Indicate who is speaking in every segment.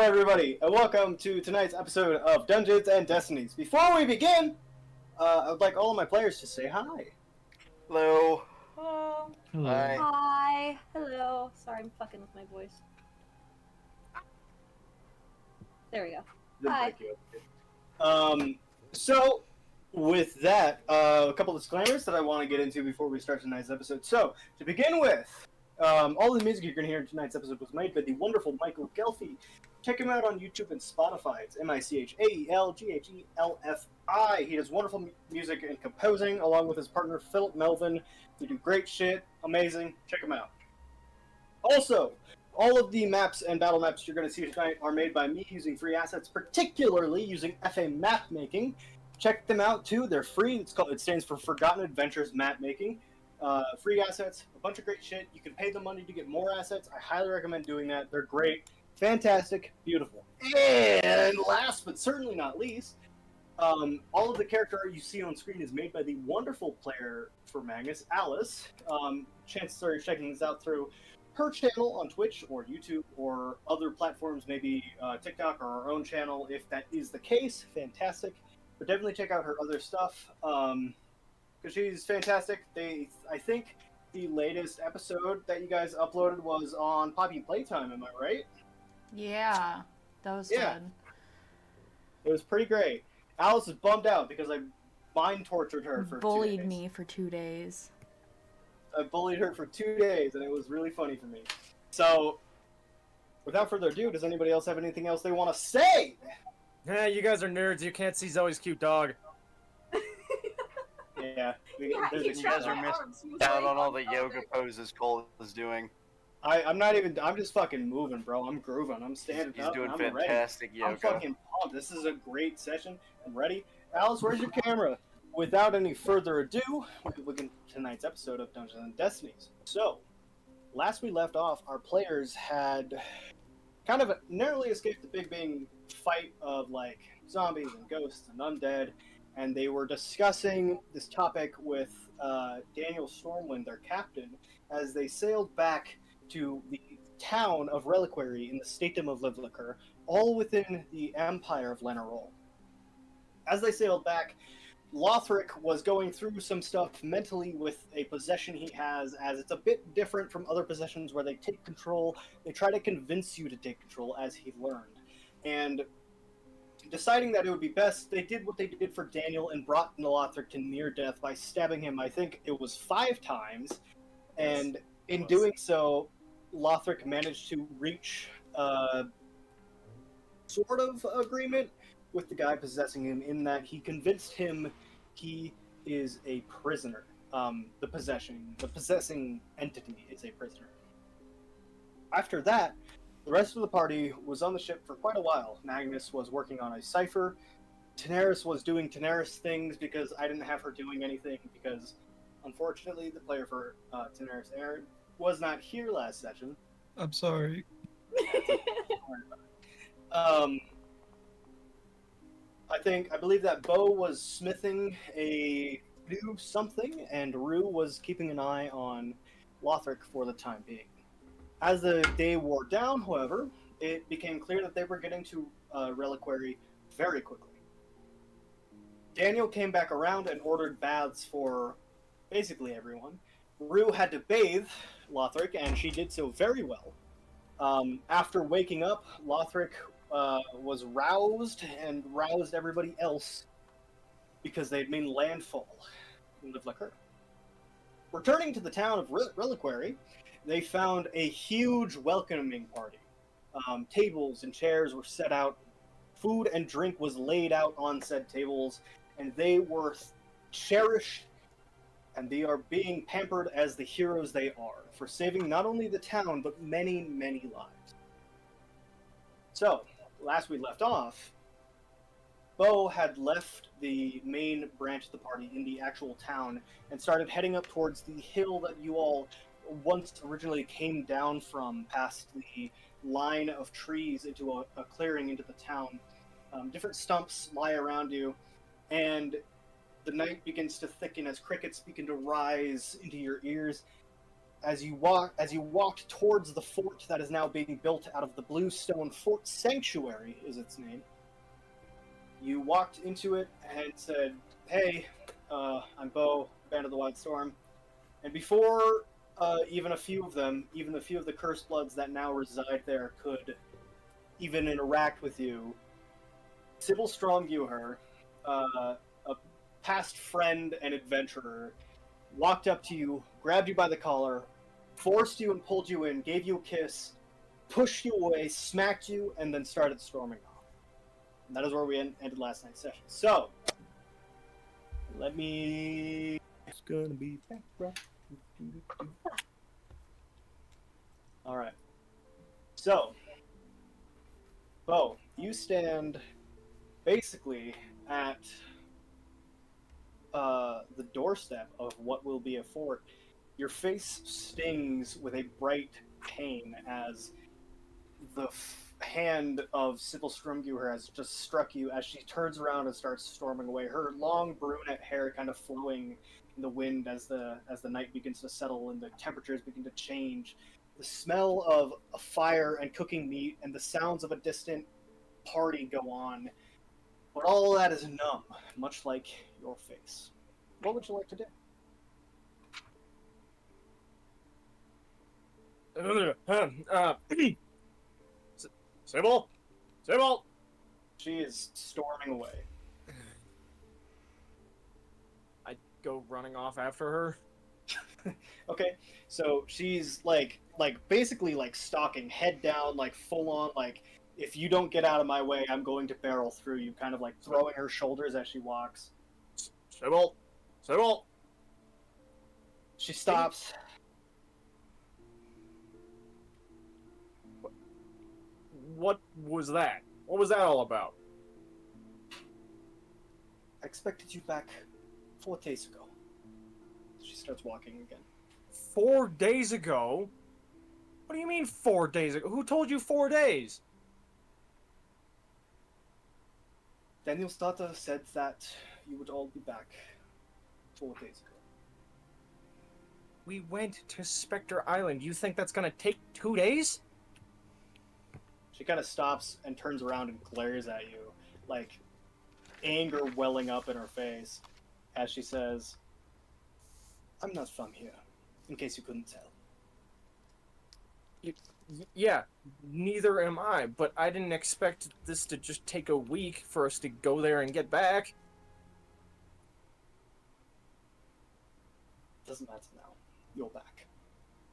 Speaker 1: everybody, and welcome to tonight's episode of Dungeons and Destinies. Before we begin, I would like all of my players to say hi.
Speaker 2: Hello.
Speaker 3: Hello.
Speaker 4: Hello.
Speaker 2: Hi.
Speaker 3: Hi. Hello. Sorry, I'm fucking with my voice. There we go. Hi.
Speaker 1: So, with that, a couple of disclaimers that I want to get into before we start tonight's episode. So, to begin with, all the music you're going to hear in tonight's episode was made by the wonderful Michael Gelfi. Check him out on YouTube and Spotify. It's Michaelgelfi. He does wonderful music and composing, along with his partner Philip Melvin. They do great shit. Amazing. Check him out. Also, all of the maps and battle maps you're going to see tonight are made by me using free assets, particularly using FA Map Making. Check them out, too. They're free. It stands for Forgotten Adventures Map Making. Free assets, a bunch of great shit. You can pay them money to get more assets. I highly recommend doing that. They're great. Fantastic, beautiful. And last but certainly not least, all of the character art you see on screen is made by the wonderful player for Magnus, Alice. Chances are you're checking this out through her channel on Twitch or YouTube or other platforms, maybe TikTok or our own channel. If that is the case, fantastic. But definitely check out her other stuff because she's fantastic. I think the latest episode that you guys uploaded was on Poppy Playtime, am I right?
Speaker 4: Yeah, that was fun.
Speaker 1: It was pretty great. Alice is bummed out because I mind tortured her for 2 days.
Speaker 4: Bullied me for 2 days.
Speaker 1: I bullied her for 2 days, and it was really funny for me. So, without further ado, does anybody else have anything else they want to say?
Speaker 5: Yeah, you guys are nerds. You can't see Zoe's cute dog.
Speaker 1: Yeah.
Speaker 2: You guys are missing out on all the yoga poses Cole is doing.
Speaker 1: I'm just fucking moving, bro. I'm grooving. I'm standing
Speaker 2: He's
Speaker 1: up.
Speaker 2: doing
Speaker 1: I'm
Speaker 2: fantastic
Speaker 1: ready.
Speaker 2: yoga.
Speaker 1: I'm fucking pumped. This is a great session. I'm ready. Alice, where's your camera? Without any further ado, we'll begin tonight's episode of Dungeons and Destinies. So, last we left off, our players had kind of narrowly escaped the big bang fight of like zombies and ghosts and undead, and they were discussing this topic with Daniel Stormwind, their captain, as they sailed back to the town of Reliquary in the statum of Livlicker, all within the Empire of Lenarol. As they sailed back, Lothric was going through some stuff mentally with a possession he has, as it's a bit different from other possessions where they take control. They try to convince you to take control, as he learned. And deciding that it would be best, they did what they did for Daniel and brought Lothric to near death by stabbing him, I think it was 5 times. And in doing so, Lothric managed to reach a sort of agreement with the guy possessing him, in that he convinced him he is a prisoner. The possessing entity is a prisoner. After that, the rest of the party was on the ship for quite a while. Magnus was working on a cipher. Tenaris was doing Tenaris things because I didn't have her doing anything because, unfortunately, the player for Tenaris, Aaron, was not here last session.
Speaker 6: I'm sorry.
Speaker 1: I believe that Bo was smithing a new something, and Rue was keeping an eye on Lothric for the time being. As the day wore down, however, it became clear that they were getting to Reliquary very quickly. Daniel came back around and ordered baths for basically everyone. Rue had to bathe Lothric, and she did so very well. After waking up, Lothric was roused and roused everybody else because they'd made landfall in Livlicker. Returning to the town of Reliquary, they found a huge welcoming party. Tables and chairs were set out, food and drink was laid out on said tables, and they were cherished, and they are being pampered as the heroes they are, for saving not only the town, but many, many lives. So, last we left off, Bo had left the main branch of the party in the actual town and started heading up towards the hill that you all once originally came down from, past the line of trees into a clearing into the town. Different stumps lie around you, and the night begins to thicken as crickets begin to rise into your ears. as you walked towards the fort that is now being built out of the Bluestone Fort Sanctuary, is its name. You walked into it and said, "Hey, I'm Bo, Band of the White Storm." And before even a few of the Cursed Bloods that now reside there could even interact with you, Sybil Strongviewer, a past friend and adventurer, walked up to you, grabbed you by the collar, forced you and pulled you in, gave you a kiss, pushed you away, smacked you, and then started storming off. And that is where we ended last night's session. So, let me... It's gonna be back, right? Alright. So, Bo, you stand basically at the doorstep of what will be a fort. Your face stings with a bright pain as the hand of Sybil Strumgewer has just struck you as she turns around and starts storming away. Her long brunette hair kind of flowing in the wind as the night begins to settle and the temperatures begin to change. The smell of a fire and cooking meat and the sounds of a distant party go on. But all that is numb, much like your face. What would you like to do?
Speaker 5: Sybil? Sybil?
Speaker 1: She is storming away.
Speaker 5: I go running off after her.
Speaker 1: Okay, so she's like basically like stalking, head down, like full on, like if you don't get out of my way, I'm going to barrel through you, kind of like throwing her shoulders as she walks.
Speaker 5: Sybil? Sybil?
Speaker 1: She stops.
Speaker 5: What was that? What was that all about?
Speaker 1: I expected you back 4 days ago. She starts walking again.
Speaker 5: 4 days ago? What do you mean 4 days ago? Who told you 4 days?
Speaker 1: Daniel's daughter said that you would all be back 4 days ago.
Speaker 5: We went to Spectre Island. You think that's gonna take 2 days?
Speaker 1: She kind of stops and turns around and glares at you, like anger welling up in her face, as she says, "I'm not from here, in case you couldn't tell."
Speaker 5: Yeah, neither am I, but I didn't expect this to just take a week for us to go there and get back.
Speaker 1: Doesn't matter now. You're back.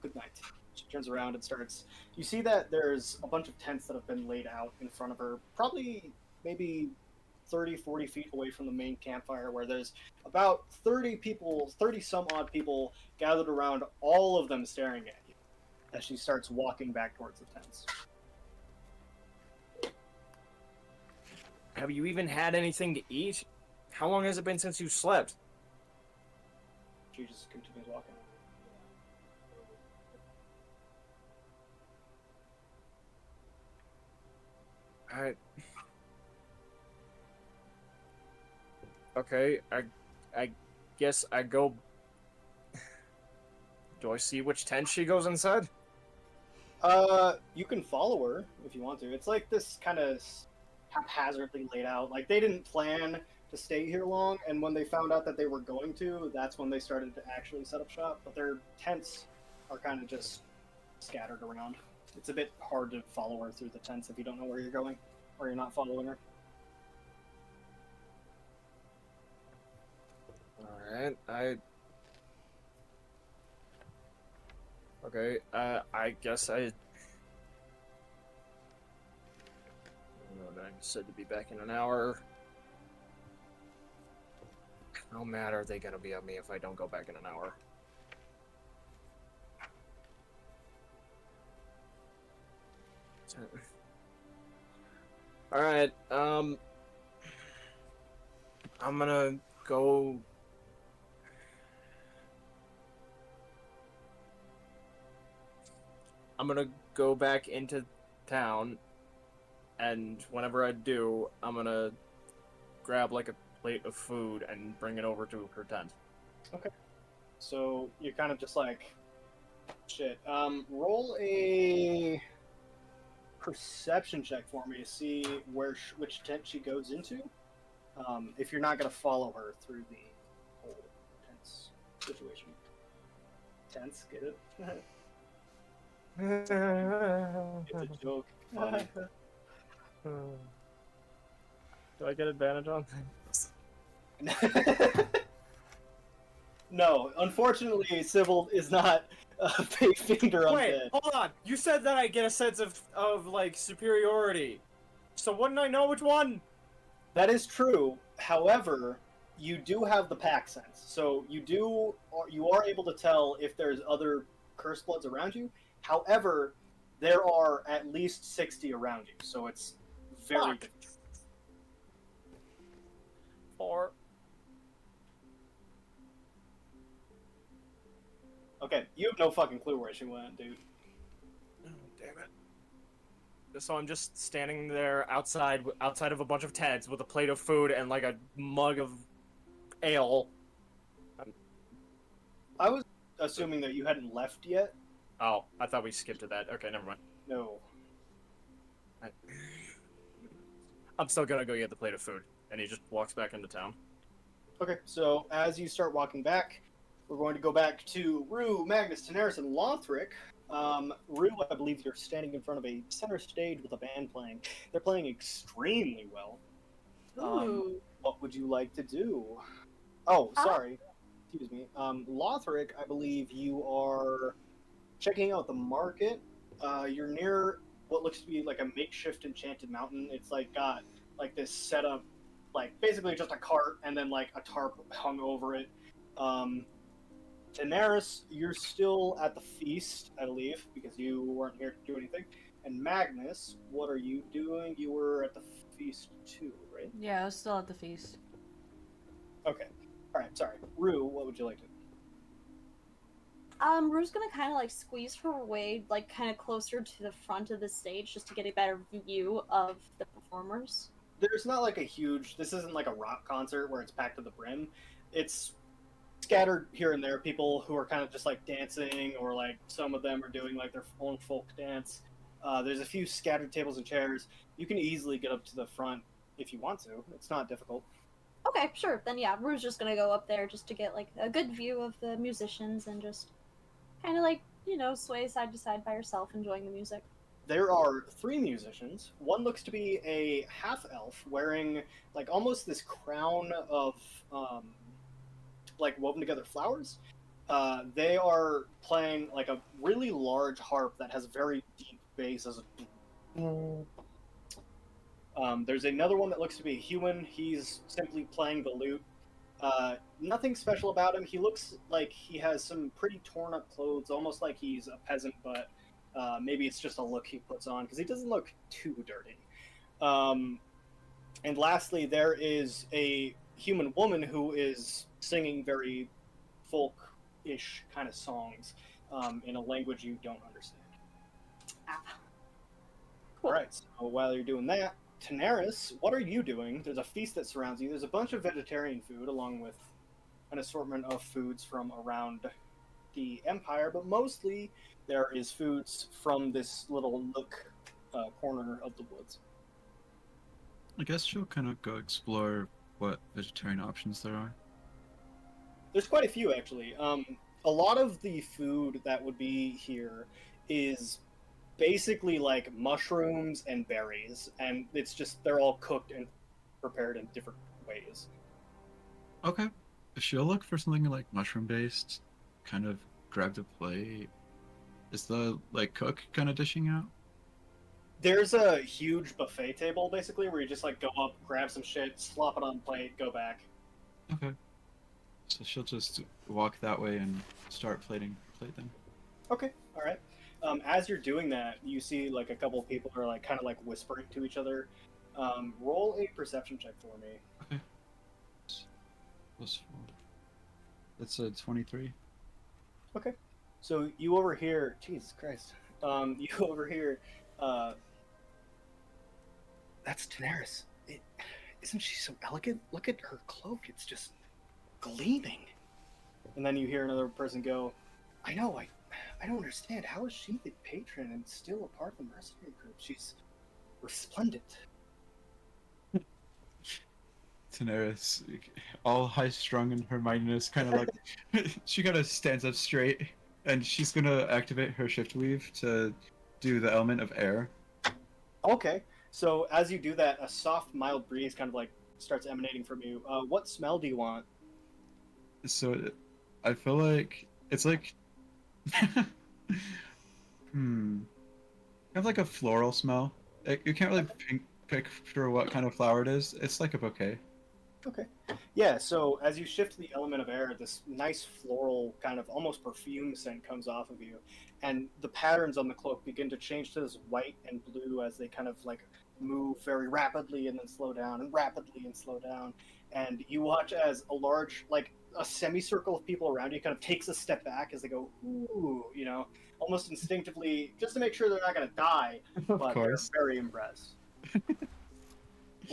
Speaker 1: Good night. She turns around and starts... You see that there's a bunch of tents that have been laid out in front of her, probably maybe 30, 40 feet away from the main campfire, where there's about 30 people, 30 some odd people gathered around, all of them staring at you, as she starts walking back towards the tents.
Speaker 5: Have you even had anything to eat? How long has it been since you slept?
Speaker 1: She just continues walking.
Speaker 5: Okay, I guess I go... Do I see which tent she goes inside?
Speaker 1: You can follow her if you want to. It's like this kind of haphazardly laid out. Like, they didn't plan to stay here long, and when they found out that they were going to, that's when they started to actually set up shop. But their tents are kind of just scattered around. It's a bit hard to follow her through the tents if you don't know where you're going, or you're not following her.
Speaker 5: Alright, Okay, I guess I said to be back in an hour. How mad are they gonna be at me if I don't go back in an hour? Alright, I'm gonna go... I'm gonna go back into town, and whenever I do, I'm gonna grab like a plate of food and bring it over to her tent.
Speaker 1: Okay. So you're kind of just like Shit. Roll a perception check for me to see which tent she goes into. If you're not gonna follow her through the whole tense situation. Tense, get it? It's a joke. Funny.
Speaker 5: Do I get advantage on things?
Speaker 1: No, unfortunately, Sybil is not a big finger on
Speaker 5: Wait,
Speaker 1: dead.
Speaker 5: hold on. You said that I get a sense of like superiority. So wouldn't I know which one?
Speaker 1: That is true. However, you do have the pack sense, so you are able to tell if there's other curse bloods around you. However, there are at least 60 around you, so it's very
Speaker 5: Fuck.
Speaker 1: difficult.
Speaker 5: 4.
Speaker 1: Okay, you have no fucking clue where she went, dude.
Speaker 5: Oh, damn it. So I'm just standing there outside of a bunch of tents with a plate of food and like a mug of ale.
Speaker 1: I was assuming that you hadn't left yet.
Speaker 5: Oh, I thought we skipped to that. Okay, never mind.
Speaker 1: No.
Speaker 5: I'm still gonna go get the plate of food. And he just walks back into town.
Speaker 1: Okay, so as you start walking back, we're going to go back to Rue, Magnus, Daenerys, and Lothric. Rue, I believe you're standing in front of a center stage with a band playing. They're playing extremely well.
Speaker 3: Ooh.
Speaker 1: What would you like to do? Oh, sorry. Excuse me. Lothric, I believe you are checking out the market. You're near what looks to be like a makeshift enchanted mountain. It's like got like this setup, like basically just a cart and then like a tarp hung over it. Daenerys, you're still at the feast, I believe, because you weren't here to do anything. And Magnus, what are you doing? You were at the feast too, right?
Speaker 4: Yeah, I was still at the feast.
Speaker 1: Okay. Alright, sorry. Rue, what would you like to do?
Speaker 3: Rue's gonna kind of like squeeze her way like kind of closer to the front of the stage just to get a better view of the performers.
Speaker 1: There's not like a huge, this isn't like a rock concert where it's packed to the brim. It's scattered here and there, people who are kind of just like dancing, or like some of them are doing like their own folk dance. There's a few scattered tables and chairs. You can easily get up to the front if you want to. It's not difficult.
Speaker 3: Okay, sure. Then yeah, Rue's just gonna go up there just to get like a good view of the musicians and just kind of like, you know, sway side to side by herself, enjoying the music.
Speaker 1: There are 3 musicians. One looks to be a half-elf wearing like almost this crown of like woven together flowers. They are playing like a really large harp that has very deep bass as a... there's another one that looks to be a human. He's simply playing the lute. Nothing special about him. He looks like he has some pretty torn up clothes, almost like he's a peasant, but maybe it's just a look he puts on, because he doesn't look too dirty. And lastly, there is a human woman who is singing very folk-ish kind of songs in a language you don't understand.
Speaker 3: Ah. Cool.
Speaker 1: All right, so while you're doing that, Daenerys, what are you doing? There's a feast that surrounds you. There's a bunch of vegetarian food along with an assortment of foods from around the Empire, but mostly there is foods from this little nook corner of the woods.
Speaker 6: I guess she'll kind of go explore what vegetarian options there are.
Speaker 1: There's quite a few, actually. A lot of the food that would be here is basically like mushrooms and berries, and it's just they're all cooked and prepared in different ways.
Speaker 6: Okay. She'll look for something like mushroom based, kind of grab the plate. Is the like cook kind of dishing out?
Speaker 1: There's a huge buffet table basically where you just like go up, grab some shit, slop it on the plate, go back.
Speaker 6: Okay. So she'll just walk that way and start plate them.
Speaker 1: Okay, all right. As you're doing that, you see like a couple of people are like kind of like whispering to each other. Roll a perception check for me.
Speaker 6: Okay. +4. That's a 23.
Speaker 1: Okay. So you overhear, Jesus Christ. You overhear, that's Daenerys. Isn't she so elegant? Look at her cloak. It's just gleaming. And then you hear another person go, I know, I don't understand. How is she the patron and still a part of the mercenary group? She's resplendent.
Speaker 6: Daenerys, all high strung in her mindedness, kind of like she kind of stands up straight, and she's gonna activate her shift weave to do the element of air.
Speaker 1: Okay, so as you do that, a soft, mild breeze kind of like starts emanating from you. What smell do you want?
Speaker 6: So I feel like it's like kind of like a floral smell. You can't really picture what kind of flower it is. It's like a bouquet.
Speaker 1: Okay. Yeah, so as you shift the element of air, this nice floral kind of almost perfume scent comes off of you, and the patterns on the cloak begin to change to this white and blue as they kind of like move very rapidly and then slow down and rapidly and slow down. And you watch as a large, like a semicircle of people around you kind of takes a step back as they go, ooh, you know, almost instinctively, just to make sure they're not going to die,
Speaker 6: Of
Speaker 1: but
Speaker 6: course.
Speaker 1: they're very impressed.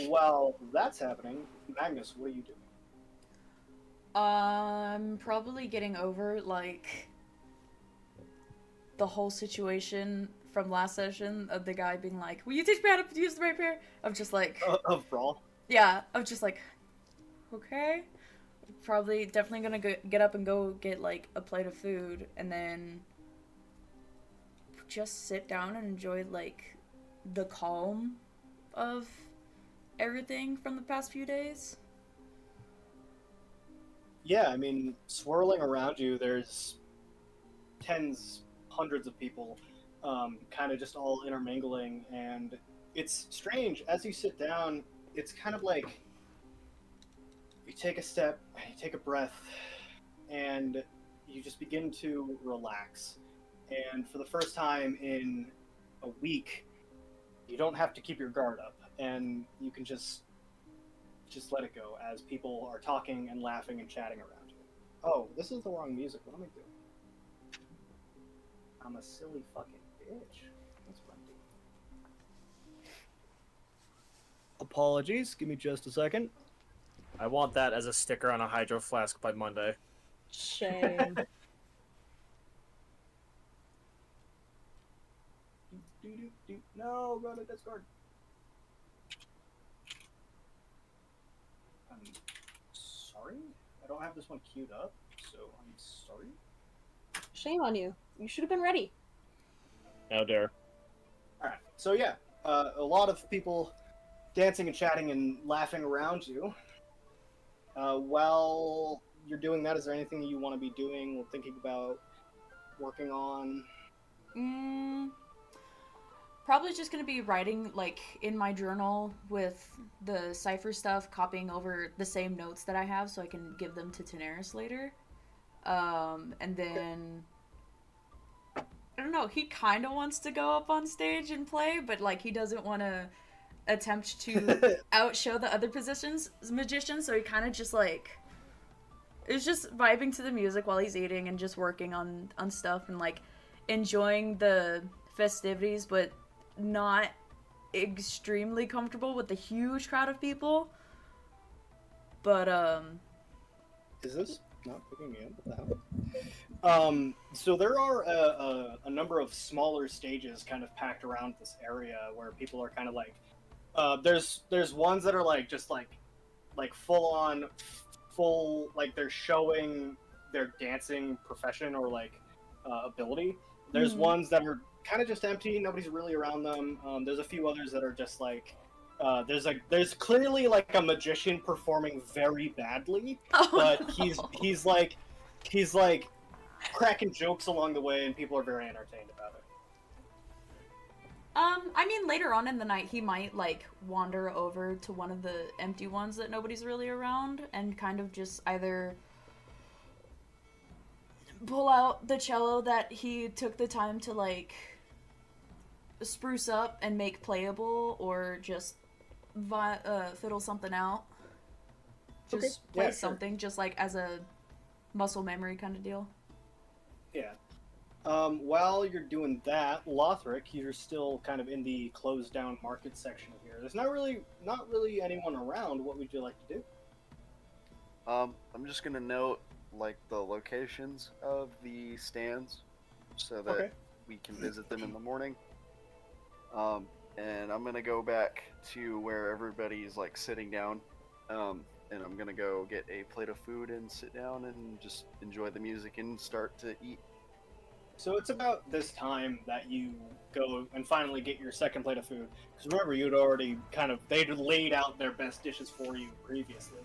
Speaker 1: While that's happening, Magnus, what are you doing?
Speaker 4: Probably getting over, like, the whole situation from last session of the guy being like, will you teach me how to use the rapier? I'm just like...
Speaker 1: Of Brawl?
Speaker 4: Yeah, I'm just like, okay. Probably, definitely gonna get up and go get, like, a plate of food, and then just sit down and enjoy, like, the calm of everything from the past few days.
Speaker 1: Yeah, I mean, swirling around you, there's tens, hundreds of people, kind of just all intermingling, and it's strange. As you sit down, it's kind of like you take a step, you take a breath, and you just begin to relax. And for the first time in a week, you don't have to keep your guard up, and you can just let it go as people are talking and laughing and chatting around you. Oh, this is the wrong music. What am I doing? I'm a silly fucking bitch. That's what I'm doing. Apologies. Give me just a second.
Speaker 5: I want that as a sticker on a hydro flask by Monday.
Speaker 3: Shame.
Speaker 1: No, go to Discord. I'm sorry? I don't have this one queued up, so I'm sorry.
Speaker 3: Shame on you. You should have been ready.
Speaker 5: How dare.
Speaker 1: Alright, so yeah, a lot of people dancing and chatting and laughing around you. While you're doing that, is there anything you want to be doing or thinking about working on?
Speaker 4: Probably just gonna be writing, like, in my journal with the cipher stuff, copying over the same notes that I have so I can give them to Daenerys later. And then... I don't know, he kind of wants to go up on stage and play, but, like, he doesn't want to attempt to outshow the other magicians, so he kind of just, like... is just vibing to the music while he's eating and just working on stuff and, like, enjoying the festivities, but not extremely comfortable with the huge crowd of people. But,
Speaker 1: Is this not picking me up? What the hell? So there are a number of smaller stages kind of packed around this area where people are kind of like, there's ones that are like just like full like they're showing their dancing profession or like ability. There's ones that are kind of just empty, nobody's really around them. There's a few others that are just like there's clearly like a magician performing very badly, but he's like cracking jokes along the way, and people are very entertained about it.
Speaker 4: I mean, later on in the night, he might, like, wander over to one of the empty ones that nobody's really around and kind of just either pull out the cello that he took the time to, like, spruce up and make playable, or just fiddle something out. Just play something, just, like, as a muscle memory kind of deal.
Speaker 1: Yeah. While you're doing that, Lothric, you're still kind of in the closed down market section here. There's not really anyone around. What would you like to do?
Speaker 2: I'm just gonna note like the locations of the stands so that
Speaker 1: Okay.
Speaker 2: we can visit them in the morning. And I'm gonna go back to where everybody's like sitting down. And I'm gonna go get a plate of food and sit down and just enjoy the music and start to eat.
Speaker 1: So it's about this time that you go and finally get your second plate of food. Because remember, you'd already they'd laid out their best dishes for you previously.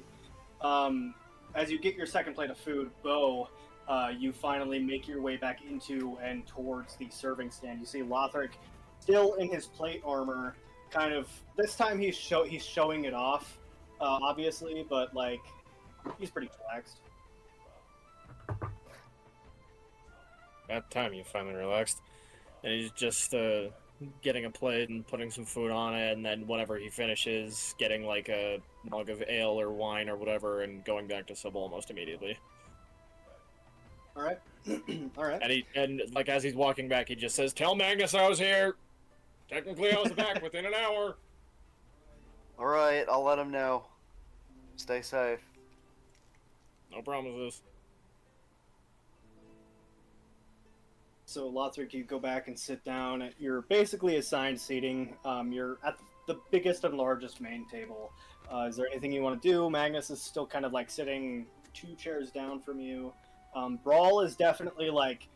Speaker 1: As you get your second plate of food, Bo, you finally make your way back into and towards the serving stand. You see Lothric still in his plate armor, this time he's showing it off, obviously, but like he's pretty relaxed.
Speaker 5: That time you finally relaxed. And he's just getting a plate and putting some food on it, and then whenever he finishes, getting like a mug of ale or wine or whatever, and going back to Sybil almost immediately.
Speaker 1: All right, all right.
Speaker 5: And like as he's walking back, he just says, "Tell Magnus I was here. Technically, I was back within an hour."
Speaker 2: All right, I'll let him know. Stay safe.
Speaker 5: No promises.
Speaker 1: So Lothric, you go back and sit down at your basically assigned seating. You're at the biggest and largest main table. Is there anything you want to do? Magnus is still kind of like sitting 2 chairs down from you. Brawl is definitely like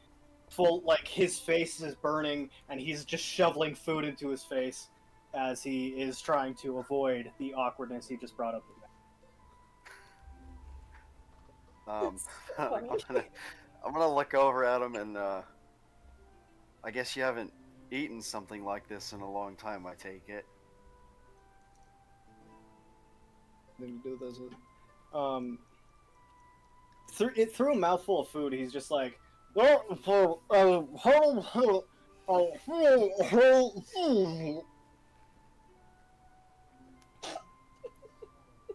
Speaker 1: full, like his face is burning and he's just shoveling food into his face as he is trying to avoid the awkwardness he just brought up.
Speaker 2: I'm
Speaker 3: funny.
Speaker 2: gonna look over at him and I guess you haven't eaten something like this in a long time, I take it.
Speaker 1: Then you do those. Through a mouthful of food, he's just like,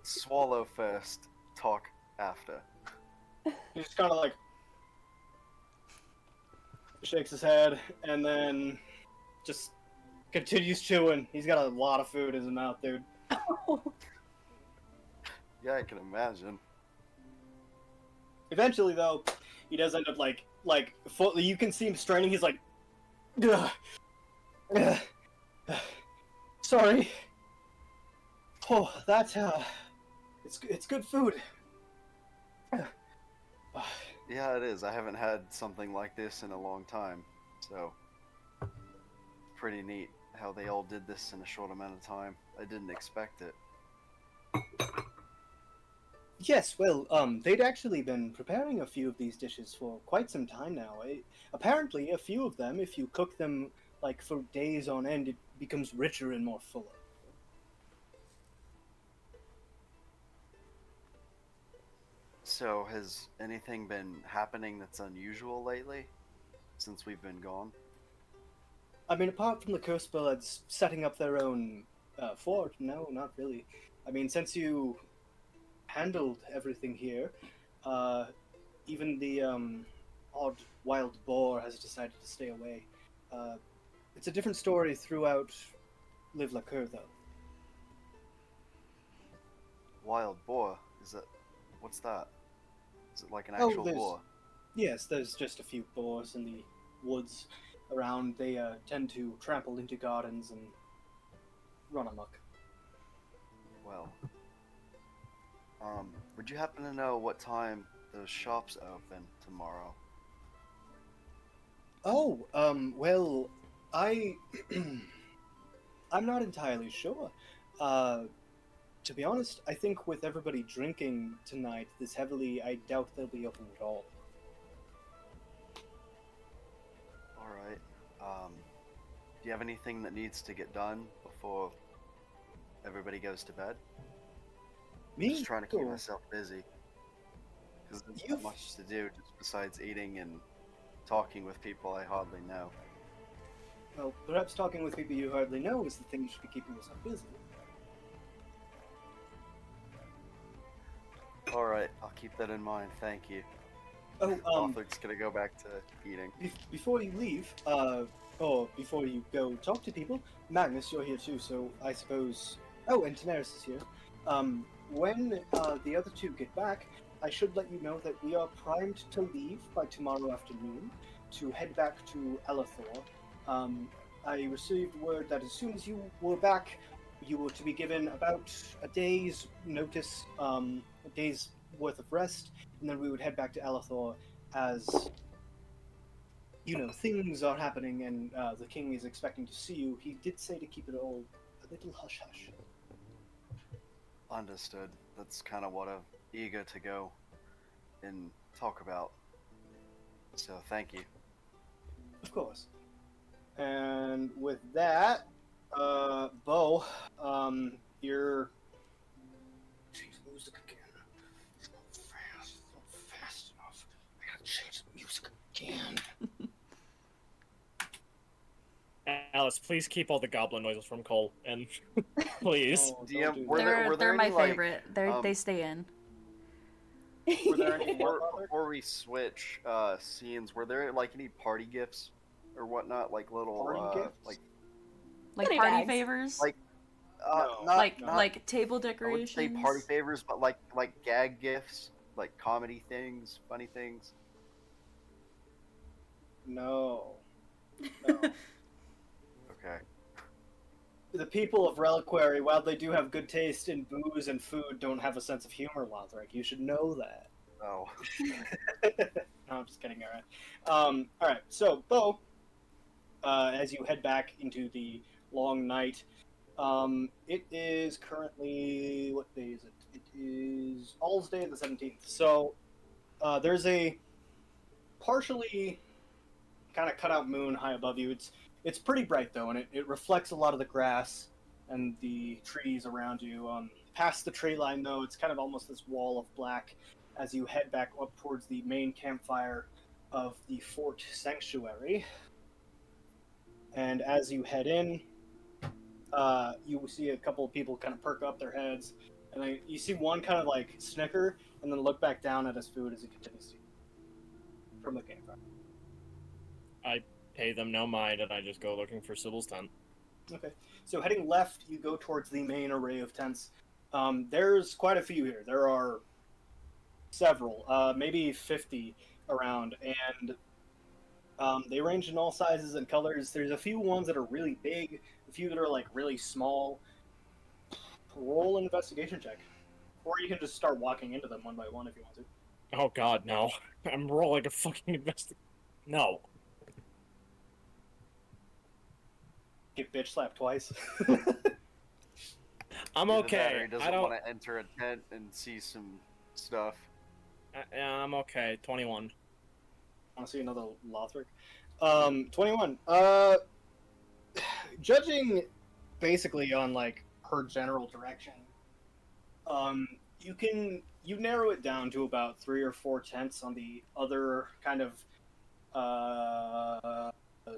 Speaker 2: Swallow first, talk after.
Speaker 1: he's just kind of like shakes his head and then just continues chewing. He's got a lot of food in his mouth, dude.
Speaker 2: Yeah, I can imagine.
Speaker 1: Eventually, though, he does end up you can see him straining. He's like, "Ugh. Ugh. Sorry. Oh, that's it's good food."
Speaker 2: Yeah, it is. I haven't had something like this in a long time, so pretty neat how they all did this in a short amount of time. I didn't expect it.
Speaker 1: Yes, well, they'd actually been preparing a few of these dishes for quite some time now. Apparently, a few of them, if you cook them like for days on end, it becomes richer and more fuller.
Speaker 2: So, has anything been happening that's unusual lately since we've been gone?
Speaker 1: I mean, apart from the Curse Birds setting up their own fort, no, not really. I mean, since you handled everything here, even the odd wild boar has decided to stay away. It's a different story throughout Live La Coeur, though.
Speaker 2: Wild boar? What's that? Is it like an actual boar?
Speaker 1: Yes, there's just a few boars in the woods around. They tend to trample into gardens and run amok.
Speaker 2: Well, would you happen to know what time those shops open tomorrow?
Speaker 1: Oh, well, I'm not entirely sure. To be honest, I think with everybody drinking tonight this heavily, I doubt they'll be open at all.
Speaker 2: Alright, do you have anything that needs to get done before everybody goes to bed?
Speaker 1: Me?
Speaker 2: Just trying to keep
Speaker 1: Cool.
Speaker 2: myself busy. Because there's not much to do just besides eating and talking with people I hardly know.
Speaker 1: Well, perhaps talking with people you hardly know is the thing you should be keeping yourself busy.
Speaker 2: Alright, I'll keep that in mind, thank you.
Speaker 1: Oh,
Speaker 2: Lothric's gonna go back to eating.
Speaker 1: before you leave, or before you go talk to people, Magnus, you're here too, so I suppose... Oh, and Daenerys is here. When the other two get back, I should let you know that we are primed to leave by tomorrow afternoon. to head back to Elithor. I received word that as soon as you were back, you were to be given about a day's notice, a day's worth of rest, and then we would head back to Elithor as, you know, things are happening and the king is expecting to see you. He did say to keep it all a little hush-hush.
Speaker 2: Understood. That's kind of what I'm eager to go and talk about. So thank you.
Speaker 1: Of course. And with that, Bo, you're... Change the music again. It's not fast enough. I gotta change the music again.
Speaker 5: Alice, please keep all the goblin noises from Cole, and please.
Speaker 1: Oh,
Speaker 2: DM,
Speaker 1: don't do
Speaker 2: were
Speaker 1: that.
Speaker 2: there-
Speaker 4: They're my
Speaker 2: any, like,
Speaker 4: favorite. They stay in.
Speaker 1: Were there any
Speaker 2: Before we switch scenes, were there like any party gifts or whatnot, like little
Speaker 1: Party gifts?
Speaker 2: like
Speaker 4: Like
Speaker 3: Goodie
Speaker 4: party
Speaker 3: bags.
Speaker 4: favors?
Speaker 2: Like,
Speaker 1: No.
Speaker 2: not
Speaker 4: like table
Speaker 2: I would
Speaker 4: decorations.
Speaker 2: say party favors, but like gag gifts, like comedy things, funny things.
Speaker 1: No. No.
Speaker 2: Okay.
Speaker 1: The people of Reliquary, while they do have good taste in booze and food, don't have a sense of humor, Lothric. You should know that.
Speaker 2: Oh.
Speaker 1: No, I'm just kidding. All right. So, Bo, as you head back into the long night, it is currently, what day is it? It is All's Day the 17th. So, there's a partially kind of cutout moon high above you. It's pretty bright though, and it reflects a lot of the grass and the trees around you. Past the tree line though, it's kind of almost this wall of black as you head back up towards the main campfire of the fort sanctuary. And as you head in, you see a couple of people kind of perk up their heads, and then you see one kind of like snicker and then look back down at his food as he continues to eat from the campfire.
Speaker 5: I pay them no mind, and I just go looking for Sybil's tent.
Speaker 1: Okay, so heading left, you go towards the main array of tents. There's quite a few here. There are several, maybe 50 around, and they range in all sizes and colors. There's a few ones that are really big, a few that are like really small. Roll an investigation check, or you can just start walking into them one by one if you want to.
Speaker 5: Oh god, no. I'm rolling a fucking No.
Speaker 1: Get bitch slapped twice.
Speaker 5: I'm
Speaker 2: Either that or
Speaker 5: okay.
Speaker 2: he doesn't
Speaker 5: I don't.
Speaker 2: want to enter a tent and see some stuff.
Speaker 5: I'm okay. 21.
Speaker 1: Want to see another Lothric? 21. Judging basically on like her general direction, you narrow it down to about 3 or 4 tents on the other kind of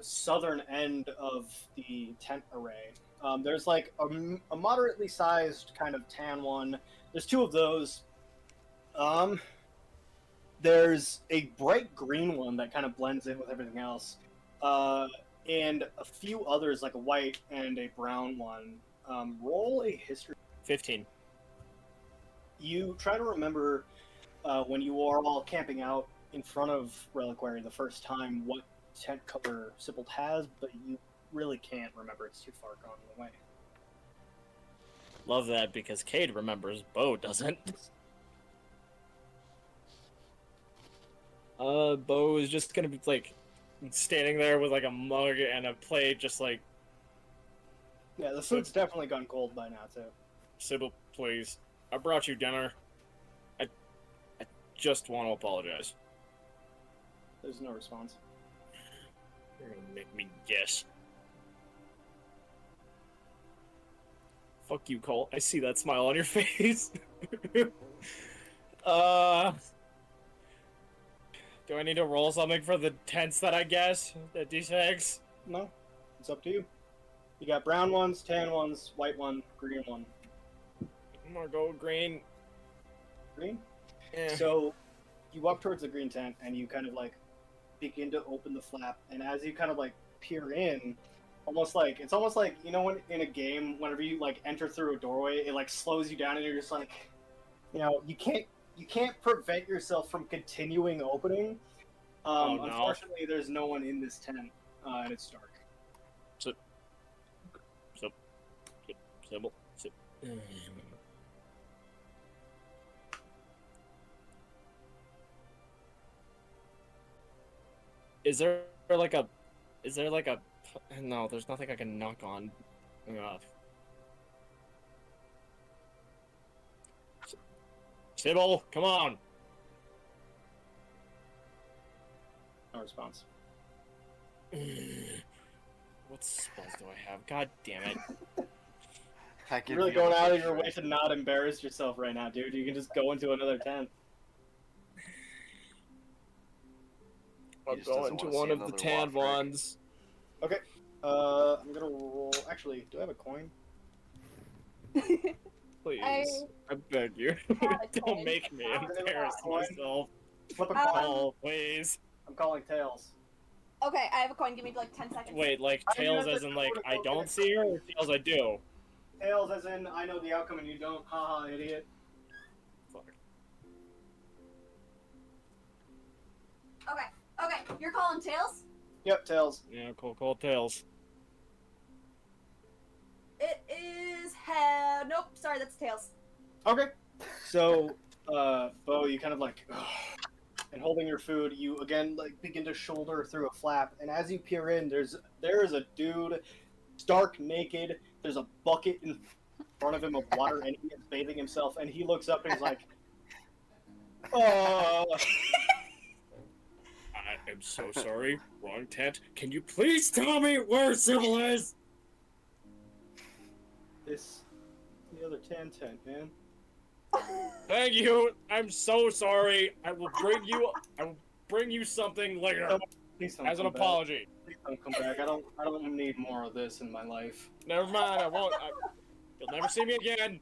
Speaker 1: southern end of the tent array. There's like a moderately sized kind of tan one. There's 2 of those. There's a bright green one that kind of blends in with everything else. And a few others, like a white and a brown one. Roll a history.
Speaker 5: 15.
Speaker 1: You try to remember when you are all camping out in front of Reliquary the first time what tent color Sybil has, but you really can't remember. It's too far gone away.
Speaker 5: Love that because Cade remembers, Bo doesn't. Bo is just gonna be like standing there with like a mug and a plate, just like,
Speaker 1: Yeah, the food's definitely gone cold by now, too.
Speaker 5: Sybil, please. I brought you dinner. I just want to apologize.
Speaker 1: There's no response.
Speaker 5: You're gonna make me guess. Fuck you, Cole. I see that smile on your face. Do I need to roll something for the tents that I guess? The D6?
Speaker 1: No, it's up to you. You got brown ones, tan ones, white one, green one.
Speaker 5: I'm gonna go green.
Speaker 1: Green?
Speaker 5: Eh.
Speaker 1: So you walk towards the green tent and you kind of like begin to open the flap, and as you kind of like peer in, it's almost like, you know, when in a game, whenever you like enter through a doorway, it like slows you down and you're just like, you know, you can't prevent yourself from continuing opening,
Speaker 5: Oh, no.
Speaker 1: Unfortunately, there's no one in this tent, and it's dark.
Speaker 5: Sybil. Is there like a? Is there like a? No, there's nothing I can knock on. Sybil, come on.
Speaker 1: No response.
Speaker 5: What spells do I have? God damn it.
Speaker 2: I can
Speaker 1: You're really
Speaker 2: feel
Speaker 1: going
Speaker 2: the
Speaker 1: out of your way to
Speaker 2: frustration.
Speaker 1: not embarrass yourself right now, dude. You can just go into another tent.
Speaker 5: I'll
Speaker 2: just
Speaker 5: go
Speaker 2: doesn't
Speaker 5: into
Speaker 2: wanna see
Speaker 5: one of the
Speaker 2: another
Speaker 5: tan
Speaker 2: Lothric.
Speaker 5: wands.
Speaker 1: Okay. I'm gonna roll. Actually, do I have a coin?
Speaker 5: Please. I beg you.
Speaker 3: have a
Speaker 5: Don't
Speaker 3: coin.
Speaker 5: make me
Speaker 1: Does anyone
Speaker 5: embarrass
Speaker 1: have a coin?
Speaker 5: myself.
Speaker 1: Flip a
Speaker 3: Um,
Speaker 1: coin.
Speaker 5: Oh, please.
Speaker 1: I'm calling tails.
Speaker 3: Okay, I have a coin. Give me like 10 seconds.
Speaker 5: Wait, like
Speaker 1: I mean,
Speaker 5: tails
Speaker 1: that's
Speaker 5: as
Speaker 1: a
Speaker 5: in like
Speaker 1: quote
Speaker 5: I
Speaker 1: unquote
Speaker 5: don't see her, or tails I do?
Speaker 1: Tails, as in I know the outcome and you don't. Haha, idiot.
Speaker 5: Fuck.
Speaker 3: Okay, you're calling tails?
Speaker 1: Yep, tails.
Speaker 5: Yeah, cool tails.
Speaker 3: It is nope, sorry, that's tails.
Speaker 1: Okay. So, Bo, you kind of like, and holding your food, you again like begin to shoulder through a flap, and as you peer in, there is a dude, stark naked. There's a bucket in front of him of water, and he is bathing himself. And he looks up and he's like, "Oh,
Speaker 5: I am so sorry. Wrong tent. Can you please tell me where Sybil is?
Speaker 1: this the other tent, man."
Speaker 5: Thank you. I'm so sorry. I will bring you something later
Speaker 1: Please don't
Speaker 5: as an
Speaker 1: come back.
Speaker 5: apology.
Speaker 1: Please don't come back. I don't need more of this in my life.
Speaker 5: Never mind. I won't. You'll never see me again.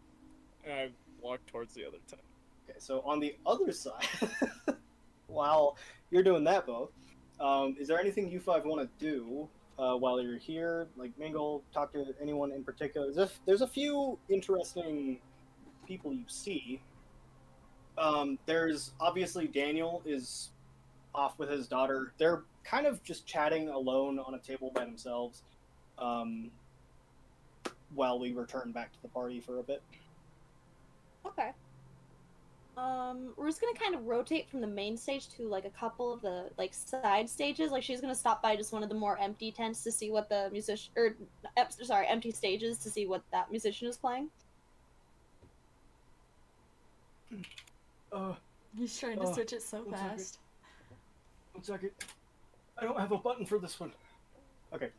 Speaker 5: And I walk towards the other tent.
Speaker 1: Okay, so on the other side, while you're doing that, Bo, is there anything you five want to do while you're here? Like mingle, talk to anyone in particular? There's a few interesting people you see. There's obviously Daniel is off with his daughter. They're kind of just chatting alone on a table by themselves while we return back to the party for a bit.
Speaker 3: Okay. We're just gonna kind of rotate from the main stage to like a couple of the like side stages. Like she's gonna stop by just one of the more empty tents to see what the musician, or empty stages to see what that musician is playing.
Speaker 4: He's trying to switch it so
Speaker 1: one second.
Speaker 4: fast.
Speaker 1: 1 second. I don't have a button for this one. Okay.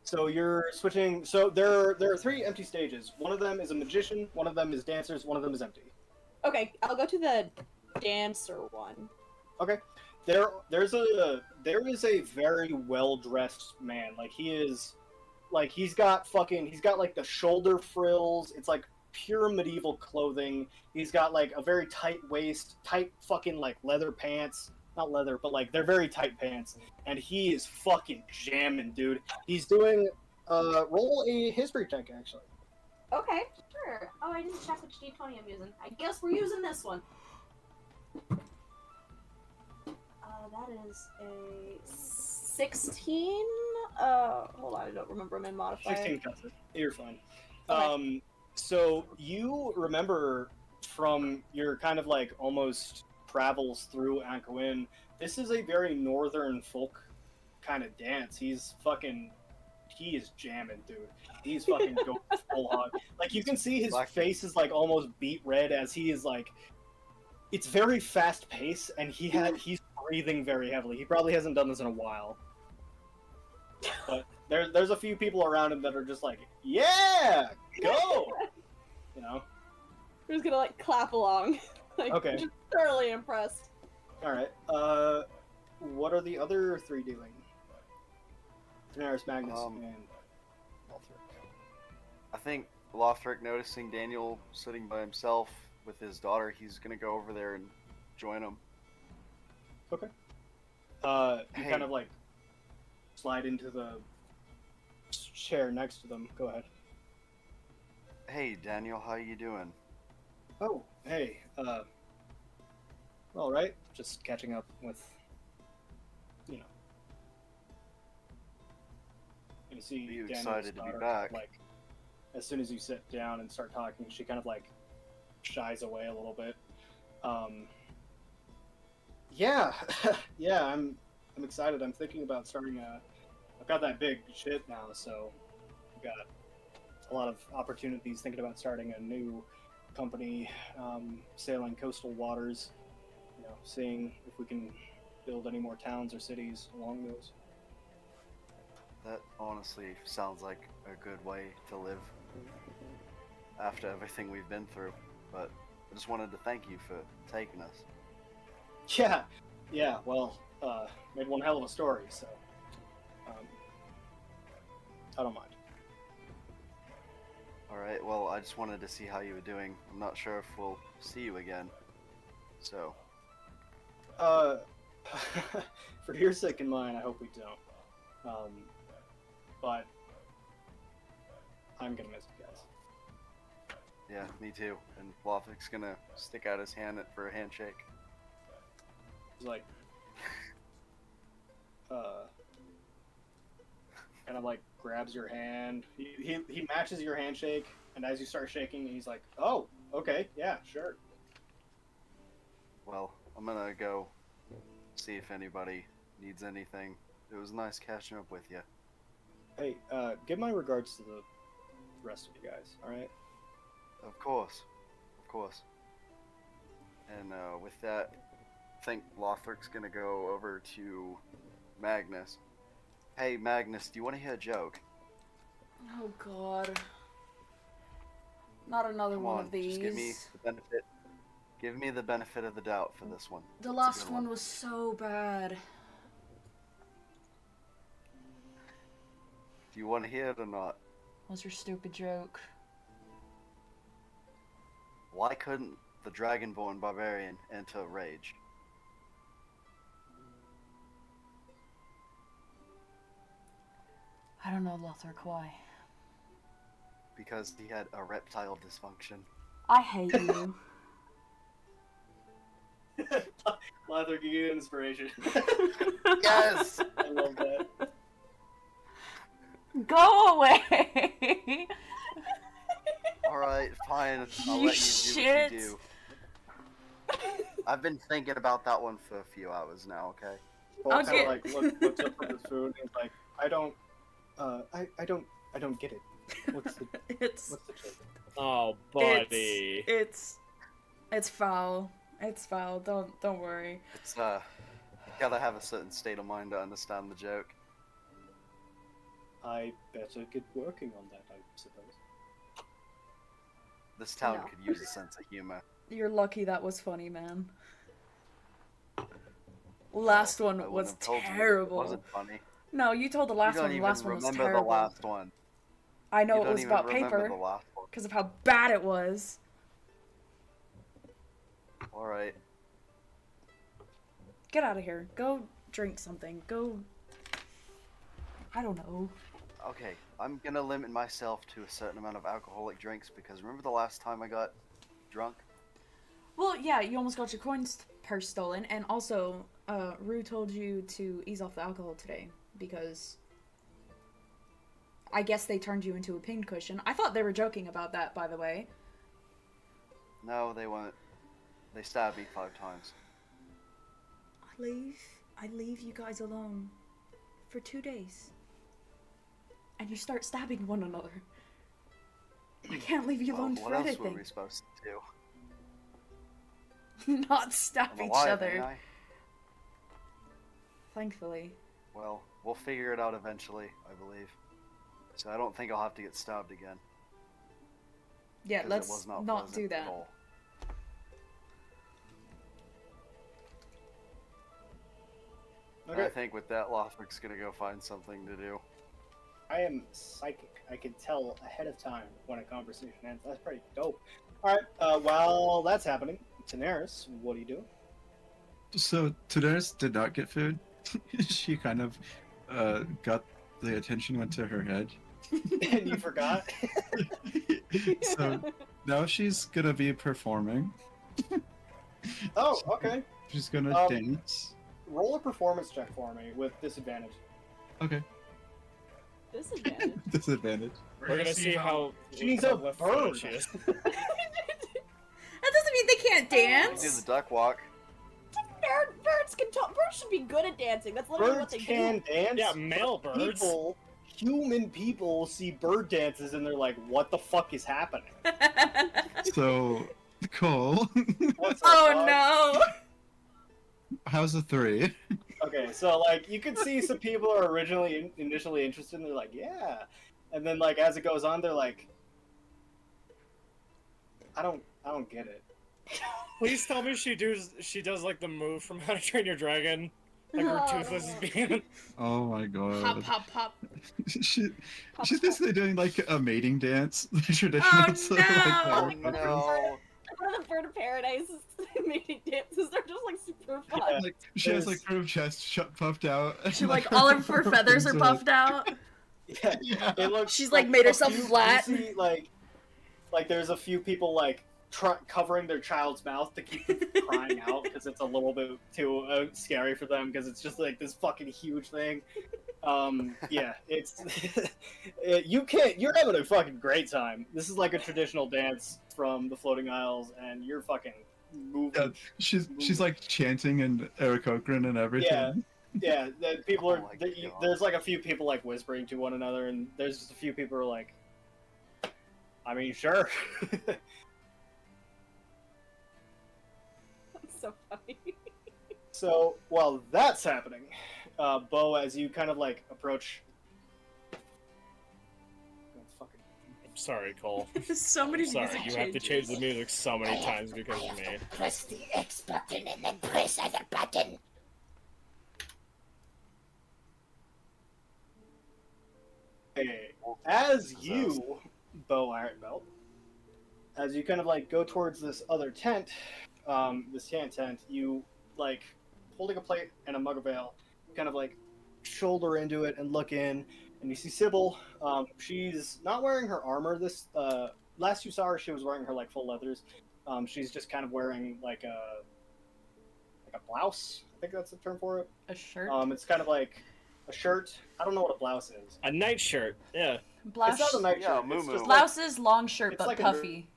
Speaker 1: So you're switching. So there are 3 empty stages. One of them is a magician. One of them is dancers. One of them is empty.
Speaker 3: Okay, I'll go to the dancer one.
Speaker 1: Okay. There is a very well dressed man. Like he's got like the shoulder frills. It's like pure medieval clothing. He's got like a very tight waist, tight fucking like leather pants. Not leather, but like they're very tight pants. And he is fucking jamming, dude. He's doing roll a history check actually.
Speaker 3: Okay, sure. Oh, I didn't check which D20 I'm using. I guess we're using this one. That is a 16. Hold on, I don't remember my modifier.
Speaker 1: 16 cuts it. You're fine.
Speaker 3: Okay.
Speaker 1: So you remember from your kind of like almost travels through Ankoin, this is a very northern folk kind of dance. He is jamming, dude. He's fucking going full hog. Like you can see his face is like almost beet red as he is like, it's very fast paced and he's breathing very heavily. He probably hasn't done this in a while. But there's a few people around him that are just like, yeah, go, you know.
Speaker 3: We're just gonna like clap along. Like,
Speaker 1: Okay.
Speaker 3: just thoroughly impressed.
Speaker 1: All right. What are the other 3 doing? Daenerys, Magnus, and Lothric.
Speaker 2: I think Lothric, noticing Daniel sitting by himself with his daughter, he's gonna go over there and join him.
Speaker 1: Okay. You
Speaker 2: Hey.
Speaker 1: kind of like slide into the chair next to them. Go ahead.
Speaker 2: Hey, Daniel, how you doing?
Speaker 1: Oh, hey. All right, just catching up with, you know. You see
Speaker 2: Are you
Speaker 1: Daniel's
Speaker 2: excited to be
Speaker 1: daughter,
Speaker 2: back?
Speaker 1: like, as soon as you sit down and start talking, she kind of like shies away a little bit. Yeah, yeah, I'm excited. I'm thinking about starting a. I've got that big ship now, so I've got a lot of opportunities. Thinking about starting a new company, sailing coastal waters. You know, seeing if we can build any more towns or cities along those.
Speaker 2: That honestly sounds like a good way to live after everything we've been through. But I just wanted to thank you for taking us.
Speaker 1: Yeah, yeah. Well, made one hell of a story, so I don't mind.
Speaker 2: Alright, well, I just wanted to see how you were doing. I'm not sure if we'll see you again. So,
Speaker 1: For your sake and mine, I hope we don't. But I'm gonna miss you guys.
Speaker 2: yeah, me too. And Lothic's gonna stick out his hand for a handshake.
Speaker 1: He's like, kind of like grabs your hand. He matches your handshake, and as you start shaking, he's like, "Oh, okay, yeah, sure."
Speaker 2: Well, I'm gonna go see if anybody needs anything. It was nice catching up with you.
Speaker 1: Hey, give my regards to the rest of you guys. All right.
Speaker 2: Of course. Of course. And with that, I think Lothric's gonna go over to Magnus. Hey, Magnus, do you want to hear a joke?
Speaker 4: Oh god. Not another
Speaker 2: Come
Speaker 4: one
Speaker 2: on,
Speaker 4: of these.
Speaker 2: just give me the benefit. Give me the benefit of the doubt for this one.
Speaker 4: The
Speaker 2: It's a
Speaker 4: last
Speaker 2: good
Speaker 4: one was so bad.
Speaker 2: Do you want to hear it or not?
Speaker 4: What's your stupid joke?
Speaker 2: Why couldn't the Dragonborn barbarian enter Rage?
Speaker 4: I don't know, Lothar, why?
Speaker 2: Because he had erectile dysfunction.
Speaker 4: I hate you.
Speaker 1: Lather, give you inspiration.
Speaker 2: Yes!
Speaker 1: I love that.
Speaker 4: Go away!
Speaker 2: Alright, fine. I'll
Speaker 4: You
Speaker 2: let you do
Speaker 4: shit.
Speaker 2: what you do. I've been thinking about that one for a few hours now, okay?
Speaker 1: Paul
Speaker 4: Okay.
Speaker 1: kind of like looks up from his food and he's like, I don't get it. What's the
Speaker 4: It's
Speaker 1: joke?
Speaker 5: Oh, buddy.
Speaker 4: it's foul. It's foul. Don't worry.
Speaker 2: It's, you gotta have a certain state of mind to understand the joke.
Speaker 1: I better get working on that, I suppose.
Speaker 2: This town
Speaker 3: No.
Speaker 2: could use a sense of humor.
Speaker 4: You're lucky that was funny, man. Last
Speaker 2: I
Speaker 4: one
Speaker 2: wouldn't
Speaker 4: was
Speaker 2: have told you if it
Speaker 4: terrible.
Speaker 2: wasn't funny.
Speaker 4: No, you told the last
Speaker 2: you don't
Speaker 4: one. The
Speaker 2: even
Speaker 4: last one was
Speaker 2: remember
Speaker 4: terrible.
Speaker 2: the last one.
Speaker 4: I know
Speaker 2: You
Speaker 4: it
Speaker 2: don't
Speaker 4: was
Speaker 2: even
Speaker 4: about
Speaker 2: remember
Speaker 4: paper
Speaker 2: the last one.
Speaker 4: because of how bad it was.
Speaker 2: Alright.
Speaker 4: Get out of here. Go drink something. Go. I don't know.
Speaker 2: Okay, I'm gonna limit myself to a certain amount of alcoholic drinks because remember the last time I got drunk?
Speaker 4: Well, yeah, you almost got your purse stolen, and also, Rue told you to ease off the alcohol today because I guess they turned you into a pincushion. I thought they were joking about that, by the way.
Speaker 2: No, they weren't. They stabbed me 5 times.
Speaker 4: I leave you guys alone for 2 days, and you start stabbing one another. I can't leave you alone
Speaker 2: Well,
Speaker 4: for
Speaker 2: what else were
Speaker 4: anything.
Speaker 2: we supposed to do?
Speaker 4: Not stab
Speaker 2: I'm
Speaker 4: each
Speaker 2: alive,
Speaker 4: other.
Speaker 2: ain't I?
Speaker 4: Thankfully.
Speaker 2: Well, we'll figure it out eventually, I believe. So I don't think I'll have to get stabbed again.
Speaker 4: Yeah,
Speaker 2: 'cause it
Speaker 4: let's
Speaker 2: was
Speaker 4: not
Speaker 2: pleasant
Speaker 4: do
Speaker 2: at
Speaker 4: that.
Speaker 2: all.
Speaker 1: Okay.
Speaker 2: I think with that, Lothric's gonna go find something to do.
Speaker 1: I am psychic. I can tell ahead of time when a conversation ends. That's pretty dope. All right. While that's happening, Daenerys, what do you do?
Speaker 6: So Daenerys did not get food. She kind of got the attention went to her head.
Speaker 1: And you forgot.
Speaker 6: So now she's gonna be performing.
Speaker 1: Oh, okay.
Speaker 6: She's gonna dance.
Speaker 1: Roll a performance check for me with disadvantage.
Speaker 6: Okay.
Speaker 3: Disadvantage.
Speaker 6: Disadvantage.
Speaker 5: We're gonna see how
Speaker 1: She's
Speaker 5: how
Speaker 1: a
Speaker 5: left-footed
Speaker 1: bird.
Speaker 5: she is.
Speaker 4: That doesn't mean they can't
Speaker 2: Do the
Speaker 4: dance.
Speaker 2: duck walk.
Speaker 3: Birds can talk. Birds should be good at dancing. That's literally what
Speaker 1: Birds
Speaker 3: they
Speaker 1: can
Speaker 3: do.
Speaker 1: dance.
Speaker 5: Yeah, male birds.
Speaker 1: People, human people see bird dances and they're like, "What the fuck is happening?"
Speaker 6: So, Cole,
Speaker 1: What's up,
Speaker 4: Oh
Speaker 1: dog?
Speaker 4: no.
Speaker 6: how's a 3?
Speaker 1: Okay, so like you can see some people are originally initially interested and they're like, "Yeah," and then like as it goes on, they're like, "I don't get it."
Speaker 5: Please tell me she does like the move from How to Train Your Dragon, like her
Speaker 3: Oh,
Speaker 5: toothless is
Speaker 3: no.
Speaker 5: being.
Speaker 6: Oh my god.
Speaker 4: Pop, pop, pop.
Speaker 6: She's basically doing like a mating dance, the traditional
Speaker 4: Oh,
Speaker 6: sort of,
Speaker 4: no!
Speaker 6: like,
Speaker 2: Oh no.
Speaker 3: One of the bird of paradise mating dances. They're just like super fun.
Speaker 1: Yeah.
Speaker 6: like she has
Speaker 1: There's-
Speaker 6: like her chest puffed out.
Speaker 4: She
Speaker 6: and,
Speaker 4: like all of her feathers are
Speaker 6: arms
Speaker 4: puffed out.
Speaker 1: Yeah,
Speaker 6: Yeah.
Speaker 1: it looks.
Speaker 4: She's, like, made
Speaker 1: a
Speaker 4: herself
Speaker 1: few-
Speaker 4: flat.
Speaker 1: You see, like there's a few people like covering their child's mouth to keep them from crying out because it's a little bit too scary for them because it's just like this fucking huge thing. Yeah, it's you're having a fucking great time. This is like a traditional dance from the Floating Isles, and you're fucking moving.
Speaker 6: Yeah, she's like chanting and Eric Okran and everything.
Speaker 1: Yeah, people
Speaker 2: Oh
Speaker 1: are.
Speaker 2: my God.
Speaker 1: There's like a few people like whispering to one another, and there's just a few people who are like, I mean, sure.
Speaker 3: That's so funny.
Speaker 1: So while that's happening, Bo, as you kind of like approach. Oh, fucking-
Speaker 5: I'm sorry, Cole.
Speaker 4: So many
Speaker 5: I'm sorry,
Speaker 4: music
Speaker 5: you have to change the
Speaker 4: changes.
Speaker 5: music so many times because of me.
Speaker 7: Press the X button and then press other button.
Speaker 1: Hey, as you, Bo Ironbelt, as you kind of like go towards this other tent, this tan tent, you like holding a plate and a mug of ale, kind of like shoulder into it and look in, and you see Sybil. She's not wearing her armor. This last you saw her, she was wearing her like full leathers. She's just kind of wearing like a blouse. I think that's the term for it.
Speaker 4: A shirt.
Speaker 1: It's kind of like a shirt. I don't know what a blouse is.
Speaker 5: A nightshirt, yeah.
Speaker 4: Blouse.
Speaker 1: It's not a nightshirt.
Speaker 2: Yeah,
Speaker 1: it's
Speaker 2: moo-moo.
Speaker 1: just like,
Speaker 4: Blouse is long shirt
Speaker 1: It's
Speaker 4: but
Speaker 1: like a
Speaker 4: puffy.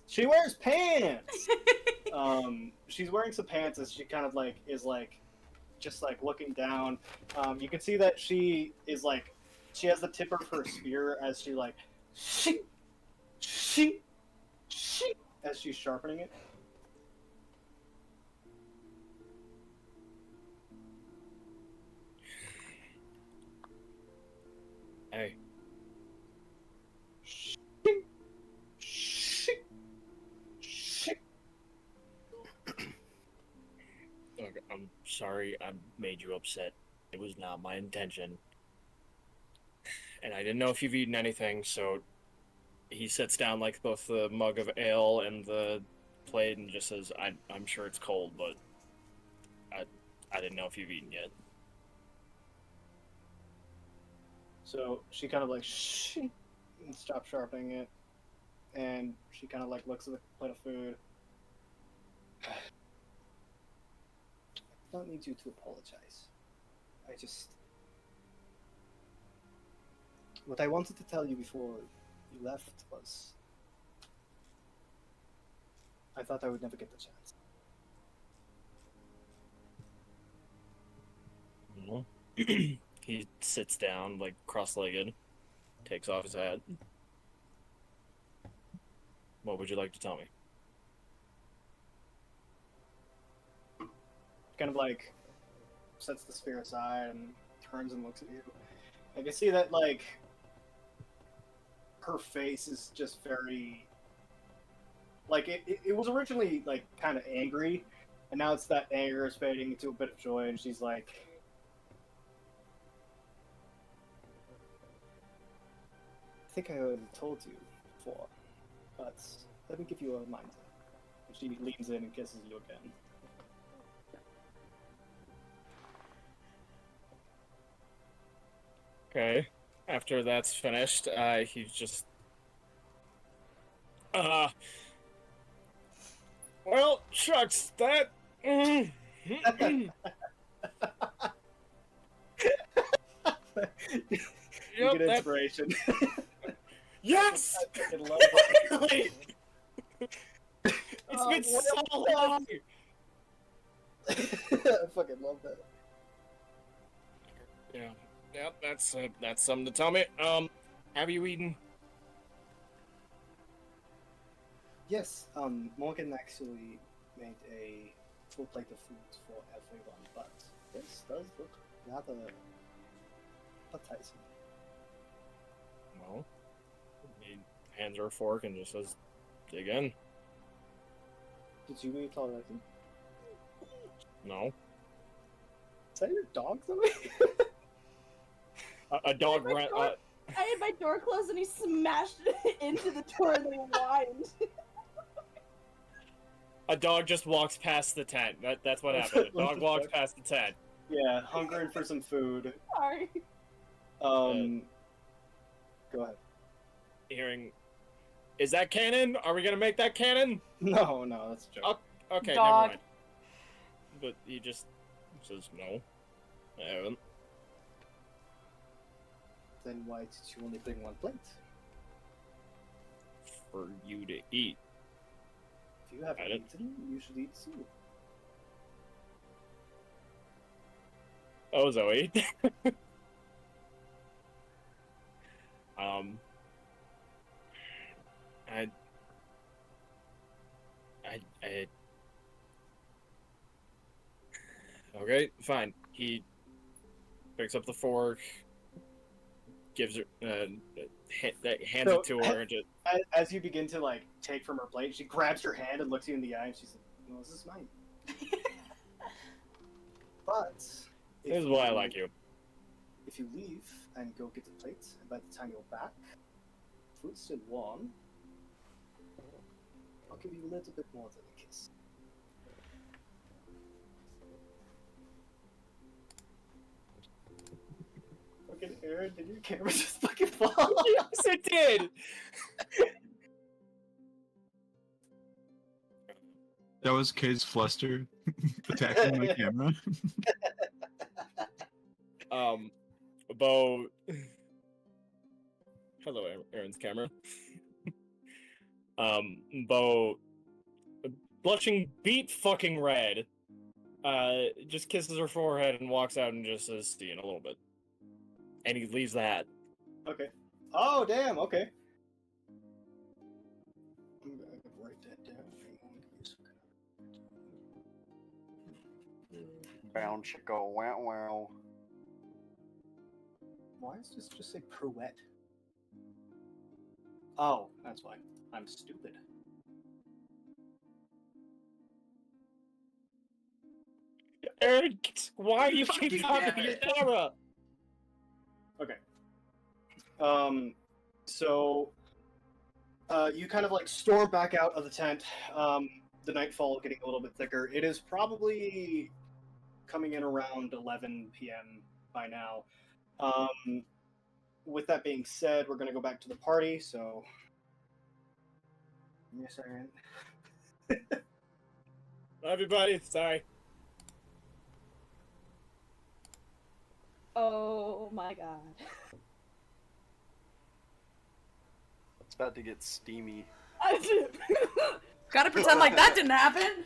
Speaker 1: she wears pants. She's wearing some pants as she kind of like is like just like looking down. You can see that she is like she has the tip of her spear as she like she as she's sharpening it.
Speaker 5: Hey, look, I'm sorry I made you upset. It was not my intention. And I didn't know if you've eaten anything, so he sits down like both the mug of ale and the plate and just says, I'm sure it's cold, but I didn't know if you've eaten yet.
Speaker 1: So she kind of like and stops sharpening it, and she kind of like looks at the plate of food. I don't need you to apologize. What I wanted to tell you before you left was I thought I would never get the chance.
Speaker 5: He sits down, like, cross-legged, takes off his hat. What would you like to tell me?
Speaker 1: Kind of like sets the spear aside and turns and looks at you. I can see that like her face is just very like it was originally like kind of angry, and now it's that anger is fading into a bit of joy, and she's like, I think I already told you before, but let me give you a reminder. And she leans in and kisses you again.
Speaker 5: Okay. After that's finished, he's just... well, shucks, that...
Speaker 1: You
Speaker 5: Yep,
Speaker 1: get
Speaker 5: that-
Speaker 1: inspiration.
Speaker 5: Yes!
Speaker 1: I fucking love that.
Speaker 5: Finally! It's been so long!
Speaker 1: I fucking love that.
Speaker 5: Yeah, yep, that's something to tell me. Have you eaten?
Speaker 1: Yes, Morgan actually made a full plate of food for everyone, but this does look rather appetizing.
Speaker 5: Well, he hands her a fork and just says, dig in.
Speaker 1: Did you eat already?
Speaker 5: No.
Speaker 1: Is that your dog, Zoe?
Speaker 5: A dog
Speaker 3: my
Speaker 5: ran.
Speaker 3: dog- I had my door closed and he smashed it into the door and they whined.
Speaker 5: A dog just walks past the tent. That's what happened. A dog walks past the tent.
Speaker 1: Yeah, hungering for some food.
Speaker 3: Sorry.
Speaker 1: Go ahead.
Speaker 5: Hearing, is that canon? Are we gonna make that canon?
Speaker 1: No, that's a joke.
Speaker 5: Okay,
Speaker 4: Dog.
Speaker 5: never mind. But he just says no. I haven't.
Speaker 1: Then why did you only bring one plate?
Speaker 5: For you to eat.
Speaker 1: If you haven't
Speaker 5: I didn't-
Speaker 1: eaten, you should eat too.
Speaker 5: Oh, Zoe. I. Okay, fine. He picks up the fork, gives her, hands
Speaker 1: So-
Speaker 5: it to her, and just,
Speaker 1: As you begin to like take from her plate, she grabs your hand and looks you in the eye, and she's like, "No, this is mine." But if
Speaker 5: this is why I like you.
Speaker 1: If you leave and go get the plate, and by the time you're back, food's still warm. I'll give you a little bit more than a kiss. Fucking Aaron, did your camera just fucking fall?
Speaker 5: Yes, it did!
Speaker 6: That was Kay's fluster attacking my camera.
Speaker 5: Bo. Hello, Aaron's camera. Bo, blushing beet fucking red, just kisses her forehead and walks out and just says, "See you in a little bit." And he leaves the hat.
Speaker 1: Okay. Oh, damn, okay. I'm gonna write that down. Hang on, give me a second.
Speaker 2: Bound chicka wow wow.
Speaker 1: Why does this just say Pruette? Oh, that's why. I'm stupid.
Speaker 5: Aaron, why do you keep talking to your camera?
Speaker 1: Okay. So, you kind of like storm back out of the tent. The nightfall getting a little bit thicker. It is probably coming in around 11 p.m. by now. With that being said, we're going to go back to the party, so... Give me a second.
Speaker 5: Everybody, sorry.
Speaker 3: Oh my god.
Speaker 2: It's about to get steamy.
Speaker 3: I did.
Speaker 4: Gotta pretend like that didn't happen.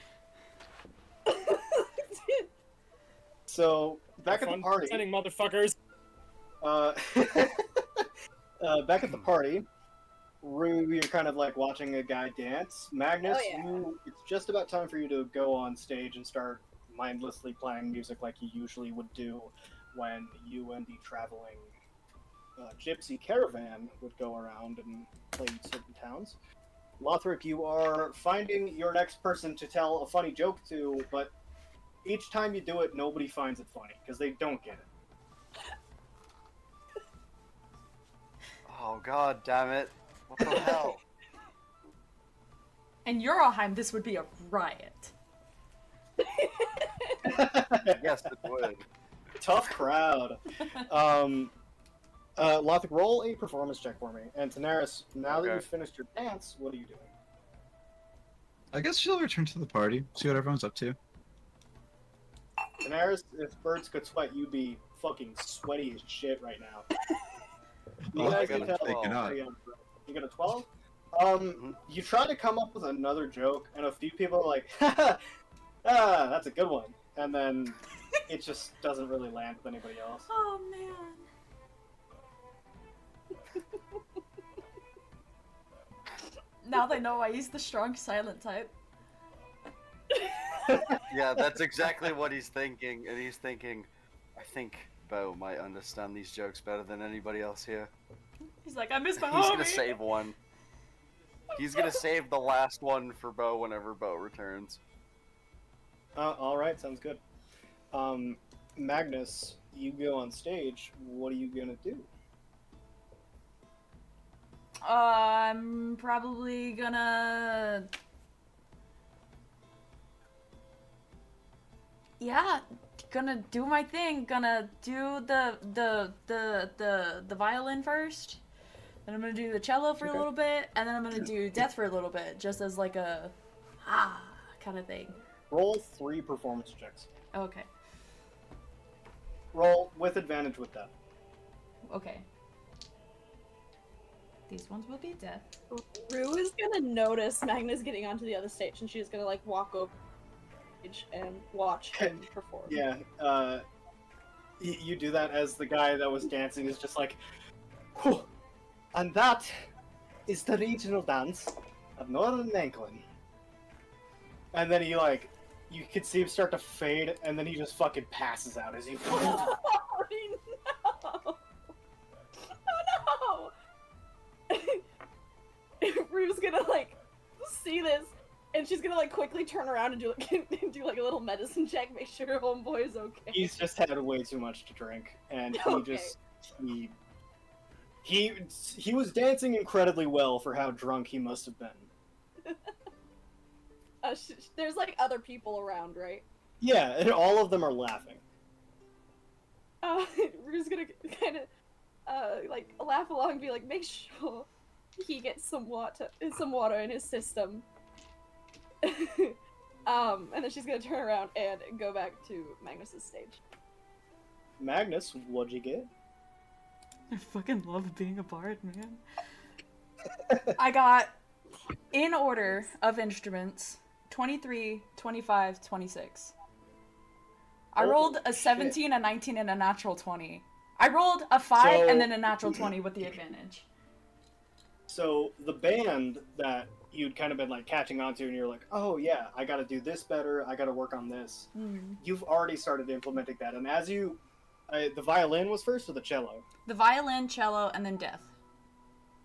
Speaker 1: So, back
Speaker 5: Have
Speaker 1: at the
Speaker 5: fun
Speaker 1: party...
Speaker 5: pretending, motherfuckers.
Speaker 1: Back at the party, Rue, you're kind of like watching a guy dance. Magnus,
Speaker 3: Oh, yeah.
Speaker 1: it's just about time for you to go on stage and start mindlessly playing music like you usually would do when you and the traveling gypsy caravan would go around and play in certain towns. Lothric, you are finding your next person to tell a funny joke to, but each time you do it, nobody finds it funny because they don't get it.
Speaker 2: Oh god damn it. What the hell?
Speaker 4: In Euroheim, this would be a riot.
Speaker 2: Yes, it would.
Speaker 1: Tough crowd. Lothric, roll a performance check for me. And Tanaris, now that
Speaker 2: Okay.
Speaker 1: you've finished your dance, what are you doing?
Speaker 6: I guess she'll return to the party, see what everyone's up to.
Speaker 1: Daenerys, if birds could sweat, you'd be fucking sweaty as shit right now. You
Speaker 6: Oh,
Speaker 1: guys
Speaker 2: I
Speaker 1: can
Speaker 2: got
Speaker 1: tell.
Speaker 2: a 12.
Speaker 6: Taken out.
Speaker 1: You got a 12?
Speaker 2: Mhm.
Speaker 1: You try to come up with another joke, and a few people are like, "Ha ah, that's a good one," and then it just doesn't really land with anybody else.
Speaker 4: Oh man. Now they know I use the strong silent type.
Speaker 2: Yeah, that's exactly what he's thinking, and he's thinking, I think Bo might understand these jokes better than anybody else here.
Speaker 4: He's like, I miss my
Speaker 2: He's
Speaker 4: homie.
Speaker 2: gonna save one. He's gonna save the last one for Bo whenever Bo returns.
Speaker 1: All right, sounds good. Magnus, you go on stage. What are you gonna do?
Speaker 4: I'm probably gonna. Yeah, gonna do my thing. Gonna do the violin first. Then I'm gonna do the cello for a
Speaker 1: Okay.
Speaker 4: little bit, and then I'm gonna do death for a little bit, just as like a kind of thing.
Speaker 1: Roll 3 performance checks.
Speaker 4: Okay.
Speaker 1: Roll with advantage with that.
Speaker 4: Okay. These ones will be death.
Speaker 3: Rue is gonna notice Magnus getting onto the other stage, and she's gonna like walk over stage and watch him perform.
Speaker 1: Yeah. You do that as the guy that was dancing is just like, "Whew, and that is the regional dance of Northern England." And then he like, you could see him start to fade, and then he just fucking passes out as he.
Speaker 3: Oh no! Oh no! Rue's gonna like see this, and she's gonna like quickly turn around and do like do like a little medicine check, make sure her homeboy is okay.
Speaker 1: He's just had way too much to drink, and he
Speaker 3: Okay.
Speaker 1: just he was dancing incredibly well for how drunk he must have been.
Speaker 3: There's like other people around, right?
Speaker 1: Yeah, and all of them are laughing.
Speaker 3: Rue's gonna kind of like laugh along and be like, make sure he gets some water in his system. And then she's gonna turn around and go back to Magnus's stage.
Speaker 1: Magnus, what'd you get?
Speaker 4: I fucking love being a bard, man. I got, in order of instruments, 23, 25, 26. I
Speaker 1: Oh,
Speaker 4: rolled a 17, a 19, and a natural 20. I rolled a 5
Speaker 1: So-
Speaker 4: and then a natural 20 with the advantage.
Speaker 1: So the band that you'd kind of been like catching on to, and you're like, oh yeah, I got to do this better. I got to work on this. You've already started implementing that, and as you, the violin was first or the cello?
Speaker 4: The violin, cello, and then death.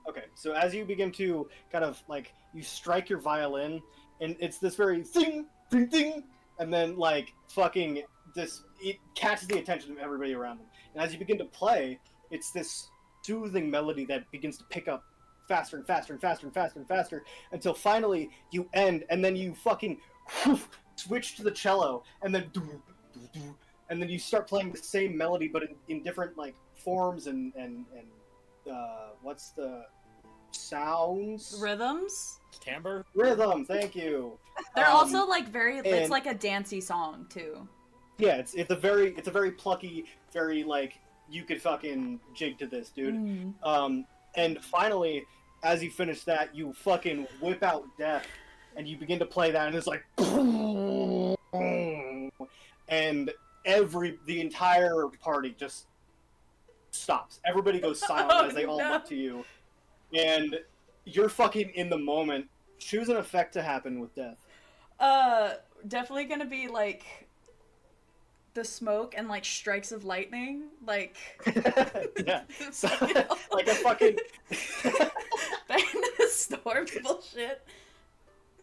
Speaker 1: Okay, so as you begin to kind of like you strike your violin, and it's this very ding, ding, ding, and then like fucking this, it catches the attention of everybody around them. And as you begin to play, it's this soothing melody that begins to pick up faster and faster and faster and faster and faster until finally you end, and then you fucking switch to the cello, and then and then you start playing the same melody but in different like forms and what's the sounds?
Speaker 4: Rhythms?
Speaker 5: Timbre?
Speaker 1: Rhythm, thank you.
Speaker 4: They're also like very, it's
Speaker 1: and-
Speaker 4: like a dancey song too.
Speaker 1: Yeah, it's a very plucky, very like you could fucking jig to this, dude. And finally, as you finish that, you fucking whip out Death, and you begin to play that, and it's like, and the entire party just stops. Everybody goes silent
Speaker 4: Oh,
Speaker 1: as they all
Speaker 4: no.
Speaker 1: look to you, and you're fucking in the moment. Choose an effect to happen with Death.
Speaker 4: Definitely gonna be like the smoke and like strikes of lightning, like
Speaker 1: Yeah, so, like a fucking.
Speaker 4: back in the storm bullshit.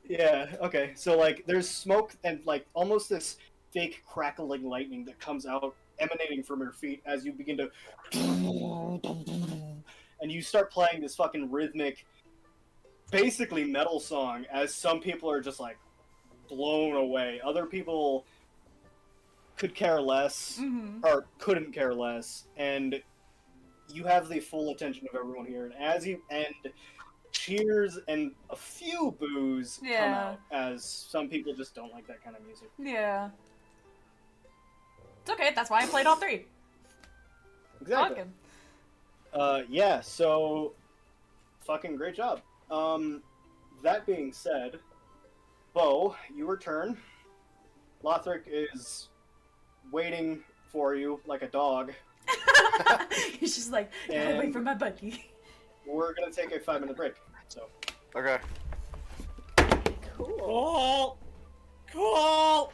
Speaker 1: Yeah, okay. So, like, there's smoke and, like, almost this fake crackling lightning that comes out, emanating from your feet as you begin to. And you start playing this fucking rhythmic, basically metal song, as some people are just, like, blown away. Other people could care less, or couldn't care less, and you have the full attention of everyone here. And as you end, cheers and a few boos come
Speaker 4: Yeah.
Speaker 1: out, as some people just don't like that kind of music.
Speaker 4: Yeah. It's okay. That's why I played all three.
Speaker 1: Exactly.
Speaker 4: Fuck him.
Speaker 1: Yeah, so fucking great job. That being said, Bo, you return. Lothric is waiting for you like a dog.
Speaker 4: He's just like, gotta wait for my buddy.
Speaker 1: We're gonna take a 5-minute break. So
Speaker 2: Okay.
Speaker 3: Cool.
Speaker 5: Cool.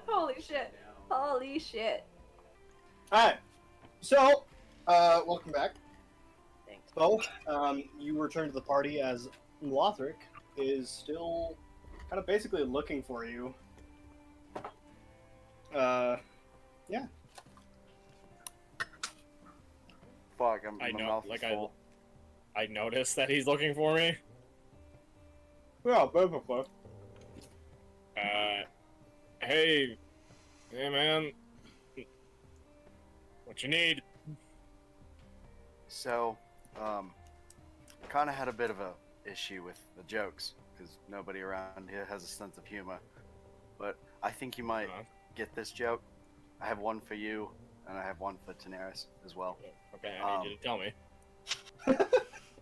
Speaker 3: Holy shit. Holy shit.
Speaker 1: alright. So welcome back.
Speaker 3: Thanks.
Speaker 1: Bo, you return to the party as Lothric is still kind of basically looking for you. Yeah.
Speaker 2: Fuck,
Speaker 5: I
Speaker 2: my
Speaker 5: know,
Speaker 2: mouth
Speaker 5: like
Speaker 2: is full.
Speaker 5: I noticed that he's looking for me.
Speaker 1: Yeah, basically.
Speaker 5: Hey man, what you need?
Speaker 2: So, kind of had a bit of a issue with the jokes because nobody around here has a sense of humor. But I think you might get this joke. I have one for you, and I have one for Daenerys as well.
Speaker 5: Okay, I need you to tell me.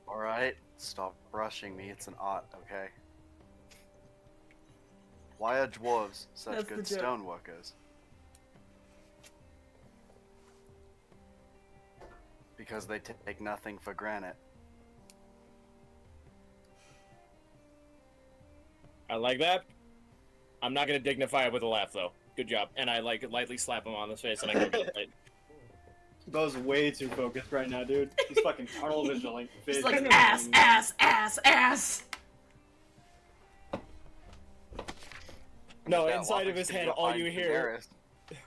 Speaker 2: All right, stop rushing me. It's an art, okay? Why are dwarves such
Speaker 4: That's the
Speaker 2: good
Speaker 4: joke.
Speaker 2: stone workers? Because they take nothing for granted.
Speaker 5: I like that. I'm not gonna dignify it with a laugh though. Good job. And I like lightly slap him on the face, and I go get it.
Speaker 1: Bo's way too focused right now, dude. He's fucking tunnel visioning.
Speaker 4: He's like, ass, ass, ass, ass.
Speaker 5: No,
Speaker 2: Yeah,
Speaker 5: inside of
Speaker 2: Lothic's
Speaker 5: his
Speaker 2: gonna
Speaker 5: head,
Speaker 2: go
Speaker 5: all
Speaker 2: find
Speaker 5: you hear
Speaker 2: Daenerys.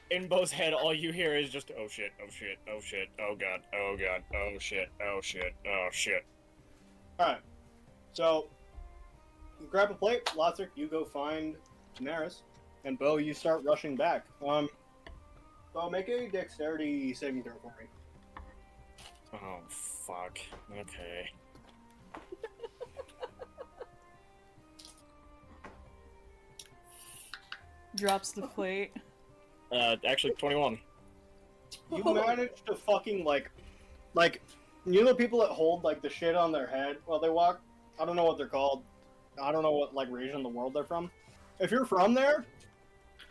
Speaker 5: in Bo's head, all you hear is just, oh shit, oh shit, oh shit, oh god, oh god, oh shit, oh shit, oh shit.
Speaker 1: Alright. So, you grab a plate. Lothric, you go find Daenerys. And Bo, you start rushing back. Bo, make a dexterity saving throw for me.
Speaker 5: Oh, fuck. Okay.
Speaker 4: Drops the plate.
Speaker 5: Actually, 21.
Speaker 1: You manage to fucking, like, you know the people that hold, like, the shit on their head while they walk? I don't know what they're called. I don't know what, like, region of the world they're from. If you're from there,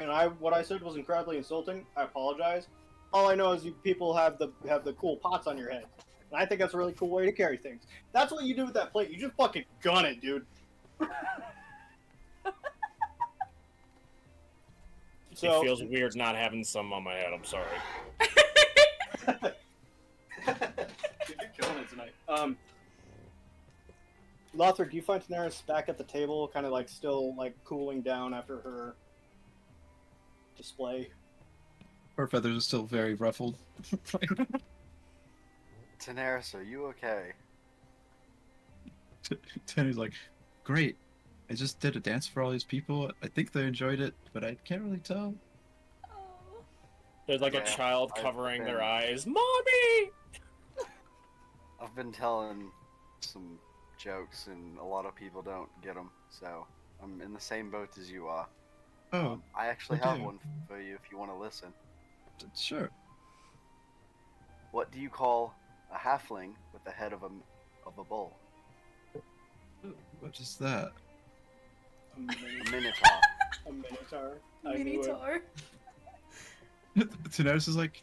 Speaker 1: and what I said was incredibly insulting, I apologize. All I know is you people have the cool pots on your head. And I think that's a really cool way to carry things. That's what you do with that plate. You just fucking gun it, dude. So,
Speaker 5: It feels weird not having some on my head, I'm sorry.
Speaker 1: Dude, you're killing it tonight. Lothric, you find Daenerys back at the table, kind of like still like cooling down after her display.
Speaker 6: Her feathers are still very ruffled.
Speaker 2: Daenerys, are you okay?
Speaker 6: Tenny's like, great. I just did a dance for all these people. I think they enjoyed it, but I can't really tell.
Speaker 5: There's like a
Speaker 2: Yeah,
Speaker 5: child
Speaker 2: I've
Speaker 5: covering their
Speaker 2: been-
Speaker 5: eyes. Mommy!
Speaker 2: I've been telling some jokes, and a lot of people don't get them, so I'm in the same boat as you are.
Speaker 6: Oh,
Speaker 2: I actually
Speaker 6: okay.
Speaker 2: have one for you if you want to listen.
Speaker 6: sure.
Speaker 2: What do you call a halfling with the head of a bull?
Speaker 6: What is that?
Speaker 1: A
Speaker 2: A
Speaker 1: minotaur.
Speaker 2: minotaur.
Speaker 1: A minotaur. I knew it.
Speaker 4: Minotaur.
Speaker 6: Daenerys is like,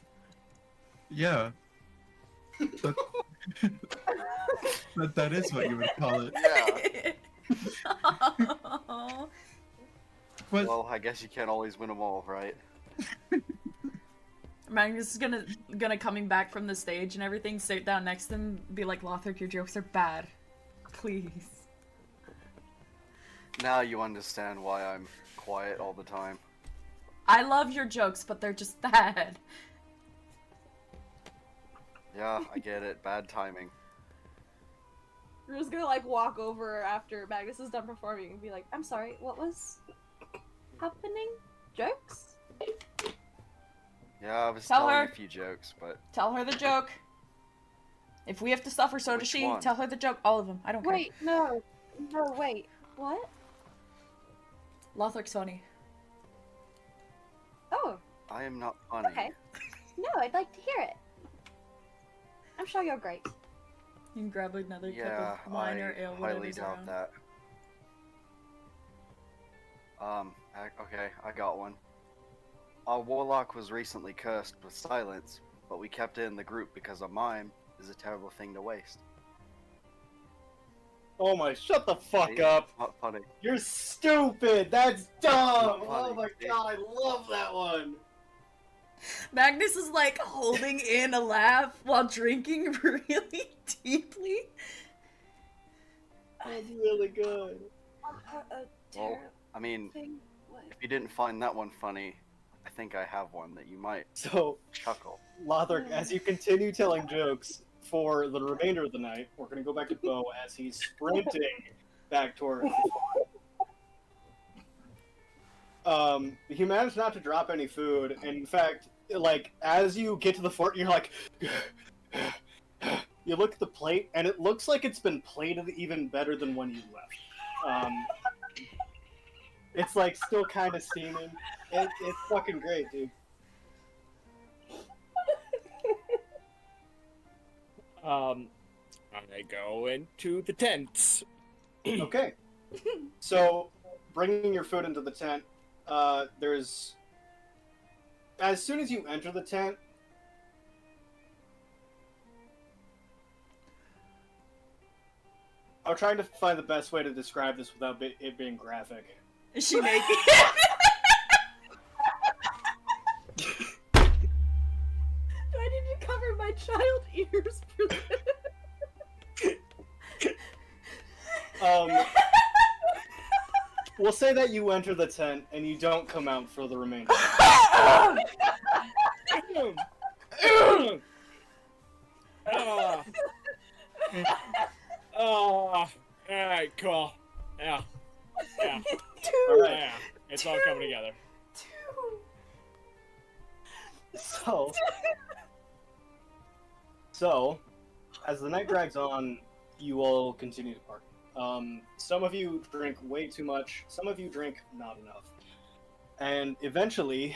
Speaker 6: yeah. That is what you would call it.
Speaker 2: Yeah.
Speaker 6: What?
Speaker 2: Well, I guess you can't always win them all, right?
Speaker 4: Magnus is gonna coming back from the stage and everything, sit down next to him, be like, Lothric, your jokes are bad. Please.
Speaker 2: Now you understand why I'm quiet all the time.
Speaker 4: I love your jokes, but they're just bad.
Speaker 2: Yeah, I get it. Bad timing.
Speaker 3: We're just gonna like walk over after Magnus is done performing and be like, I'm sorry, what was happening? Jokes?
Speaker 2: Yeah, I was
Speaker 4: Tell
Speaker 2: telling
Speaker 4: her.
Speaker 2: a few jokes, but
Speaker 4: Tell her the joke. If we have to suffer, so does
Speaker 2: Which
Speaker 4: she.
Speaker 2: one?
Speaker 4: Tell her the joke. All of them. I don't care.
Speaker 3: Wait, no, wait. What?
Speaker 4: Lothric's funny.
Speaker 3: Oh,
Speaker 2: I am not funny.
Speaker 3: okay. No, I'd like to hear it. I'm sure you're great.
Speaker 4: You can grab another
Speaker 2: Yeah,
Speaker 4: cup of wine or
Speaker 2: I
Speaker 4: ale,
Speaker 2: highly
Speaker 4: whatever's
Speaker 2: doubt
Speaker 4: around.
Speaker 2: that. Okay, I got one. Our warlock was recently cursed with silence, but we kept it in the group because a mime is a terrible thing to waste.
Speaker 1: Oh my, shut the fuck
Speaker 2: See?
Speaker 1: up.
Speaker 2: Not funny.
Speaker 1: You're stupid. That's dumb.
Speaker 2: Not
Speaker 1: Oh
Speaker 2: funny,
Speaker 1: my
Speaker 2: see?
Speaker 1: god, I love that one.
Speaker 4: Magnus is like holding in a laugh while drinking really deeply.
Speaker 1: That's really good.
Speaker 2: Well, I mean, if you didn't find that one funny, I think I have one that you might
Speaker 1: So,
Speaker 2: chuckle.
Speaker 1: Lothric, as you continue telling jokes for the remainder of the night, we're gonna go back to Bo as he's sprinting back toward. He managed not to drop any food. And in fact, like as you get to the fort, you're like, you look at the plate, and it looks like it's been plated even better than when you left. It's like still kind of steaming. It's fucking great, dude.
Speaker 5: I go into the tents.
Speaker 1: Okay. So, bringing your food into the tent, there's... As soon as you enter the tent... I'm trying to find the best way to describe this without it being graphic.
Speaker 4: Is she naked?
Speaker 3: Do I need to cover my child ears for this?
Speaker 1: We'll say that you enter the tent and you don't come out for the remainder.
Speaker 5: Alright, cool. Yeah. Yeah.
Speaker 1: Alright,
Speaker 5: Yeah. It's all coming together.
Speaker 1: so, as the night drags on, you all continue to party. Some of you drink way too much, some of you drink not enough. And eventually,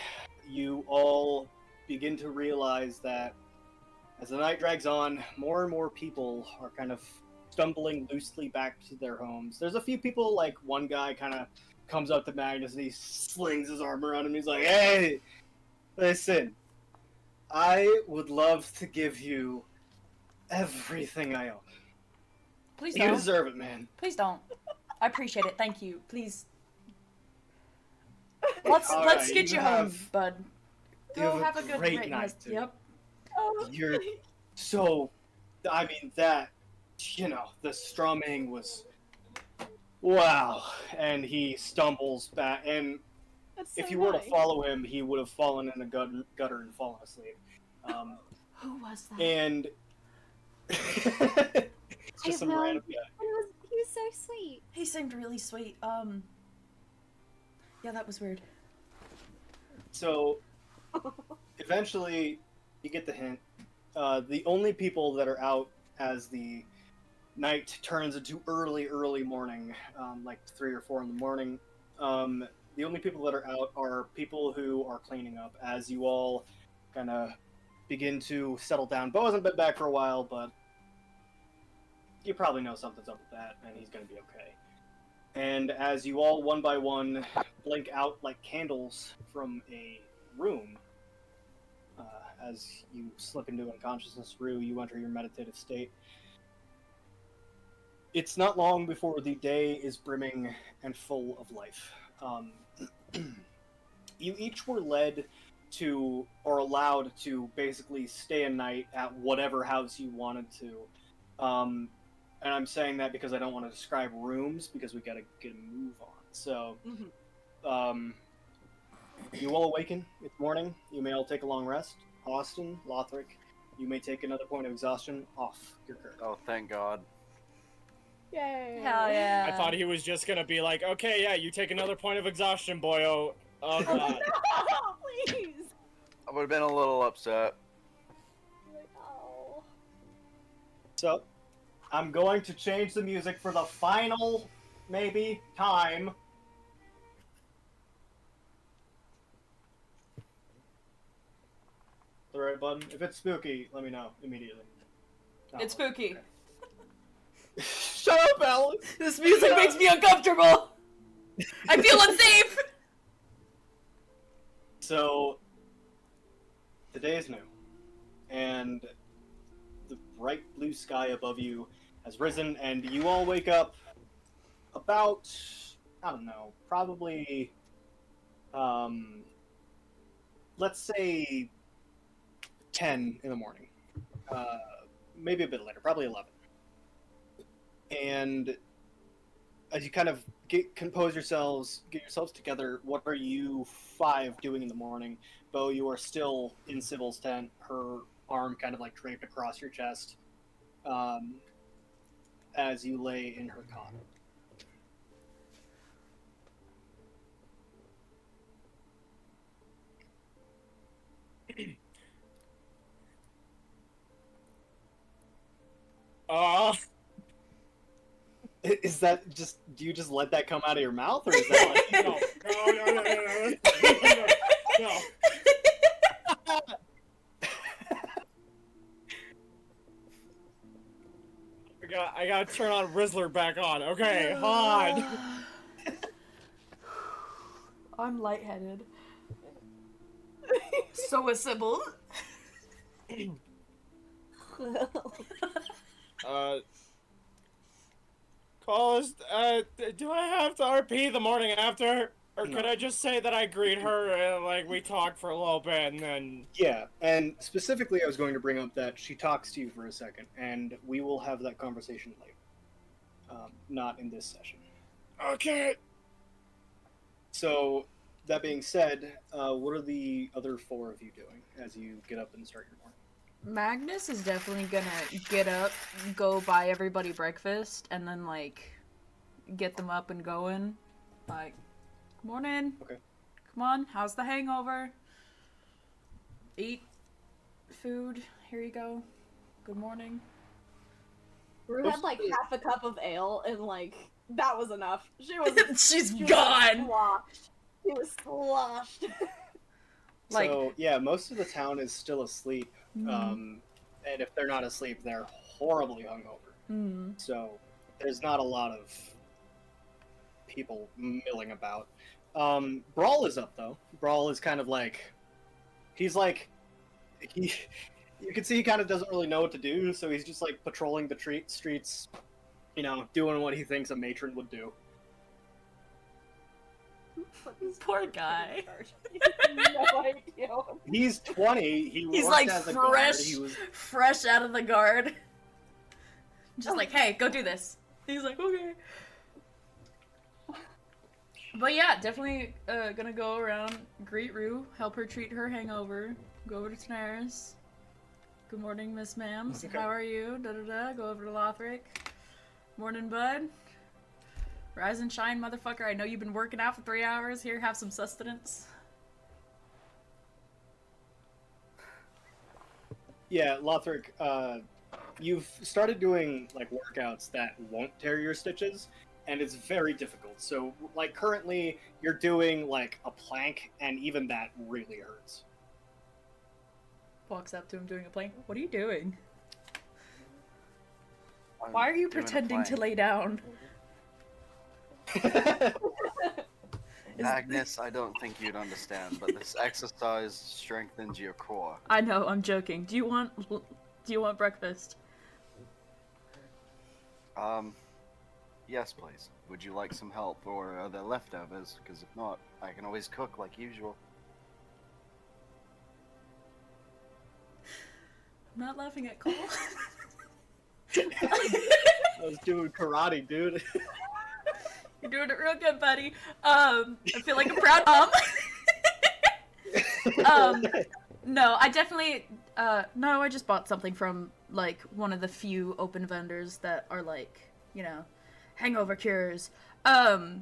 Speaker 1: you all begin to realize that as the night drags on, more and more people are kind of stumbling loosely back to their homes. There's a few people, like one guy kind of comes up to Magnus and he slings his arm around him. He's like, "Hey, listen, I would love to give you everything I own.
Speaker 4: Please
Speaker 1: You
Speaker 4: don't.
Speaker 1: deserve it, man."
Speaker 4: Please don't. I appreciate it. Thank you. Please. Let's
Speaker 1: Alright,
Speaker 4: get you home, bud.
Speaker 1: you
Speaker 4: Go
Speaker 1: have
Speaker 4: have
Speaker 1: a
Speaker 4: a good
Speaker 1: great
Speaker 4: night.
Speaker 1: night, dude.
Speaker 4: Yep.
Speaker 1: You're so... I mean, that... You know, the strumming was... Wow. And he stumbles back, and
Speaker 3: That's
Speaker 1: if
Speaker 3: so
Speaker 1: you were to
Speaker 3: nice.
Speaker 1: follow him, he would have fallen in a gutter and fallen asleep.
Speaker 4: Who was that?
Speaker 1: And... it's
Speaker 3: I
Speaker 1: just some
Speaker 3: have no
Speaker 1: random guy.
Speaker 3: He was so sweet.
Speaker 4: He seemed really sweet. Yeah, that was weird.
Speaker 1: So, eventually, you get the hint. The only people that are out as the night turns into early morning, like 3 or 4 in the morning, the only people that are out are people who are cleaning up as you all kind of begin to settle down. Bo hasn't been back for a while, but you probably know something's up with that, and he's going to be okay. And as you all, one by one, blink out like candles from a room, as you slip into unconsciousness, Rue, you enter your meditative state. It's not long before the day is brimming and full of life. You each were led to, or allowed to, basically stay a night at whatever house you wanted to. And I'm saying that because I don't want to describe rooms, because we gotta get a move on. So, you all awaken. It's morning. You may all take a long rest. Austin, Lothric, you may take another point of exhaustion off your curve.
Speaker 2: Oh, thank God.
Speaker 3: Yay.
Speaker 4: Hell yeah.
Speaker 5: I thought he was just gonna be like, okay, yeah, you take another point of exhaustion, boyo. Oh god.
Speaker 3: Please.
Speaker 2: I would have been a little upset.
Speaker 3: Like, oh.
Speaker 1: So, I'm going to change the music for the final, maybe, time. the right button? If it's spooky, let me know immediately. Oh,
Speaker 4: It's spooky.
Speaker 1: okay. Shut up, Alex!
Speaker 4: This music makes me uncomfortable! I feel unsafe!
Speaker 1: So, the day is new, and the bright blue sky above you has risen, and you all wake up about, I don't know, probably, let's say 10 in the morning. Maybe a bit later, probably 11. And as you kind of compose yourselves, get yourselves together, what are you 5 doing in the morning? Bo, you are still in Sybil's tent, her arm kind of like draped across your chest, as you lay in her cot. Is that just, do you just let that come out of your mouth, or is that like,
Speaker 5: No. I gotta turn on Rizzler back on. Okay, hold on.
Speaker 4: I'm lightheaded. So is Sybil.
Speaker 5: Callis, do I have to RP the morning after? Or
Speaker 1: No.
Speaker 5: could I just say that I greet her and, like, we talked for a little bit and then...
Speaker 1: Yeah, and specifically I was going to bring up that she talks to you for a second, and we will have that conversation later. Not in this session.
Speaker 5: Okay.
Speaker 1: So, that being said, what are the other 4 of you doing as you get up and start your morning?
Speaker 4: Magnus is definitely gonna get up, go buy everybody breakfast, and then, like, get them up and going. Like, morning.
Speaker 1: Okay.
Speaker 4: Come on, how's the hangover? Eat food. Here you go. Good morning.
Speaker 3: Rue had like half a cup of ale, and like that was enough. She was
Speaker 4: She's
Speaker 3: she
Speaker 4: gone!
Speaker 3: Was sloshed. She was sloshed.
Speaker 4: Like,
Speaker 1: So, yeah, most of the town is still asleep. And if they're not asleep, they're horribly hungover. So, there's not a lot of people milling about. Brawl is up, though. Brawl is kind of like... you can see he kind of doesn't really know what to do, so he's just, like, patrolling the streets, you know, doing what he thinks a matron would do.
Speaker 4: poor guy.
Speaker 3: No idea.
Speaker 1: He's 20.
Speaker 4: He's
Speaker 1: worked
Speaker 4: like
Speaker 1: as a guard.
Speaker 4: fresh,
Speaker 1: He was...
Speaker 4: fresh out of the guard. Just like, hey, go do this. He's like, okay. But yeah, definitely gonna go around, greet Rue, help her treat her hangover, go over to Tanaris. Good morning, Miss Ma'ams.
Speaker 1: Okay.
Speaker 4: How are you? Da-da-da. Go over to Lothric. Morning, bud. Rise and shine, motherfucker. I know you've been working out for 3 hours. Here, have some sustenance.
Speaker 1: Yeah, Lothric, you've started doing, like, workouts that won't tear your stitches, and it's very difficult. So, like, currently, you're doing, like, a plank, and even that really hurts.
Speaker 4: Walks up to him doing a plank. What are you doing?
Speaker 2: I'm
Speaker 4: Why are you
Speaker 2: doing a
Speaker 4: pretending to
Speaker 2: plank.
Speaker 4: lay down?
Speaker 2: Agnes, I don't think you'd understand, but this exercise strengthens your core.
Speaker 4: I know, I'm joking. Do you want breakfast?
Speaker 2: Yes, please. Would you like some help, or are there leftovers? Because if not, I can always cook like usual.
Speaker 4: I'm not laughing at Cole.
Speaker 1: I was doing karate, dude.
Speaker 4: You're doing it real good, buddy. I feel like a proud mom. No, I definitely, no, I just bought something from, like, one of the few open vendors that are, like, you know, hangover cures. Do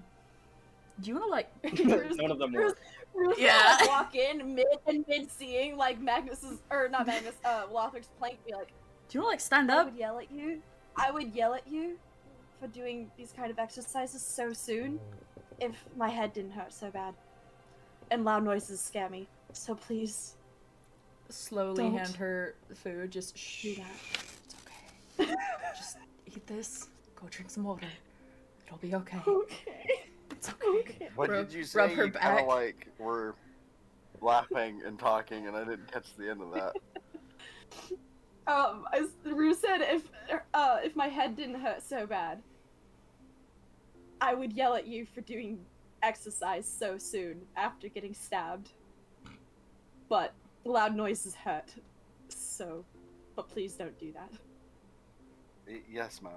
Speaker 4: you wanna, like...
Speaker 1: None of them work.
Speaker 3: Rue's
Speaker 4: Yeah.
Speaker 3: gonna, like, walk in mid seeing like Magnus's, or not Magnus, Lothric's plank, be like,
Speaker 4: Do you wanna, like, stand
Speaker 3: I
Speaker 4: up?
Speaker 3: would yell at you. I would yell at you for doing these kind of exercises so soon if my head didn't hurt so bad. And loud noises scare me. So please,
Speaker 4: slowly
Speaker 3: Don't.
Speaker 4: hand her food. Just shh.
Speaker 3: Do that.
Speaker 4: It's okay. Just eat this. Go drink some water. It'll be okay.
Speaker 3: Okay.
Speaker 4: It's okay.
Speaker 3: Okay.
Speaker 2: What
Speaker 4: Rub-
Speaker 2: did you say?
Speaker 4: rub her
Speaker 2: You kind
Speaker 4: back.
Speaker 2: of like were laughing and talking, and I didn't catch the end of that.
Speaker 3: As Rue said, if my head didn't hurt so bad, I would yell at you for doing exercise so soon after getting stabbed. But the loud noises hurt, so. But please don't do that.
Speaker 2: Yes, ma'am.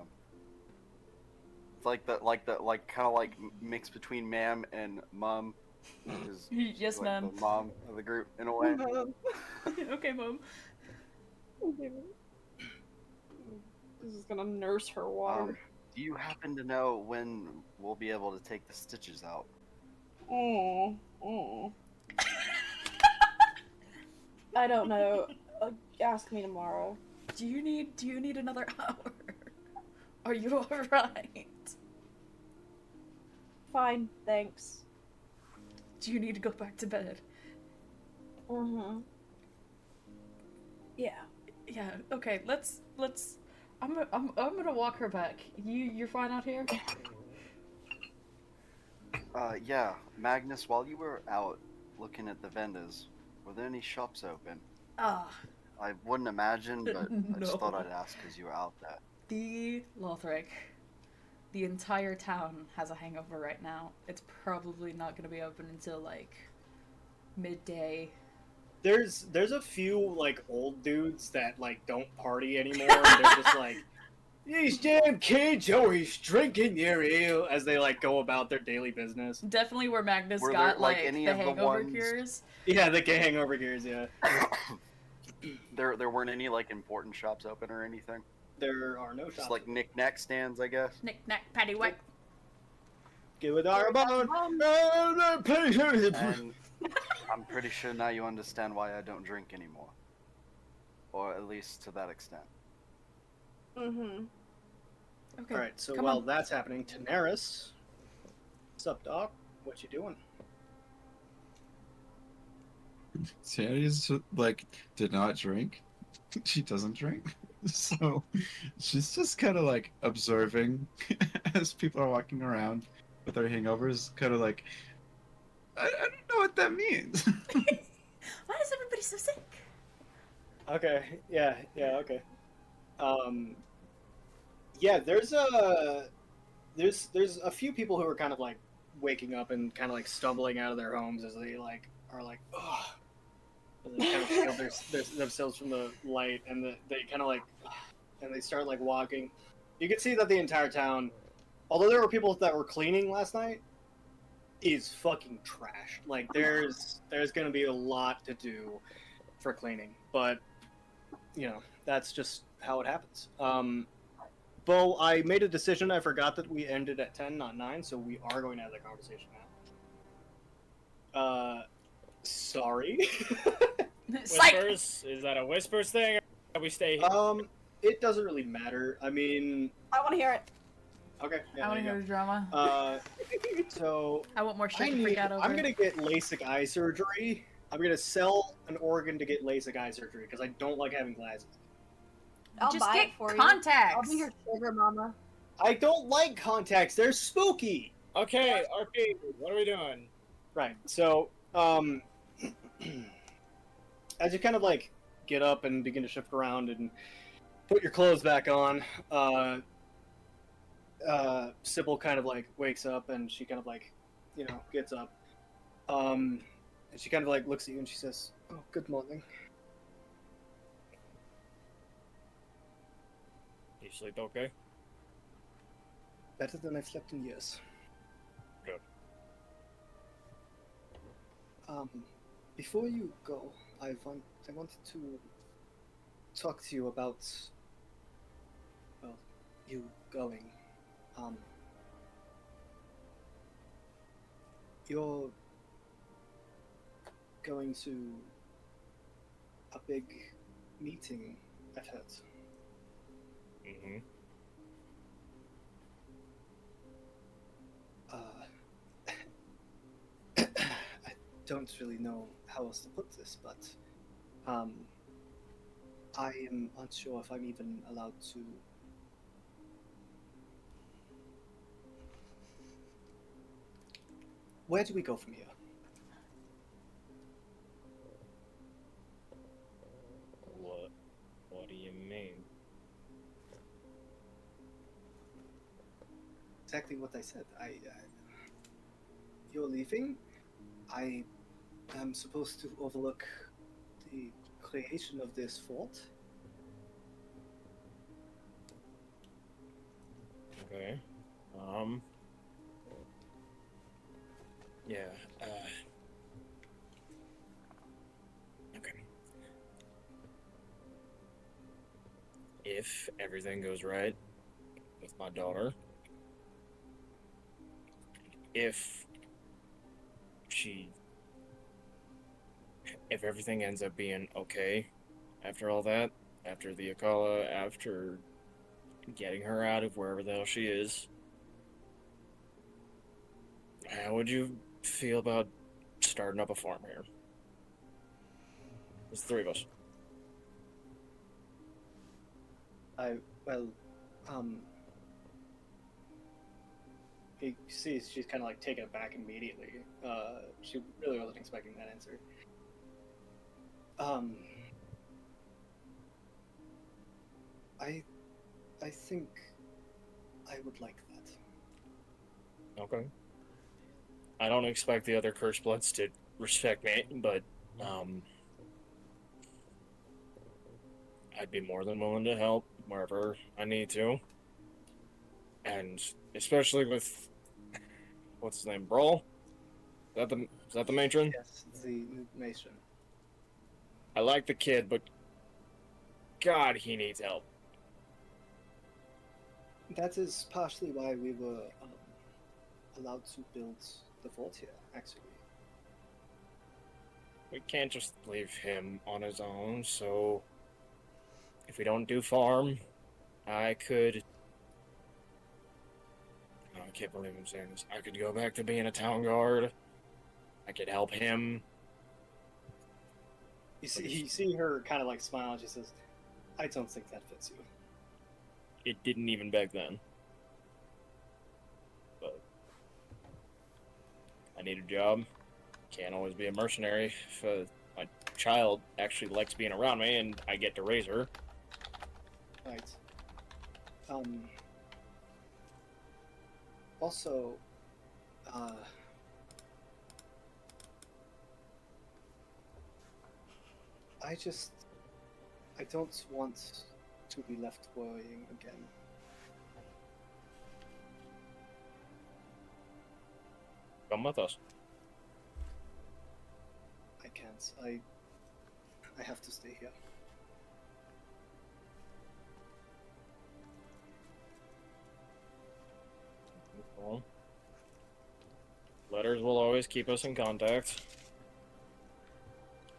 Speaker 2: It's like kind of like mix between ma'am and mum. Is
Speaker 4: Yes,
Speaker 2: like
Speaker 4: ma'am.
Speaker 2: the mom of the group in a way.
Speaker 4: Okay, Mom.
Speaker 3: This is gonna nurse her water.
Speaker 2: Do you happen to know when we'll be able to take the stitches out?
Speaker 3: I don't know. Ask me tomorrow.
Speaker 4: Do you need another hour? Are you alright?
Speaker 3: Fine, thanks.
Speaker 4: Do you need to go back to bed?
Speaker 3: Mm-hmm. Yeah.
Speaker 4: Yeah, okay, let's I'm gonna walk her back. You're fine out here?
Speaker 2: Yeah, Magnus, while you were out looking at the vendors, were there any shops open?
Speaker 4: Ah,
Speaker 2: I wouldn't imagine, but I just thought
Speaker 4: No.
Speaker 2: I'd ask because you were out there.
Speaker 4: the Lothric. The entire town has a hangover right now. It's probably not gonna be open until like midday.
Speaker 1: There's a few like old dudes that like don't party anymore. And they're just like, these damn kids always drinking their ale as they like go about their daily business.
Speaker 4: Definitely where Magnus
Speaker 2: Were
Speaker 4: got
Speaker 2: there, like,
Speaker 4: like
Speaker 2: any
Speaker 4: the
Speaker 2: of the
Speaker 4: hangover
Speaker 2: ones-
Speaker 4: cures.
Speaker 1: Yeah, the hangover gears. Yeah,
Speaker 2: There weren't any like important shops open or anything.
Speaker 1: there are no shops.
Speaker 2: Just like knick-knack stands, I guess.
Speaker 4: Knick knack paddywhack.
Speaker 1: Give it our bone.
Speaker 2: And I'm pretty sure now you understand why I don't drink anymore, or at least to that extent.
Speaker 3: Mm-hmm.
Speaker 4: Okay.
Speaker 1: All right, so
Speaker 4: come
Speaker 1: while
Speaker 4: on.
Speaker 1: that's happening, Daenerys, what's up, Doc? What you doing?
Speaker 6: Terry's like did not drink. She doesn't drink, so she's just kind of like observing as people are walking around with their hangovers. Kind of like, I don't know what that means.
Speaker 4: Why is everybody so sick?
Speaker 1: Okay, yeah, okay. Yeah, there's a few people who are kind of like waking up and kind of like stumbling out of their homes as they like are like, ugh. And they kind of shield themselves from the light, and they kind of like, and they start like walking. You can see that the entire town, although there were people that were cleaning last night, is fucking trash. Like there's gonna be a lot to do for cleaning, but you know that's just how it happens. Bo, I made a decision. I forgot that we ended at 10, not 9, so we are going to have that conversation now. Sorry.
Speaker 4: Psych!
Speaker 5: Whispers? Is that a whispers thing? Or we stay here?
Speaker 1: It doesn't really matter. I mean,
Speaker 3: I want to hear it.
Speaker 1: okay. Yeah,
Speaker 4: I want to
Speaker 1: there
Speaker 4: hear
Speaker 1: you
Speaker 4: the drama.
Speaker 1: go. So
Speaker 4: I want more shit to freak out over.
Speaker 1: I'm gonna get LASIK eye surgery. I'm gonna sell an organ to get LASIK eye surgery because I don't like having glasses.
Speaker 3: I'll
Speaker 4: Just
Speaker 3: buy
Speaker 4: get
Speaker 3: it for
Speaker 4: contacts.
Speaker 3: you. I'll be your sugar mama.
Speaker 1: I don't like contacts. They're spooky.
Speaker 5: Okay, RP, what are we doing?
Speaker 1: Right. So, as you kind of like get up and begin to shift around and put your clothes back on, Sybil kind of like wakes up and she kind of like, you know, gets up. And she kind of like looks at you and she says, "Oh, good morning."
Speaker 5: You sleep okay?
Speaker 1: Better than I've slept in years.
Speaker 5: Good.
Speaker 1: Before you go, I wanted to talk to you about, well, you going. You're going to a big meeting, I've heard.
Speaker 5: Mm-hmm.
Speaker 1: I don't really know how else to put this, but Um, I am unsure if I'm even allowed to. Where do we go from here?
Speaker 5: What do you mean?
Speaker 1: Exactly what I said. You're leaving. I am supposed to overlook the creation of this fort.
Speaker 5: Okay. Yeah. Okay. If everything goes right with my daughter, if she, if everything ends up being okay after all that, after the Akala, after getting her out of wherever the hell she is, how would you feel about starting up a farm here? There's three of us.
Speaker 1: Well, you see, she's kind of like taken aback immediately. She really wasn't expecting that answer. I think I would like that.
Speaker 5: Okay. I don't expect the other Cursed Bloods to respect me, but, I'd be more than willing to help wherever I need to. And especially with, what's his name, Brawl? Is that the matron?
Speaker 1: Yes, the nation.
Speaker 5: I like the kid, but God, he needs help.
Speaker 1: That is partially why we were allowed to build the fort here, actually.
Speaker 5: We can't just leave him on his own, so if we don't do farm, I could... Oh, I can't believe I'm saying this. I could go back to being a town guard. I could help him.
Speaker 1: You see her kind of like smile, and she says, I don't think that fits you.
Speaker 5: It didn't even back then. But I need a job. Can't always be a mercenary if my child actually likes being around me and I get to raise her.
Speaker 1: Right. Also, I don't want to be left worrying again.
Speaker 5: Come with us.
Speaker 1: I can't. I have to stay here.
Speaker 5: Cool. Letters will always keep us in contact.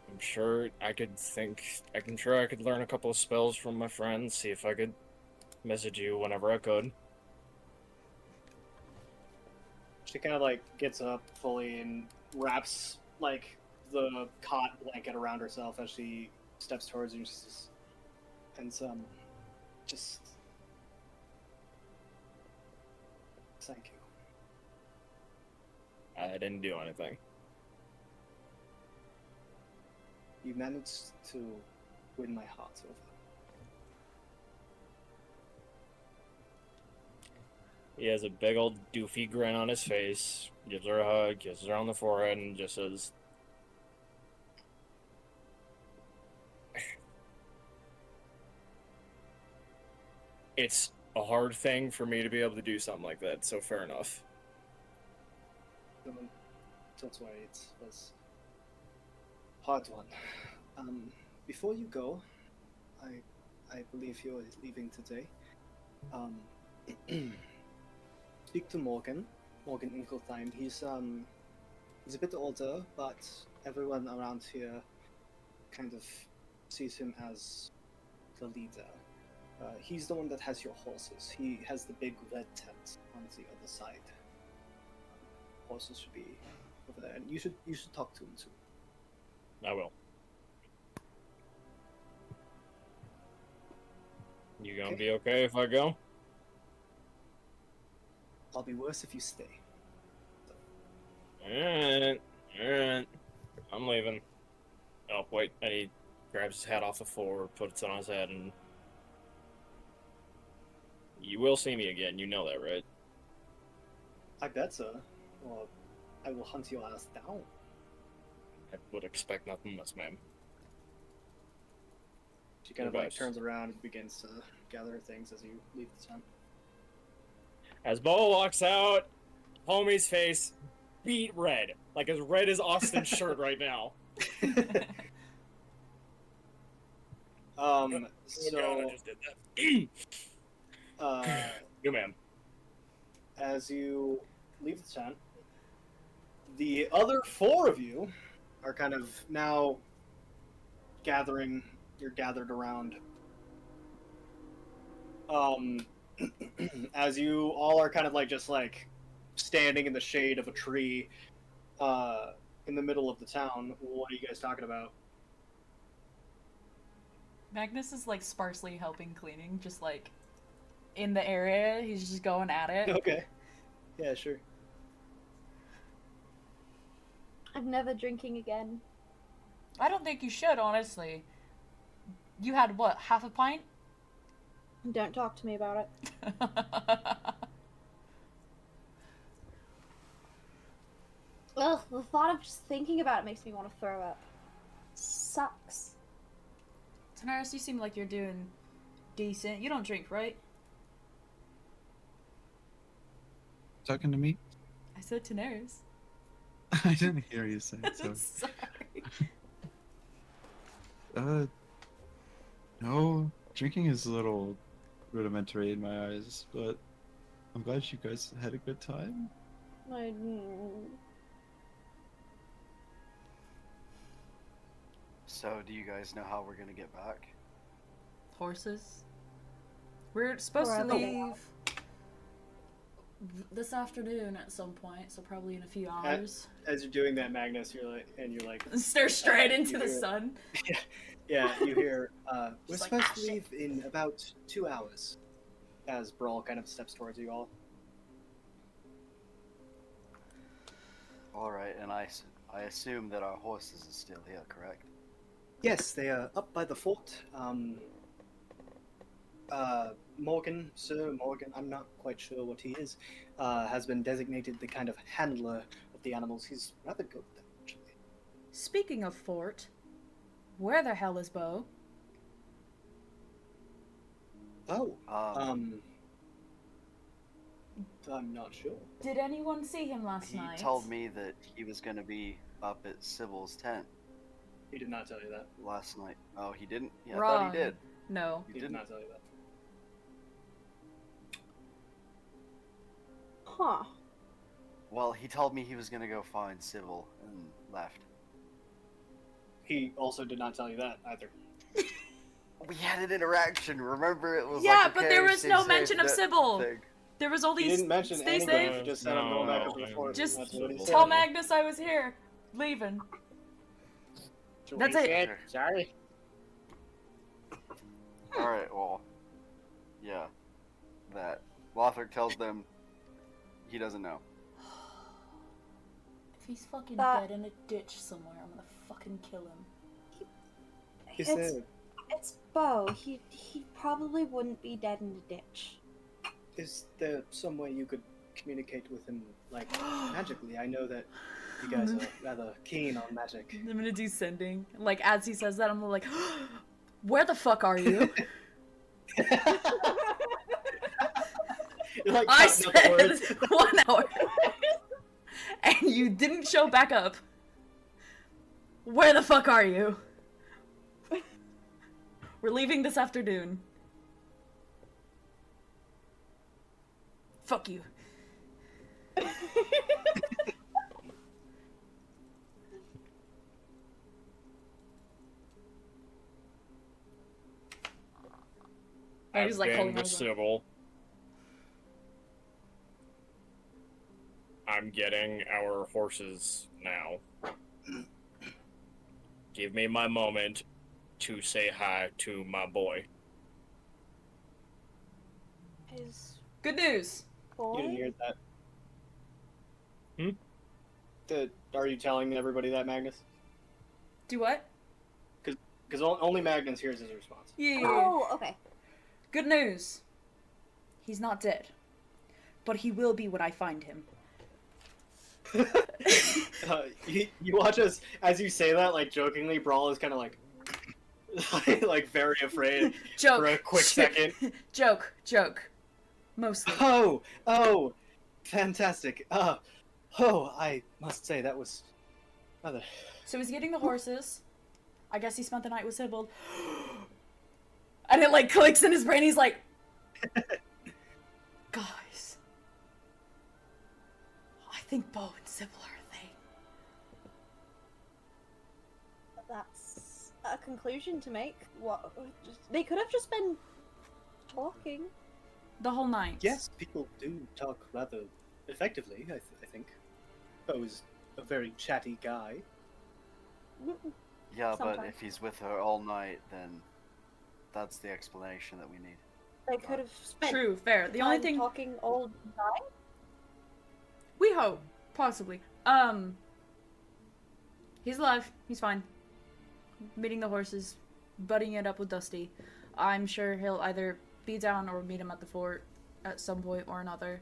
Speaker 5: I'm sure I could learn a couple of spells from my friends, see if I could message you whenever I could.
Speaker 1: She kind of like gets up fully and wraps like the cot blanket around herself as she steps towards you. And just thank you.
Speaker 5: I didn't do anything.
Speaker 1: You managed to win my heart over.
Speaker 5: He has a big old doofy grin on his face, gives her a hug, kisses her on the forehead, and just says, it's a hard thing for me to be able to do something like that, so fair enough.
Speaker 1: Don't worry, it was a hard one. Before you go, I believe you're leaving today. Speak to Morgan Inkeltheim. He's a bit older, but everyone around here kind of sees him as the leader. He's the one that has your horses. He has the big red tent on the other side. Horses should be over there, and you should talk to him too.
Speaker 5: I will. You gonna
Speaker 1: Okay.
Speaker 5: be okay if I go?
Speaker 1: I'll be worse if you stay.
Speaker 5: Alright. Alright. I'm leaving. Oh, wait. And he grabs his hat off the floor, puts it on his head, and... You will see me again, you know that, right?
Speaker 1: I bet so. Well, I will hunt your ass down.
Speaker 5: I would expect nothing less, ma'am.
Speaker 1: She kind of like
Speaker 5: Advice.
Speaker 1: turns around and begins to gather her things as you leave the town.
Speaker 5: As Bo walks out, homie's face beat red. Like as red as Austin's shirt right now.
Speaker 1: So,
Speaker 5: God, I just did that. Good man.
Speaker 1: as you leave the town, the other four of you are kind of now gathering. You're gathered around. As you all are kind of like just like standing in the shade of a tree, in the middle of the town. What are you guys talking about?
Speaker 4: Magnus is like sparsely helping cleaning, just like in the area. He's just going at it.
Speaker 1: Okay. Yeah, sure.
Speaker 3: I'm never drinking again.
Speaker 4: I don't think you should, honestly. You had what, half a pint?
Speaker 3: Don't talk to me about it. Ugh, the thought of just thinking about it makes me want to throw up. Sucks.
Speaker 4: Tanaris, you seem like you're doing decent. You don't drink, right?
Speaker 6: Talking to me?
Speaker 4: I said Tanaris.
Speaker 6: I didn't hear you say it, so.
Speaker 4: Sorry.
Speaker 6: No, drinking is a little rudimentary in my eyes, but I'm glad you guys had a good time.
Speaker 2: So, do you guys know how we're gonna get back?
Speaker 4: Horses. We're supposed to
Speaker 3: Forever.
Speaker 4: leave this afternoon at some point, so probably in a few hours.
Speaker 1: As you're doing that, Magnus, you're like,
Speaker 4: Stare straight
Speaker 1: you
Speaker 4: into the
Speaker 1: hear-
Speaker 4: sun.
Speaker 1: yeah, you hear, we're
Speaker 4: Just like,
Speaker 1: supposed
Speaker 4: "Ah,
Speaker 1: to
Speaker 4: shit."
Speaker 1: leave in about 2 hours. As Brawl kind of steps towards you all.
Speaker 2: Alright, and I assume that our horses are still here, correct?
Speaker 1: Yes, they are up by the fort. Morgan, Sir Morgan, I'm not quite sure what he is, has been designated the kind of handler of the animals. He's rather good at them, actually.
Speaker 4: Speaking of fort, where the hell is Bo?
Speaker 1: Oh,
Speaker 2: Um,
Speaker 1: I'm not sure.
Speaker 4: Did anyone see him last
Speaker 2: he
Speaker 4: night?
Speaker 2: told me that he was gonna be up at Sybil's tent
Speaker 1: He did not tell you that.
Speaker 2: last night. Oh, he didn't? Yeah, I
Speaker 4: Wrong.
Speaker 2: thought he did.
Speaker 4: No.
Speaker 1: He did not tell you that.
Speaker 3: Huh.
Speaker 2: Well, he told me he was gonna go find Sybil and left.
Speaker 1: He also did not tell you that either.
Speaker 2: We had an interaction, remember? It was
Speaker 4: Yeah,
Speaker 2: like,
Speaker 4: but
Speaker 2: okay,
Speaker 4: there was
Speaker 2: stay
Speaker 4: no
Speaker 2: safe,
Speaker 4: mention of
Speaker 2: that
Speaker 4: Sybil.
Speaker 2: thing.
Speaker 4: There was only
Speaker 1: He didn't mention
Speaker 4: stay
Speaker 1: anything.
Speaker 4: safe.
Speaker 1: He just said I'm going back up to the fort.
Speaker 4: Just
Speaker 1: That's what he said.
Speaker 4: Tell Magnus I was here. Leaving. That's it.
Speaker 1: Sorry.
Speaker 2: Alright, well, yeah, that. Lothric tells them he doesn't know.
Speaker 4: If he's fucking
Speaker 3: That-
Speaker 4: dead in a ditch somewhere, I'm gonna fucking kill him.
Speaker 1: He
Speaker 3: It's,
Speaker 1: said,
Speaker 3: it's Bo. He probably wouldn't be dead in the ditch.
Speaker 1: is there some way you could communicate with him, like, magically? I know that you guys are rather keen on magic.
Speaker 4: I'm gonna do sending. Like, as he says that, I'm like, where the fuck are you?
Speaker 1: You're like
Speaker 4: I
Speaker 1: cutting up words.
Speaker 4: said 1 hour. And you didn't show back up. Where the fuck are you? We're leaving this afternoon. Fuck you. I was like
Speaker 5: I've
Speaker 4: holding
Speaker 5: been
Speaker 4: on.
Speaker 5: to Sybil. I'm getting our horses now. Give me my moment to say hi to my boy.
Speaker 3: His
Speaker 4: Good news.
Speaker 3: boy.
Speaker 1: You didn't hear that.
Speaker 5: Hmm?
Speaker 1: Are you telling everybody that, Magnus?
Speaker 4: Do what?
Speaker 1: Because only Magnus hears his response.
Speaker 4: Yeah.
Speaker 3: Oh, okay.
Speaker 4: Good news. He's not dead. But he will be when I find him.
Speaker 1: You watch as you say that, like jokingly, Brawl is kind of like, like very afraid
Speaker 4: Joke.
Speaker 1: for a quick second.
Speaker 4: Joke. Mostly.
Speaker 1: Oh, fantastic. I must say that was rather.
Speaker 4: So he's getting the horses. I guess he spent the night with Sybil. And it like clicks in his brain. He's like, guys, I think Bo and Sybil are a thing.
Speaker 3: That's a conclusion to make. What? They could have just been talking.
Speaker 4: The whole night.
Speaker 1: Yes, people do talk rather effectively. I think. Bo's a very chatty guy.
Speaker 2: Yeah, but
Speaker 3: Sometimes.
Speaker 2: if he's with her all night, then that's the explanation that we need.
Speaker 3: They could have spent
Speaker 4: True, fair. The only
Speaker 3: time
Speaker 4: thing
Speaker 3: talking all night.
Speaker 4: we hope, possibly. He's alive. He's fine. Meeting the horses, butting it up with Dusty. I'm sure he'll either be down or meet him at the fort at some point or another.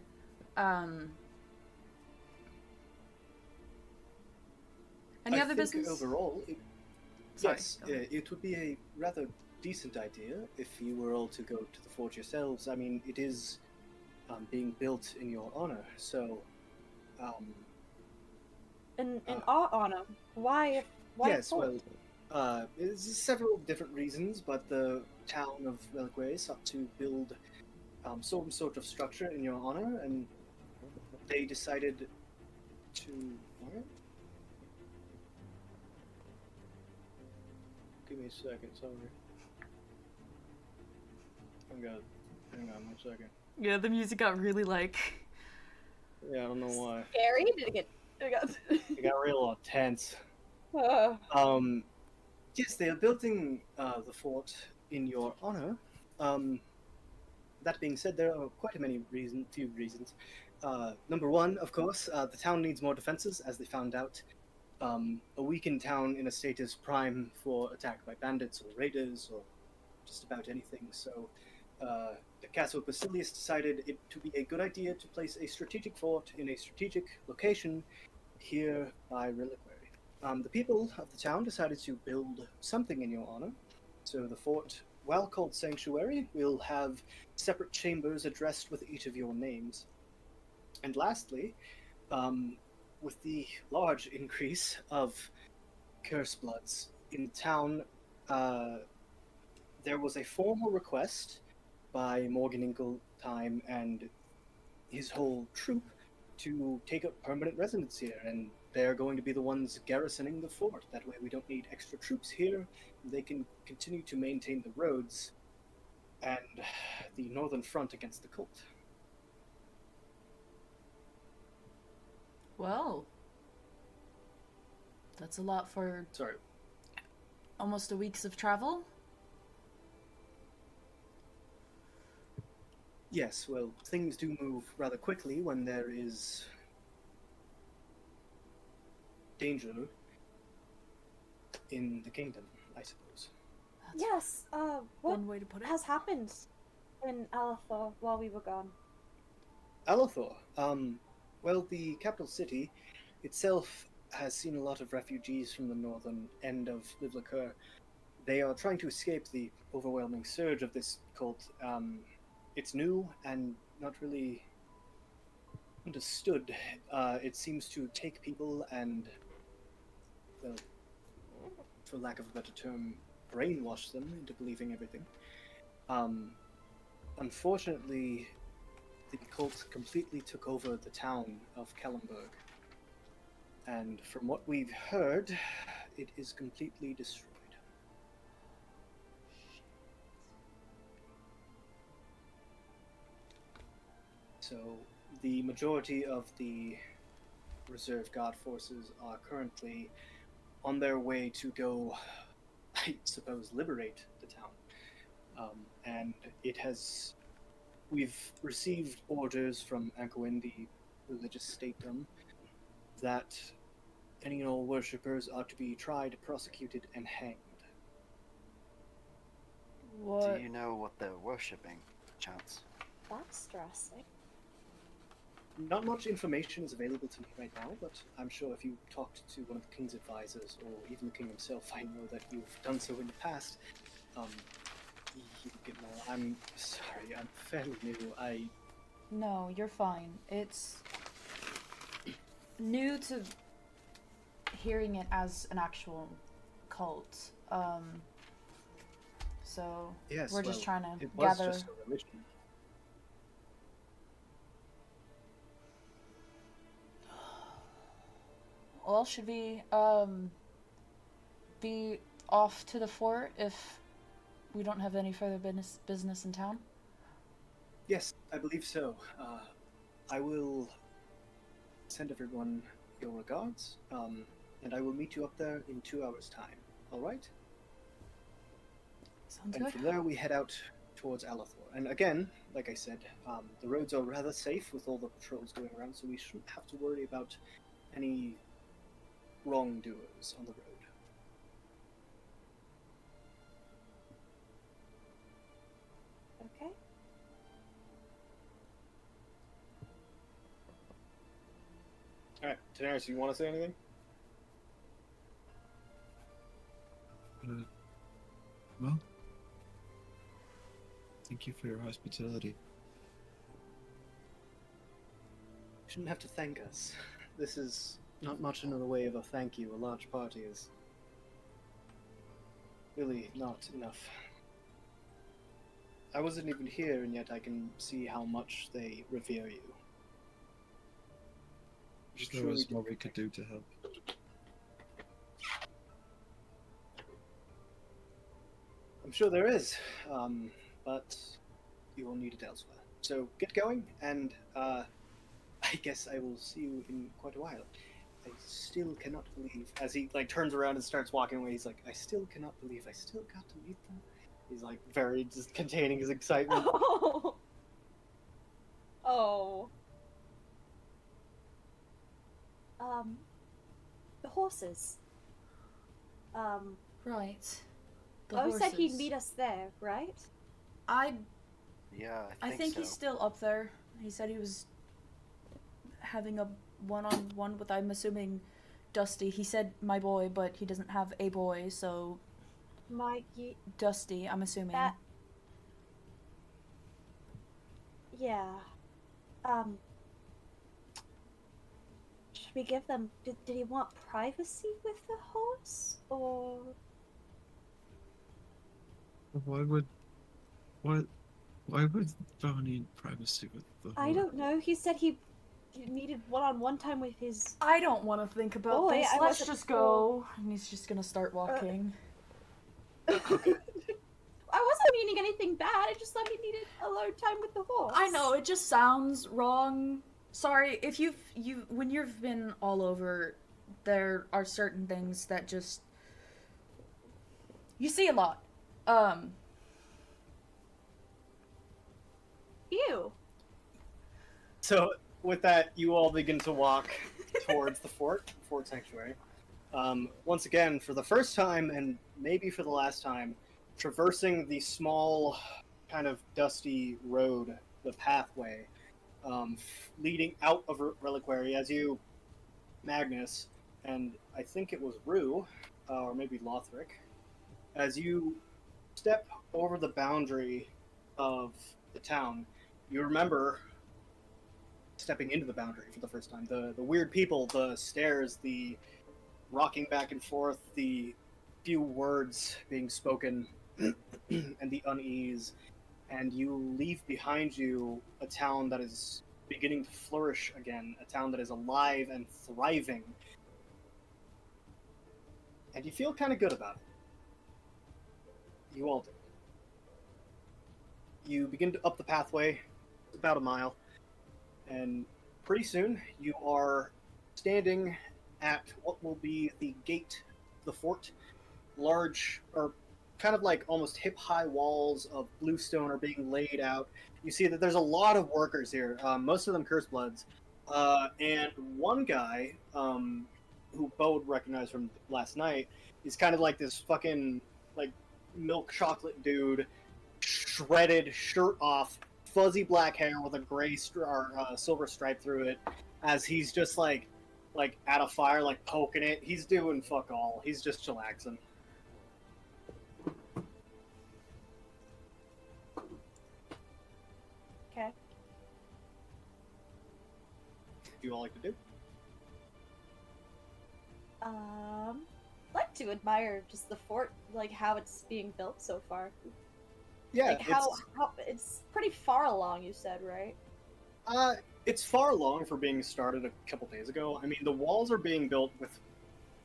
Speaker 4: Any
Speaker 1: I
Speaker 4: other
Speaker 1: think
Speaker 4: business?
Speaker 1: overall,
Speaker 4: Sorry,
Speaker 1: yes,
Speaker 4: go ahead.
Speaker 1: it would be a rather decent idea if you were all to go to the fort yourselves. I mean, it is being built in your honor, so.
Speaker 3: In our honor. Why? Why?
Speaker 1: Yes,
Speaker 3: fort?
Speaker 1: well, there's several different reasons, but the town of Reliquary sought to build some sort of structure in your honor, and they decided to. What? Give me a second, sorry. Hang on 1 second.
Speaker 4: Yeah, the music got really like.
Speaker 1: Yeah, I don't know why.
Speaker 3: Scary? Did it get?
Speaker 1: It got real tense.
Speaker 3: Uh,
Speaker 1: Yes, they are building the fort in your honor. That being said, there are quite few reasons. Number one, of course, the town needs more defenses, as they found out. A weakened town in a state is prime for attack by bandits or raiders or just about anything. So, the Castle of Basilius decided it to be a good idea to place a strategic fort in a strategic location here by Reliquary. The people of the town decided to build something in your honor. So the fort, while called Sanctuary, will have separate chambers addressed with each of your names. And lastly, with the large increase of curse bloods in town, there was a formal request by Morgan Ingletime and his whole troop to take up permanent residence here, and they're going to be the ones garrisoning the fort. That way we don't need extra troops here. They can continue to maintain the roads and the northern front against the cult.
Speaker 4: Well, that's a lot for
Speaker 1: Sorry.
Speaker 4: almost a week's of travel.
Speaker 1: Yes, well, things do move rather quickly when there is danger in the kingdom, I suppose.
Speaker 4: That's
Speaker 3: yes. What
Speaker 4: one way to put it.
Speaker 3: has happened in Alathor while we were gone?
Speaker 1: Alathor, well, the capital city itself has seen a lot of refugees from the northern end of Livlicur. They are trying to escape the overwhelming surge of this cult. It's new and not really understood. It seems to take people and, well, for lack of a better term, brainwash them into believing everything. Unfortunately, the cult completely took over the town of Kellenberg. And from what we've heard, it is completely destroyed. So, the majority of the Reserve Guard forces are currently on their way to go, I suppose, liberate the town. And it has we've received orders from Ankoin, the religious statum, that any and all worshippers are to be tried, prosecuted, and hanged.
Speaker 4: What?
Speaker 2: Do you know what they're worshipping, chance?
Speaker 3: That's stressing.
Speaker 1: Not much information is available to me right now, but I'm sure if you talked to one of the king's advisors, or even the king himself, I know that you've done so in the past. You know, I'm sorry, I'm fairly new.
Speaker 4: No, you're fine. It's new to hearing it as an actual cult. So
Speaker 1: Yes,
Speaker 4: we're just trying to
Speaker 1: it was
Speaker 4: gather.
Speaker 1: just a religion.
Speaker 4: Well, should we be off to the fort if we don't have any further business in town?
Speaker 1: Yes, I believe so. I will send everyone your regards, and I will meet you up there in 2 hours' time. All right?
Speaker 4: Sounds
Speaker 1: And
Speaker 4: good.
Speaker 1: from there we head out towards Alathor. And again, like I said, the roads are rather safe with all the patrols going around, so we shouldn't have to worry about any wrongdoers on the road.
Speaker 3: Okay.
Speaker 1: All right, Daenerys, you want to say anything?
Speaker 6: Well, thank you for your hospitality.
Speaker 1: You shouldn't have to thank us. This is not much in the way of a thank you. A large party is really not enough. I wasn't even here, and yet I can see how much they revere you.
Speaker 6: Wish there was more we could do to help.
Speaker 1: I'm sure there is, but you will need it elsewhere. So get going, and I guess I will see you in quite a while. I still cannot believe, as he turns around and starts walking away, he's like, I still cannot believe I still got to meet them. He's very just containing his excitement.
Speaker 3: Oh. Oh. The horses.
Speaker 4: Right. The
Speaker 3: Bo said he'd
Speaker 4: horses.
Speaker 3: meet us there, right?
Speaker 2: Yeah,
Speaker 4: I think
Speaker 2: so.
Speaker 4: he's still up there. He said he was having a one-on-one with, I'm assuming, Dusty. He said my boy, but he doesn't have a boy, so Dusty, I'm assuming.
Speaker 3: Yeah. Should we give them... Did he want privacy with the horse? Or...
Speaker 6: Why would Bo need privacy with the horse?
Speaker 3: I don't know. He said he needed one-on-one time with his...
Speaker 4: I don't want to think about
Speaker 3: Boy,
Speaker 4: this.
Speaker 3: I
Speaker 4: Let's
Speaker 3: wasn't
Speaker 4: just go. And he's just gonna start walking.
Speaker 3: I wasn't meaning anything bad. I just thought he needed alone time with the horse.
Speaker 4: I know, it just sounds wrong. Sorry, if when you've been all over, there are certain things that just... You see a lot.
Speaker 3: Ew.
Speaker 1: So with that, you all begin to walk towards the fort sanctuary. Once again, for the first time, and maybe for the last time, traversing the small, kind of dusty road, the pathway, leading out of Reliquary, as you, Magnus, and I think it was Rue, or maybe Lothric, as you step over the boundary of the town, you remember stepping into the boundary for the first time. The weird people, the stairs, the rocking back and forth, the few words being spoken, and the unease. And you leave behind you a town that is beginning to flourish again, a town that is alive and thriving. And you feel kind of good about it. You all do. You begin to up the pathway, about a mile, and pretty soon you are standing at what will be the gate of the fort. Large, or kind of like almost hip-high walls of bluestone are being laid out. you see that there's a lot of workers here. Most of them curse bloods, and one guy who Bo would recognize from last night is kind of like this fucking like milk chocolate dude, shredded, shirt off, fuzzy black hair with a gray silver stripe through it, as he's just like at a fire, like poking it. He's doing fuck all. He's just chillaxing.
Speaker 3: Okay.
Speaker 1: Do you all like to do?
Speaker 3: I'd like to admire just the fort, like how it's being built so far.
Speaker 1: Yeah,
Speaker 3: Like how it's pretty far along. You said, right?
Speaker 1: it's far along for being started a couple days ago. I mean, the walls are being built with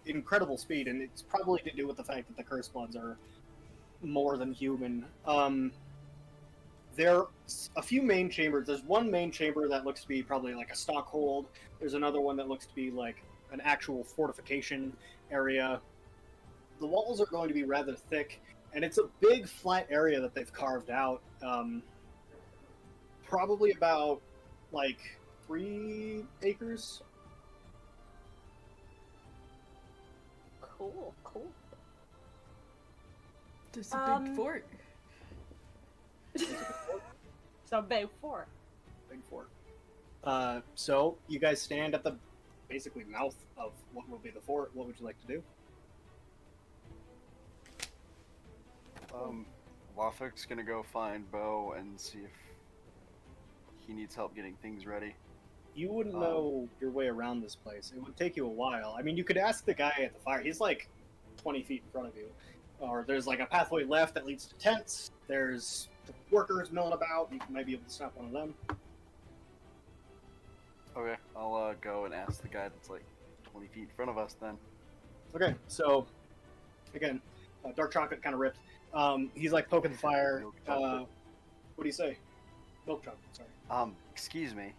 Speaker 1: incredible speed, and it's probably to do with the fact that the Curse Bloods are more than human. There's a few main chambers. There's one main chamber that looks to be probably like a stockhold. There's another one that looks to be like an actual fortification area. The walls are going to be rather thick, and it's a big flat area that they've carved out. Probably about like 3 acres.
Speaker 3: Cool.
Speaker 4: Just a big fort.
Speaker 3: So big fort.
Speaker 1: Big fort. So you guys stand at the basically mouth of what will be the fort. What would you like to do?
Speaker 2: Lothic's gonna go find Bo and see if he needs help getting things ready.
Speaker 1: You wouldn't know your way around this place. It would take you a while. I mean, you could ask the guy at the fire. He's like 20 feet in front of you. Or there's like a pathway left that leads to tents. There's workers milling about. You might be able to stop one of them.
Speaker 2: Okay, I'll go and ask the guy that's like 20 feet in front of us then.
Speaker 1: Okay, so again, dark chocolate kind of ripped. He's like poking the fire.
Speaker 2: Milk chocolate.
Speaker 1: What do you say? Milk chocolate, sorry.
Speaker 2: Excuse me.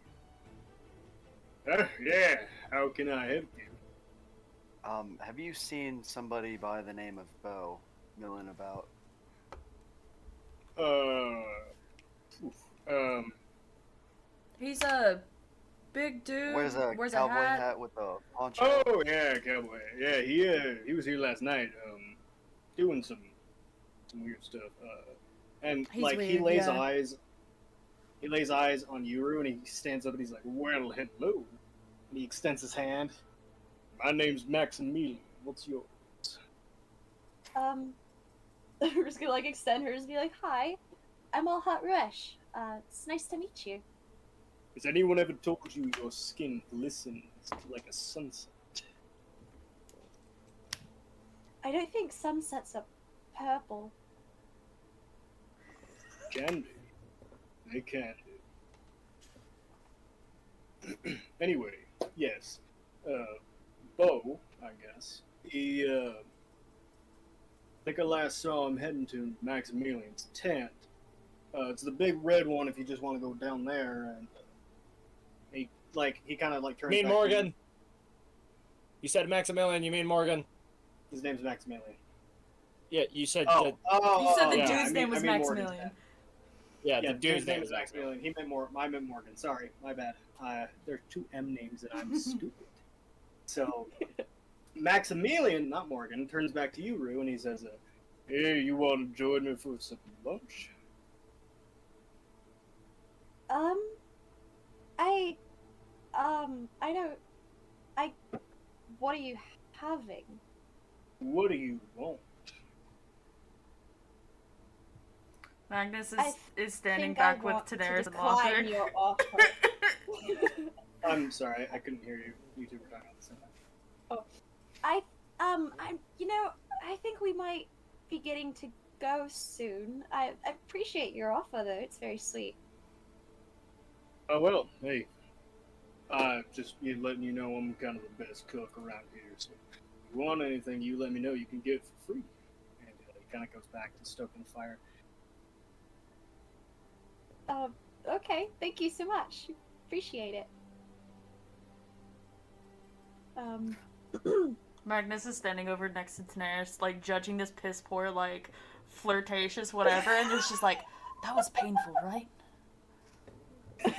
Speaker 1: Yeah, how can I help you?
Speaker 2: Have you seen somebody by the name of Bo milling about?
Speaker 4: He's a big dude.
Speaker 2: Wears a
Speaker 4: wears
Speaker 2: cowboy
Speaker 4: a
Speaker 2: hat with a poncho.
Speaker 1: Oh yeah, cowboy. Yeah, he was here last night, doing some weird stuff. And
Speaker 4: He's
Speaker 1: like he
Speaker 4: weird,
Speaker 1: lays
Speaker 4: yeah.
Speaker 1: eyes on Yuru, and he stands up and he's like, "Well, hello." And he extends his hand. My name's Maximilian. What's yours?
Speaker 3: We're just gonna like extend hers and be like, "Hi, I'm All Hot Rush. It's nice to meet you."
Speaker 1: Has anyone ever told you your skin glistens like a sunset?
Speaker 3: I don't think sunsets are purple.
Speaker 1: Can be. They can do. Anyway, yes. Bo, I guess. He, I think I last saw him heading to Maximilian's tent. It's the big red one if you just want to go down there, and he kind of like turns
Speaker 5: You mean
Speaker 1: back to
Speaker 5: Morgan? You said Maximilian, you mean Morgan?
Speaker 1: His name's Maximilian.
Speaker 5: Yeah, you said
Speaker 4: You said the
Speaker 1: yeah,
Speaker 4: dude's
Speaker 1: I
Speaker 4: name was
Speaker 1: mean Morgan's
Speaker 4: Maximilian.
Speaker 1: dad.
Speaker 5: yeah,
Speaker 1: Yeah,
Speaker 5: the dude's name is Maximilian.
Speaker 1: He meant I meant Morgan. Sorry, my bad. There are 2 M names and I'm stupid. So, Maximilian, not Morgan, turns back to you, Rue, and he says, "Hey, you want to join me for some lunch?"
Speaker 3: What are you having?
Speaker 1: What do you want?
Speaker 4: Magnus
Speaker 3: I
Speaker 4: is standing
Speaker 3: think I
Speaker 4: back with
Speaker 3: want to
Speaker 4: Tadaris and
Speaker 3: decline
Speaker 4: Lothric.
Speaker 3: your offer.
Speaker 1: I'm sorry, I couldn't hear you. You two were talking at the same time.
Speaker 3: I think we might be getting to go soon. I appreciate your offer, though. It's very sweet.
Speaker 1: Oh, well, hey. Just letting you know I'm kind of the best cook around here, so if you want anything, you let me know. You can get it for free. And he kind of goes back to stoking the fire.
Speaker 3: Okay. Thank you so much. Appreciate it.
Speaker 4: Magnus is standing over next to Tanaris, like judging this piss poor, like flirtatious whatever, and it's just like, that was painful, right?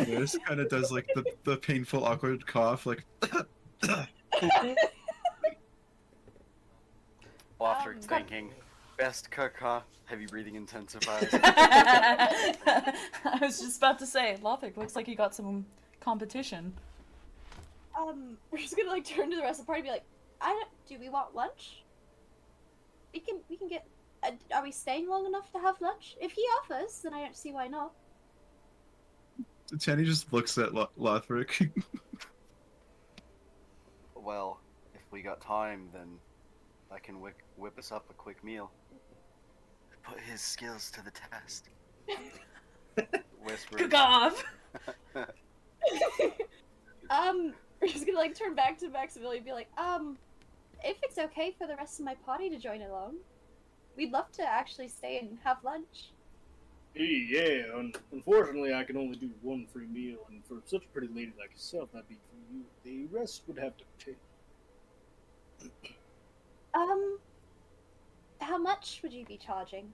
Speaker 6: This kind of does like the painful, awkward cough, like.
Speaker 2: Lothric's thinking, best cook, huh? Heavy breathing intensifies.
Speaker 4: I was just about to say, Lothric looks like he got some competition.
Speaker 3: We're just gonna like turn to the rest of the party and be like, do we want lunch? We can get. Are we staying long enough to have lunch? If he offers, then I don't see why not.
Speaker 6: Tanny just looks at Lothric.
Speaker 2: Well, if we got time, then I can whip us up a quick meal. Put his skills to the test. Whisper.
Speaker 4: Cook off!
Speaker 3: We're just gonna like turn back to Maximilian and be like, if it's okay for the rest of my party to join along, we'd love to actually stay and have lunch.
Speaker 1: Yeah, unfortunately I can only do one free meal, and for such a pretty lady like yourself, that'd be for you. The rest would have to pay.
Speaker 3: How much would you be charging?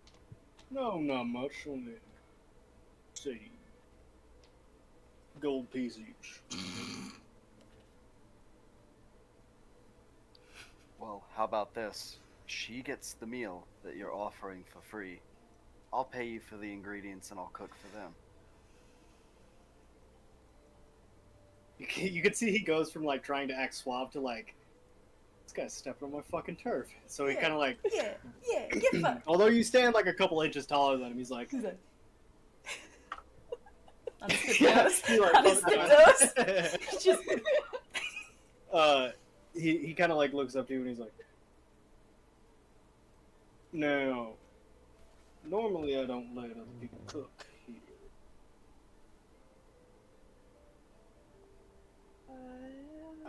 Speaker 1: No, not much, only, say, gold piece each.
Speaker 2: Well, how about this? She gets the meal that you're offering for free. I'll pay you for the ingredients and I'll cook for them.
Speaker 1: You can see he goes from like trying to act suave to like, this guy's stepping on my fucking turf. So he kind of like,
Speaker 4: Yeah, get fucked.
Speaker 1: although you stand like a couple inches taller than him, he's like,
Speaker 4: He's like, on his
Speaker 1: yeah,
Speaker 4: tiptoes.
Speaker 1: he, like,
Speaker 4: On his tiptoes. Just
Speaker 1: he kind of like looks up to you and he's like, no, normally I don't let other people cook here.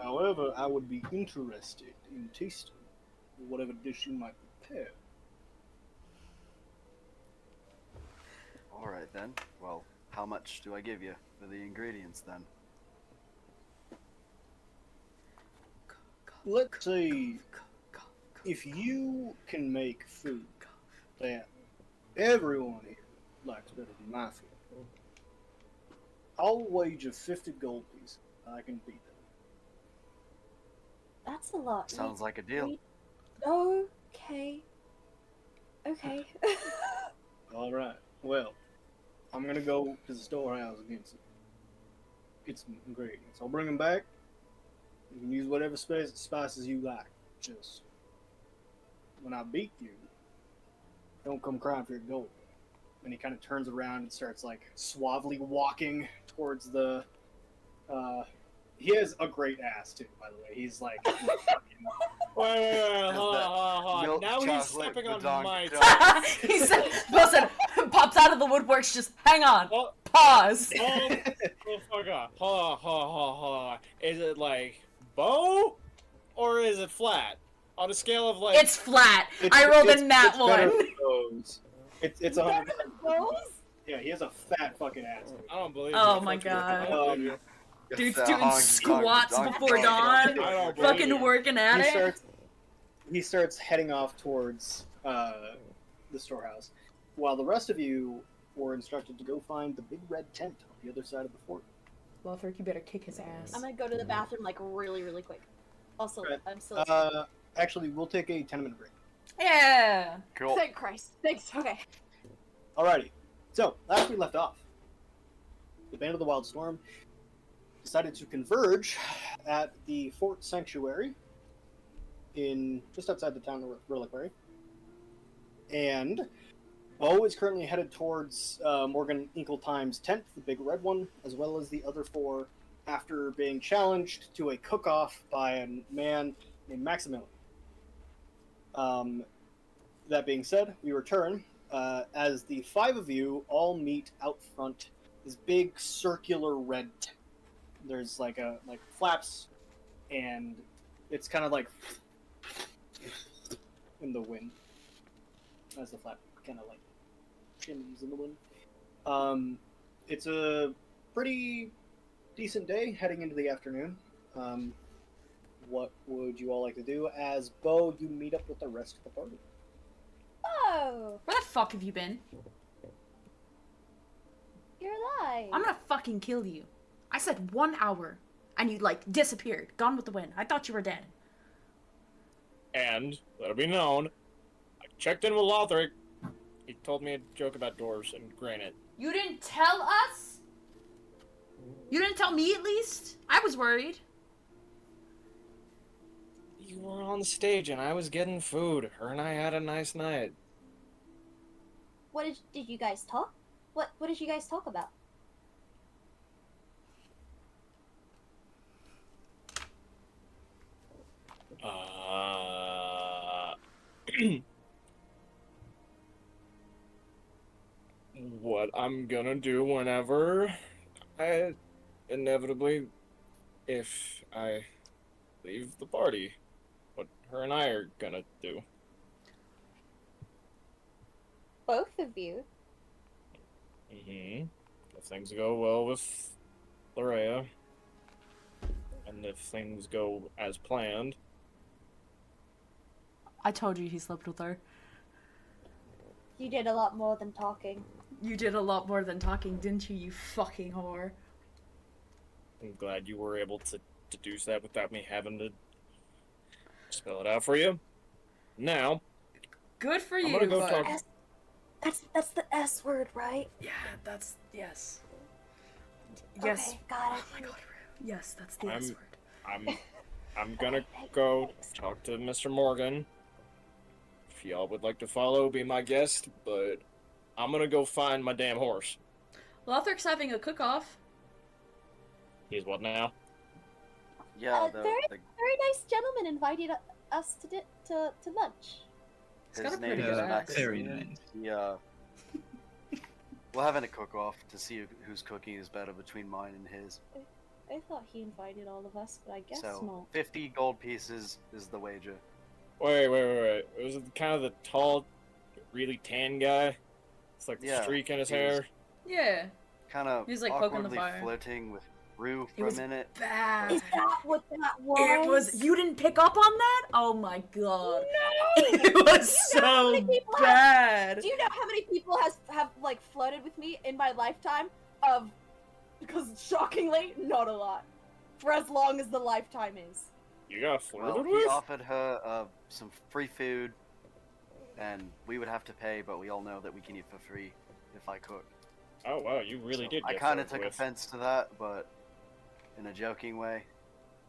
Speaker 1: However, I would be interested in tasting whatever dish you might prepare.
Speaker 2: Alright then. Well, how much do I give you for the ingredients then?
Speaker 1: Let's say if you can make food that everyone here likes better than my food, I'll wager 50 gold pieces I can beat them.
Speaker 3: That's a lot.
Speaker 2: Sounds like a deal.
Speaker 3: Okay.
Speaker 1: All right. Well, I'm gonna go to the storehouse and get some ingredients. I'll bring them back. You can use whatever spices you like. Just when I beat you, don't come crying for your gold. And he kind of turns around and starts like suavely walking towards the. He has a great ass too, by the way. He's like.
Speaker 5: Wait, hold on.
Speaker 2: Milk
Speaker 5: Now he's
Speaker 2: chocolate
Speaker 5: stepping on
Speaker 2: badonk
Speaker 5: my
Speaker 2: dog.
Speaker 4: he said, Wilson pops out of the woodworks. Just hang on,
Speaker 5: Oh,
Speaker 4: pause.
Speaker 5: oh, fuck off. Hold on. Is it like bow, or is it flat? On a scale of like.
Speaker 4: It's flat. I rolled a nat one.
Speaker 1: It's 100%. Yeah, he has a fat fucking ass.
Speaker 5: I don't believe
Speaker 4: Oh
Speaker 5: you.
Speaker 4: my
Speaker 5: Fuck you.
Speaker 4: God.
Speaker 5: I don't believe you.
Speaker 4: Dude's
Speaker 2: It's a
Speaker 4: doing
Speaker 2: honky
Speaker 4: squats
Speaker 2: tonk
Speaker 4: before
Speaker 2: donk
Speaker 4: dawn.
Speaker 2: donk.
Speaker 5: I don't believe
Speaker 4: Fucking
Speaker 5: you.
Speaker 4: working at it.
Speaker 1: He starts heading off towards the storehouse, while the rest of you were instructed to go find the big red tent on the other side of the fort.
Speaker 4: Lothric, you better kick his ass.
Speaker 3: I'm gonna go to the bathroom like really quick. Also,
Speaker 1: Right.
Speaker 3: I'm still.
Speaker 1: Actually, we'll take a 10-minute break.
Speaker 4: Yeah.
Speaker 2: Cool.
Speaker 3: Thank Christ. Thanks. Okay.
Speaker 1: Alrighty. So, last we left off, the Band of the Wild Storm decided to converge at the Fort Sanctuary in just outside the town of Reliquary. And Bo is currently headed towards Morgan Inkletime's tent, the big red one, as well as the other four, after being challenged to a cook-off by a man named Maximilian. That being said, we return as the five of you all meet out front this big circular red tent. There's like flaps, and it's kind of like in the wind as the flap kind of like shimmies in the wind. It's a pretty decent day heading into the afternoon. What would you all like to do? As Bo, you meet up with the rest of the party.
Speaker 3: Oh.
Speaker 4: Where the fuck have you been?
Speaker 3: You're alive.
Speaker 4: I'm gonna fucking kill you. I said 1 hour, and you, like, disappeared. Gone with the wind. I thought you were dead.
Speaker 5: And, let it be known, I checked in with Lothric. He told me a joke about dwarves and granite.
Speaker 4: You didn't tell us? You didn't tell me, at least? I was worried.
Speaker 5: You were on stage and I was getting food. Her and I had a nice night.
Speaker 3: What did you guys talk? What did you guys talk about?
Speaker 5: What I'm gonna do whenever I inevitably, if I leave the party, what her and I are gonna do.
Speaker 3: Both of you.
Speaker 5: Mm-hmm. If things go well with Larea, and if things go as planned,
Speaker 4: I told you he slept with her.
Speaker 3: You did a lot more than talking.
Speaker 4: You did a lot more than talking, didn't you, you fucking whore?
Speaker 5: I'm glad you were able to deduce that without me having to spell it out for you. Now,
Speaker 4: Good for
Speaker 5: I'm
Speaker 4: you,
Speaker 5: gonna go
Speaker 4: but...
Speaker 5: talk.
Speaker 3: That's the S word, right?
Speaker 4: Yeah, that's... Yes. Yes.
Speaker 3: Okay, got it.
Speaker 4: Oh my god, yes, that's the S word.
Speaker 5: I'm gonna go talk to Mr. Morgan. If y'all would like to follow, be my guest, but I'm gonna go find my damn horse.
Speaker 4: Lothric's having a cook-off.
Speaker 5: He's what now?
Speaker 2: Yeah,
Speaker 3: Very nice gentleman invited us to lunch.
Speaker 4: He's got a
Speaker 2: his name
Speaker 4: pretty
Speaker 2: is
Speaker 4: good ass.
Speaker 6: Very
Speaker 2: Maximilian.
Speaker 6: nice.
Speaker 2: We're having a cook-off to see whose cooking is better between mine and his.
Speaker 3: I thought he invited all of us, but I guess
Speaker 2: So,
Speaker 3: not.
Speaker 2: 50 gold pieces is the wager.
Speaker 5: Wait. Was it kind of the tall, really tan guy? It's like the
Speaker 2: Yeah,
Speaker 5: streak in his
Speaker 2: he was-
Speaker 5: hair.
Speaker 4: Yeah.
Speaker 2: Kind of
Speaker 4: He's, like, poking the
Speaker 2: awkwardly
Speaker 4: fire.
Speaker 2: flirting with Rue
Speaker 4: It
Speaker 2: for a
Speaker 4: was
Speaker 2: minute.
Speaker 4: bad.
Speaker 3: Is that what that was?
Speaker 4: It was... You didn't pick up on that? Oh my god.
Speaker 3: No!
Speaker 4: It was
Speaker 3: You know how
Speaker 4: so
Speaker 3: many people
Speaker 4: bad.
Speaker 3: Do you know how many people have like flirted with me in my lifetime? Because shockingly, not a lot. For as long as the lifetime is.
Speaker 5: You got flirted
Speaker 2: Well, he
Speaker 5: with?
Speaker 2: offered her some free food, and we would have to pay, but we all know that we can eat for free if I cook.
Speaker 5: Oh wow, you really
Speaker 2: So
Speaker 5: did.
Speaker 2: I
Speaker 5: get
Speaker 2: kind of
Speaker 5: flirted
Speaker 2: took
Speaker 5: with.
Speaker 2: offense to that, but in a joking way.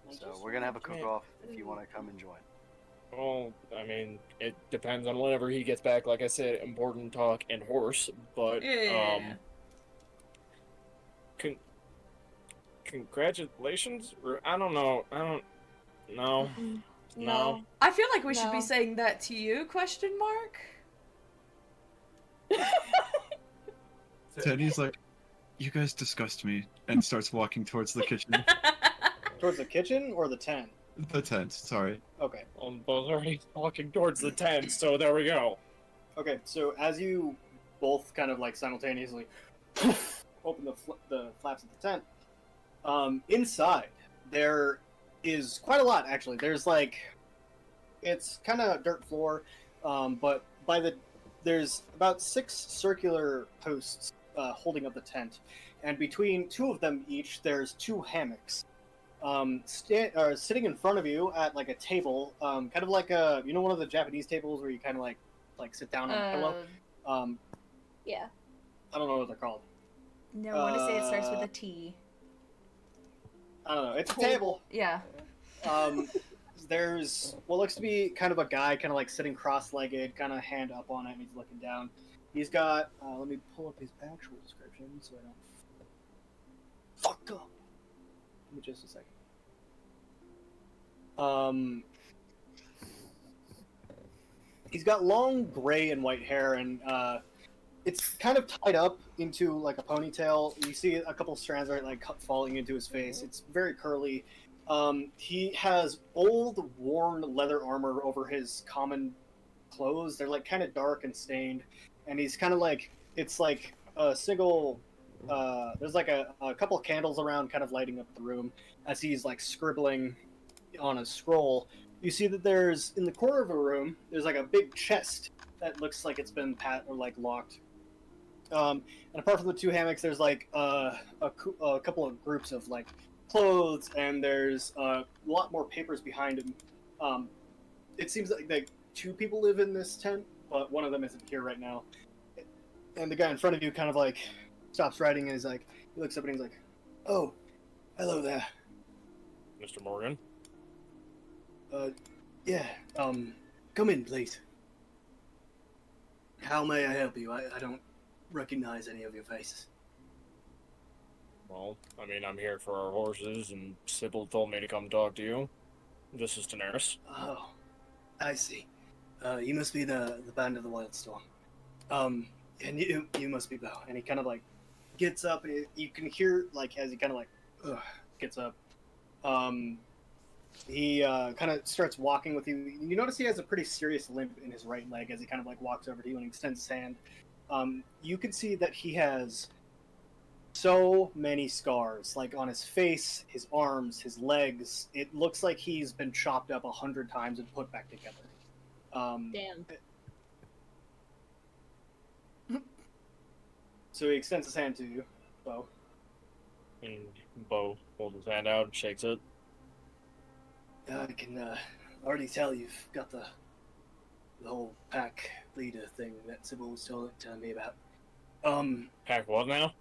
Speaker 3: I
Speaker 2: So
Speaker 3: just
Speaker 2: we're gonna have a
Speaker 3: wanted to-
Speaker 2: cook-off if you want to come and join.
Speaker 5: Well, I mean, it depends on whenever he gets back. Like I said, important talk and horse, but
Speaker 4: Yeah.
Speaker 5: Congratulations. I don't know. No. No.
Speaker 4: I feel like we should be
Speaker 3: No.
Speaker 4: saying that to you, question mark?
Speaker 6: Teddy's like, you guys disgust me, and starts walking towards the kitchen.
Speaker 1: Towards the kitchen or the tent?
Speaker 6: The tent, sorry.
Speaker 1: Okay.
Speaker 5: Well, both already walking towards the tent, so there we go.
Speaker 1: Okay, so as you both kind of like simultaneously open the flaps of the tent, inside there is quite a lot actually. There's like, it's kind of dirt floor, but there's about 6 circular posts holding up the tent, and between 2 of them each, there's 2 hammocks. Sitting in front of you at like a table, kind of like one of the Japanese tables where you kind of like sit down on a pillow.
Speaker 3: Yeah.
Speaker 1: I don't know what they're called.
Speaker 4: No, I want to say it starts with a T.
Speaker 1: I don't know. It's a table.
Speaker 4: Yeah.
Speaker 1: There's what looks to be kind of a guy, kind of like sitting cross-legged, kind of hand up on it, and he's looking down. He's got. Let me pull up his actual description so I don't fuck up. Give me just a second. He's got long gray and white hair, and it's kind of tied up into like a ponytail. You see a couple strands right like falling into his face. It's very curly. He has old, worn leather armor over his common clothes. They're like kind of dark and stained, and he's kind of like it's like a single. There's like a couple of candles around, kind of lighting up the room as he's like scribbling on a scroll. You see that there's in the corner of a room. There's like a big chest that looks like it's been locked. And apart from the two hammocks, there's like a couple of groups of like clothes, and there's a lot more papers behind him. It seems like two people live in this tent, but one of them isn't here right now. And the guy in front of you kind of like stops writing and is like, he looks up and he's like, "Oh, hello there.
Speaker 5: Mr. Morgan.
Speaker 1: Yeah, come in, please. How may I help you? I don't recognize any of your faces."
Speaker 5: Well, I mean, I'm here for our horses, and Sybil told me to come talk to you. This is Daenerys.
Speaker 1: Oh, I see. You must be the band of the Wildstorm. And you must be Bo. And he kind of like gets up, and you can hear like as he kind of like gets up. He kind of starts walking with you. You notice he has a pretty serious limp in his right leg as he kind of like walks over to you and extends his hand. You can see that he has so many scars, like on his face, his arms, his legs. It looks like he's been chopped up 100 times and put back together.
Speaker 3: Damn.
Speaker 1: So he extends his hand to you, Bo.
Speaker 5: And Bo holds his hand out and shakes it.
Speaker 1: I can already tell you've got the whole pack leader thing that Sybil was telling me about.
Speaker 5: Pack what now?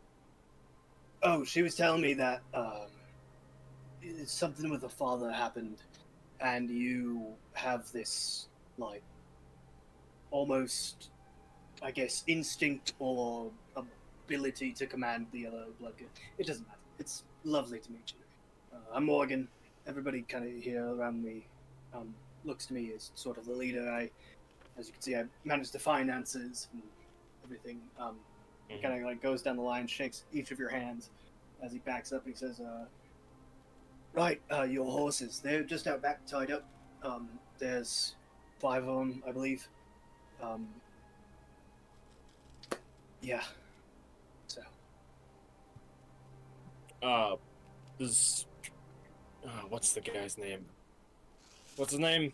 Speaker 1: Oh, she was telling me that something with the father happened, and you have this like almost, I guess, instinct or ability to command the other blood. It doesn't matter. It's lovely to meet you. I'm Morgan. Everybody kind of here around me looks to me as sort of the leader. As you can see, I manage the finances and everything. He kind of like goes down the line, shakes each of your hands as he backs up, and he says, "Right, your horses. They're just out back, tied up. There's 5 of them, I believe. Yeah. So."
Speaker 5: This. What's the guy's name? What's his name?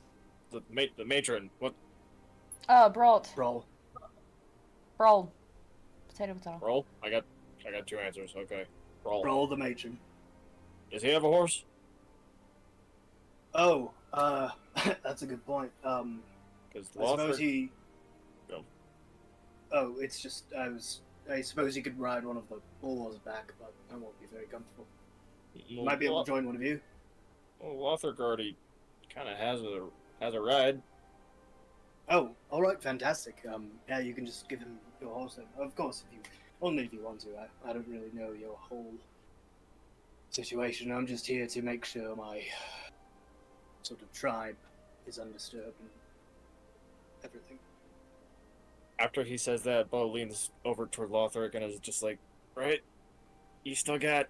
Speaker 5: The matron. What?
Speaker 4: Brault.
Speaker 1: Brawl.
Speaker 4: Brawl. Potato.
Speaker 5: Roll? I got 2 answers. Okay. Roll.
Speaker 1: Brawl the matron.
Speaker 5: Does he have a horse?
Speaker 1: Oh, that's a good point.
Speaker 5: Because
Speaker 1: I suppose he.
Speaker 5: Go.
Speaker 1: Oh, it's just I suppose he could ride one of the bull's back, but I won't be very comfortable. Might be able to join one of you.
Speaker 5: Well, Lothric already kind of has a ride.
Speaker 1: Oh, all right, fantastic. Yeah, you can just give him your horse. Of course, only if you want to. I don't really know your whole situation. I'm just here to make sure my sort of tribe is undisturbed and everything.
Speaker 5: After he says that, Bo leans over toward Lothric and is just like, "Right, you still got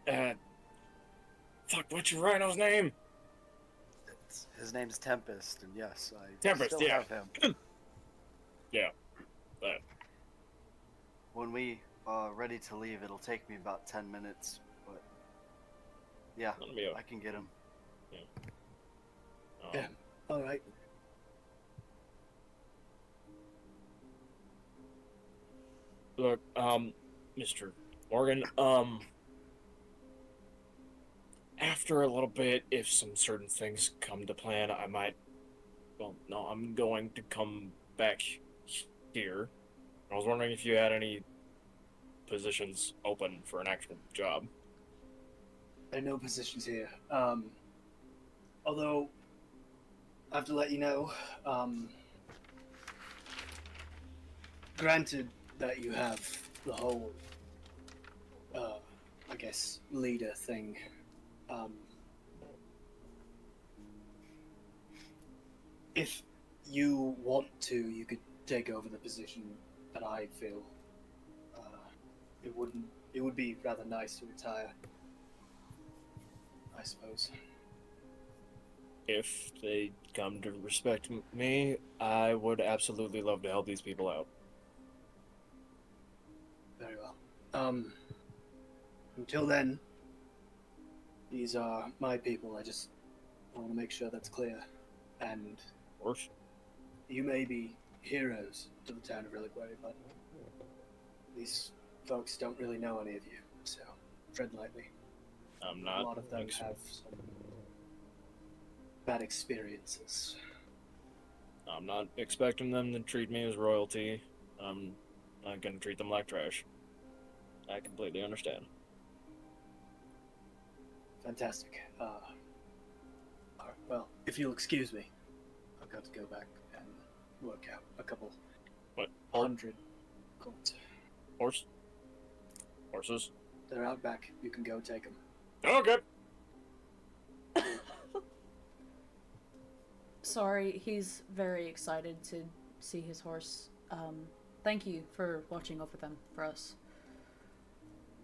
Speaker 5: fuck, what's your rhino's name?"
Speaker 2: His name's Tempest, and yes, I
Speaker 5: Tempest,
Speaker 2: still
Speaker 5: yeah.
Speaker 2: have him.
Speaker 5: Yeah, that.
Speaker 2: When we ready to leave, it'll take me about 10 minutes, but yeah,
Speaker 5: Let me
Speaker 2: I can get him.
Speaker 1: Yeah. All right.
Speaker 5: Look, Mr. Morgan, after a little bit, if some certain things come to plan, I might. Well, no, I'm going to come back here. I was wondering if you had any positions open for an actual job.
Speaker 1: There are no positions here. Although, I have to let you know, granted that you have the whole, I guess, leader thing, if you want to, you could take over the position that I feel. It would be rather nice to retire, I suppose.
Speaker 5: If they come to respect me, I would absolutely love to help these people out.
Speaker 1: Very well. Until then, these are my people. I just want to make sure that's clear. And
Speaker 5: Of course.
Speaker 1: you may be heroes to the town of Reliquary, but these folks don't really know any of you, so tread lightly.
Speaker 5: I'm
Speaker 1: A
Speaker 5: not.
Speaker 1: lot of them have some bad experiences.
Speaker 5: I'm not expecting them to treat me as royalty. I'm not gonna treat them like trash. I completely understand.
Speaker 1: Fantastic. Alright, well, if you'll excuse me, I've got to go back and work out a couple
Speaker 5: What?
Speaker 1: 100 coins.
Speaker 5: Horses?
Speaker 1: They're out back. You can go take them.
Speaker 5: Okay.
Speaker 4: Sorry, he's very excited to see his horse. Thank you for watching over them for us.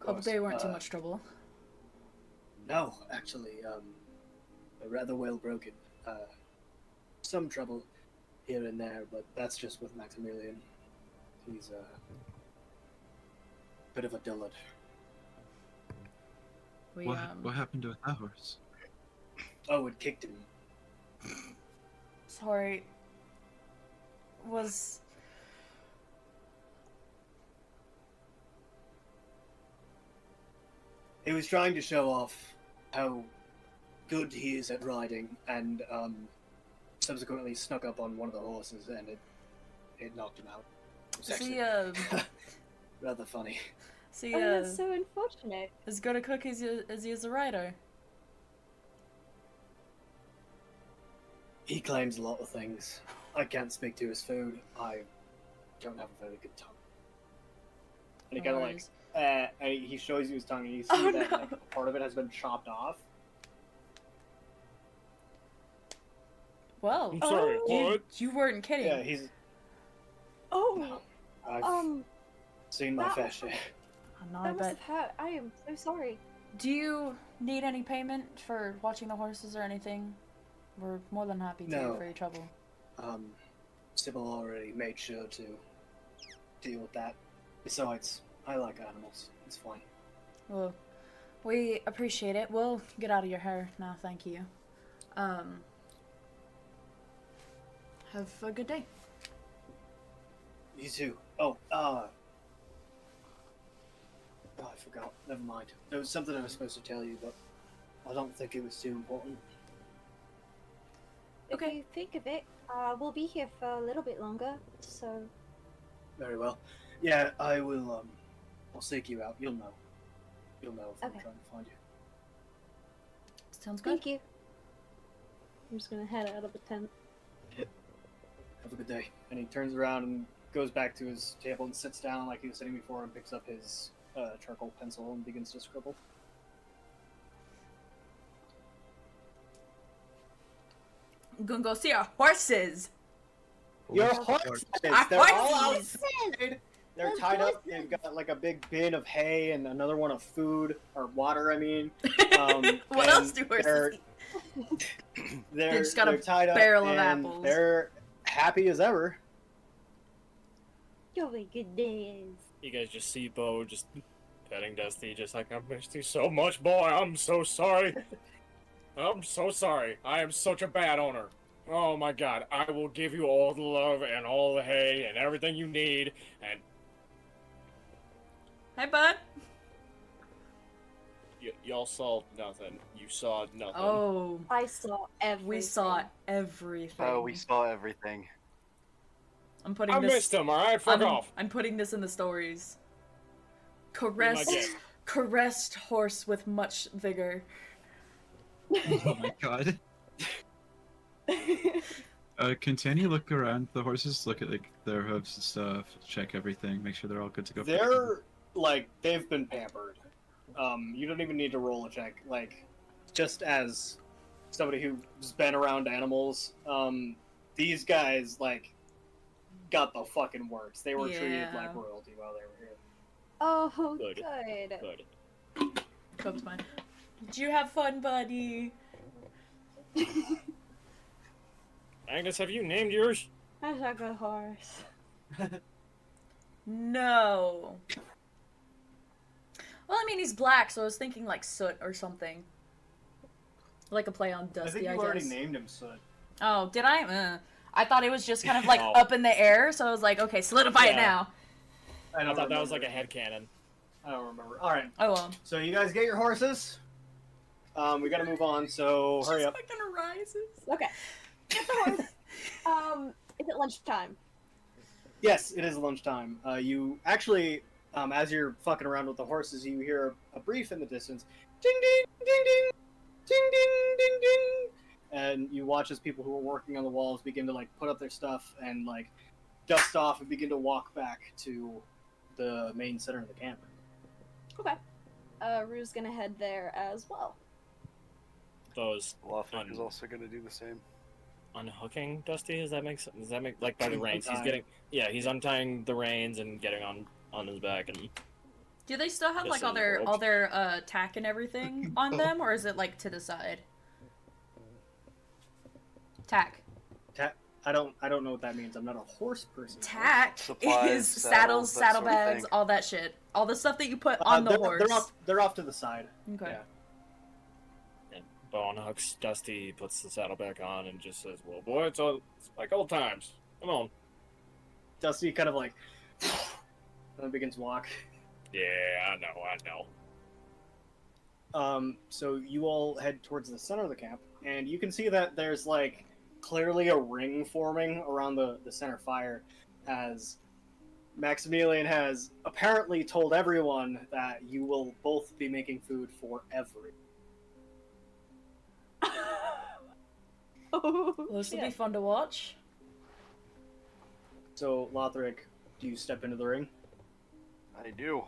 Speaker 4: Hope they weren't too much trouble.
Speaker 1: No, actually, they're rather well broken. Some trouble here and there, but that's just with Maximilian. He's a bit of a dullard.
Speaker 4: We,
Speaker 6: What happened to that horse?
Speaker 1: Oh, it kicked him.
Speaker 4: Sorry. Was...
Speaker 1: He was trying to show off how good he is at riding, and subsequently snuck up on one of the horses, and it knocked him out. It was
Speaker 4: See,
Speaker 1: actually rather funny.
Speaker 4: see,
Speaker 3: Oh, that's so unfortunate.
Speaker 4: as good a cook as he is a rider.
Speaker 1: He claims a lot of things. I can't speak to his food. I don't have a very good tongue. And he
Speaker 4: No
Speaker 1: kind of
Speaker 4: worries.
Speaker 1: he shows you his tongue, and you see
Speaker 4: Oh,
Speaker 1: that
Speaker 4: no.
Speaker 1: like, part of it has been chopped off.
Speaker 4: Well,
Speaker 5: I'm sorry, what?
Speaker 4: you weren't kidding.
Speaker 1: Yeah, he's.
Speaker 3: Oh,
Speaker 1: I've seen my
Speaker 3: that-
Speaker 1: fair share.
Speaker 4: I'm not,
Speaker 3: that must
Speaker 4: but
Speaker 3: have hurt. I am so sorry.
Speaker 4: do you need any payment for watching the horses or anything? We're more than happy to
Speaker 1: No.
Speaker 4: for your trouble.
Speaker 1: Sybil already made sure to deal with that. Besides, I like animals. It's fine.
Speaker 4: Well, we appreciate it. We'll get out of your hair now, thank you. Have a good day.
Speaker 1: You too. Oh, I forgot. Never mind. There was something I was supposed to tell you, but I don't think it was too important.
Speaker 3: If
Speaker 4: Okay.
Speaker 3: you think of it, we'll be here for a little bit longer, so...
Speaker 1: Very well. Yeah, I will, I'll seek you out. You'll know. You'll know if I'm
Speaker 3: Okay.
Speaker 1: trying to find you.
Speaker 4: Sounds good.
Speaker 3: Thank you. I'm just gonna head out of the tent.
Speaker 1: Have a good day. And he turns around and goes back to his table and sits down like he was sitting before and picks up his charcoal pencil and begins to scribble.
Speaker 4: I'm gonna go see our horses.
Speaker 1: Your
Speaker 6: Horse-
Speaker 1: horses!
Speaker 4: Our
Speaker 1: They're all
Speaker 4: horses!
Speaker 1: outside! They're
Speaker 3: Those
Speaker 1: tied up.
Speaker 3: horses!
Speaker 1: They've got like a big bin of hay and another one of food, or water, I mean.
Speaker 4: What else do horses eat?
Speaker 1: They're
Speaker 4: just got a
Speaker 1: they're tied up
Speaker 4: barrel of
Speaker 1: and
Speaker 4: apples.
Speaker 1: They're happy as ever.
Speaker 3: You're a good days.
Speaker 5: You guys just see Bo just petting Dusty, just like, I missed you so much, boy. I'm so sorry. I'm so sorry. I am such a bad owner. Oh my god. I will give you all the love and all the hay and everything you need. And
Speaker 4: Hey, bud.
Speaker 5: y'all saw nothing. You saw nothing.
Speaker 4: Oh,
Speaker 3: I saw everything.
Speaker 4: we saw everything.
Speaker 2: Oh, we saw everything.
Speaker 4: I'm putting
Speaker 5: I
Speaker 4: this.
Speaker 5: missed him, alright? Fuck off.
Speaker 4: I'm putting this in the stories.
Speaker 5: Be my
Speaker 4: Caressed,
Speaker 5: guest.
Speaker 4: caressed horse with much vigor.
Speaker 6: Oh my god. Continue look around. The horses look at like their hooves and stuff, check everything, make sure they're all good to go.
Speaker 1: They're like they've been pampered. You don't even need to roll a check. Like, just as somebody who's been around animals, these guys like got the fucking works. They were treated
Speaker 4: Yeah.
Speaker 1: like royalty while they were here.
Speaker 3: Oh,
Speaker 5: Good.
Speaker 3: good.
Speaker 5: Good.
Speaker 4: Comes mine. Did you have fun, buddy?
Speaker 5: Agnes, have you named yours?
Speaker 3: That's a good horse.
Speaker 4: No. Well, I mean, he's black, so I was thinking like soot or something. Like a play on
Speaker 1: I
Speaker 4: Dusty,
Speaker 1: think
Speaker 4: I
Speaker 1: you
Speaker 4: guess.
Speaker 1: already named him Soot.
Speaker 4: Oh, did I? I thought it was just kind of like
Speaker 5: No.
Speaker 4: up in the air, so I was like, okay, solidify it
Speaker 5: Yeah.
Speaker 4: now.
Speaker 5: I thought that was like a headcanon.
Speaker 1: I don't remember. All right.
Speaker 4: Oh well.
Speaker 1: So you guys get your horses. We gotta move on. So hurry up.
Speaker 4: Fucking arises.
Speaker 3: Okay. Get the horse. Is it lunchtime?
Speaker 1: Yes, it is lunchtime. You actually, as you're fucking around with the horses, you hear a brief in the distance, ding ding ding ding, ding ding ding ding, and you watch as people who are working on the walls begin to like put up their stuff and like dust off and begin to walk back to the main center of the camp.
Speaker 3: Okay. Rue's gonna head there as well.
Speaker 5: Those
Speaker 2: Lothric is also going to do the same.
Speaker 5: unhooking Dusty. Does that make sense? Does that make like by the reins? He's
Speaker 1: Untying.
Speaker 5: getting he's untying the reins and getting on his back and.
Speaker 4: Do they still have
Speaker 5: This
Speaker 4: like
Speaker 5: is
Speaker 4: all their tack and everything on them, or is it like to the side? Tack.
Speaker 1: I don't know what that means. I'm not a horse person.
Speaker 4: Tack
Speaker 2: Supplies,
Speaker 4: is
Speaker 2: saddles,
Speaker 4: saddles,
Speaker 2: that
Speaker 4: saddle
Speaker 2: sort of
Speaker 4: bags,
Speaker 2: thing.
Speaker 4: all that shit, all the stuff that you put on the
Speaker 1: they're,
Speaker 4: horse.
Speaker 1: They're off to the side.
Speaker 4: Okay.
Speaker 1: Yeah.
Speaker 5: Bo unhooks Dusty, puts the saddle back on, and just says, "Well, boy, it's like old times. Come on."
Speaker 1: Dusty kind of like and then begins to walk.
Speaker 5: Yeah, I know.
Speaker 1: So you all head towards the center of the camp, and you can see that there's like clearly a ring forming around the center fire, as Maximilian has apparently told everyone that you will both be making food forever.
Speaker 3: Oh,
Speaker 4: Well, this will
Speaker 3: shit.
Speaker 4: be fun to watch.
Speaker 1: So Lothric, do you step into the ring?
Speaker 2: I do.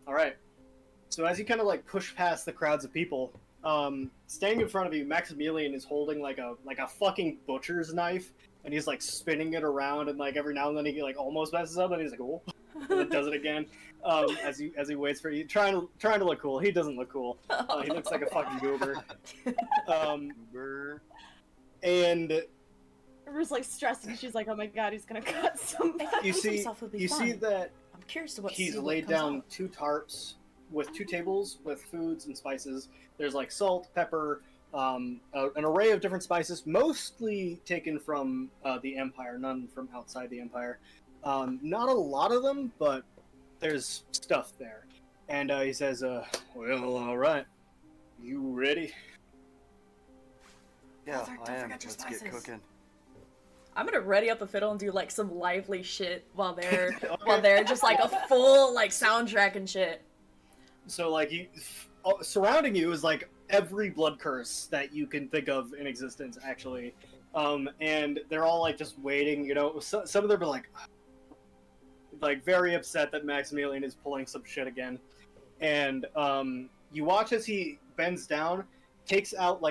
Speaker 1: All right. So as you kind of like push past the crowds of people, standing in front of you, Maximilian is holding like a fucking butcher's knife, and he's like spinning it around, and like every now and then he like almost messes up, and he's like, "Oh," and then does it again. As he waits for you, trying to look cool. He doesn't look cool. He looks like a fucking goober.
Speaker 2: Brr.
Speaker 1: And
Speaker 3: Rue's like stressed, and she's like, "Oh my god, he's gonna cut somebody."
Speaker 1: you see
Speaker 4: himself would be
Speaker 1: you see
Speaker 4: fun.
Speaker 1: that
Speaker 4: I'm curious to what.
Speaker 1: he's
Speaker 4: see what
Speaker 1: laid
Speaker 4: comes
Speaker 1: down
Speaker 4: out.
Speaker 1: 2 tarps with 2 tables with foods and spices. There's like salt, pepper, an array of different spices, mostly taken from the Empire, none from outside the Empire. Not a lot of them, but there's stuff there. And he says, "Well, all right, you ready?"
Speaker 2: Yeah,
Speaker 4: Lothric, don't
Speaker 2: I am.
Speaker 4: forget your
Speaker 2: Let's get
Speaker 4: spices.
Speaker 2: cooking.
Speaker 4: I'm gonna ready up the fiddle and do like some lively shit while they're
Speaker 1: Okay.
Speaker 4: just like a full like soundtrack and shit.
Speaker 1: So like surrounding you is like every blood curse that you can think of in existence, actually, and they're all like just waiting. You know, some of them are like very upset that Maximilian is pulling some shit again, and you watch as he bends down, takes out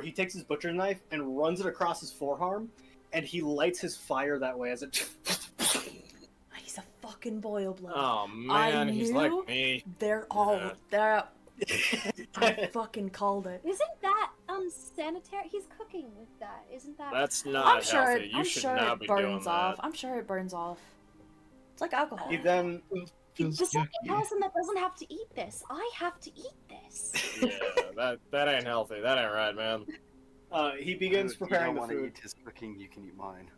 Speaker 1: he takes his butcher knife and runs it across his forearm, and he lights his fire that way as it.
Speaker 4: He's a fucking boil blood.
Speaker 5: Oh man, he's like
Speaker 4: knew-
Speaker 5: me.
Speaker 4: They're all
Speaker 5: Yeah.
Speaker 4: they're. I fucking called it.
Speaker 3: Isn't that unsanitary? He's cooking with that. Isn't that?
Speaker 5: That's not
Speaker 4: I'm sure.
Speaker 5: healthy. You
Speaker 4: I'm
Speaker 5: should
Speaker 4: sure
Speaker 5: not
Speaker 4: it
Speaker 5: be doing
Speaker 4: burns off.
Speaker 5: that.
Speaker 4: I'm sure it burns off. It's like alcohol.
Speaker 1: He then
Speaker 6: Feels
Speaker 3: The second
Speaker 6: yucky.
Speaker 3: person that doesn't have to eat this. I have to eat this.
Speaker 5: Yeah, that ain't healthy. That ain't right, man.
Speaker 1: he begins
Speaker 2: If
Speaker 1: preparing
Speaker 2: you
Speaker 1: the
Speaker 2: don't want
Speaker 1: food.
Speaker 2: to eat his cooking, you can eat mine.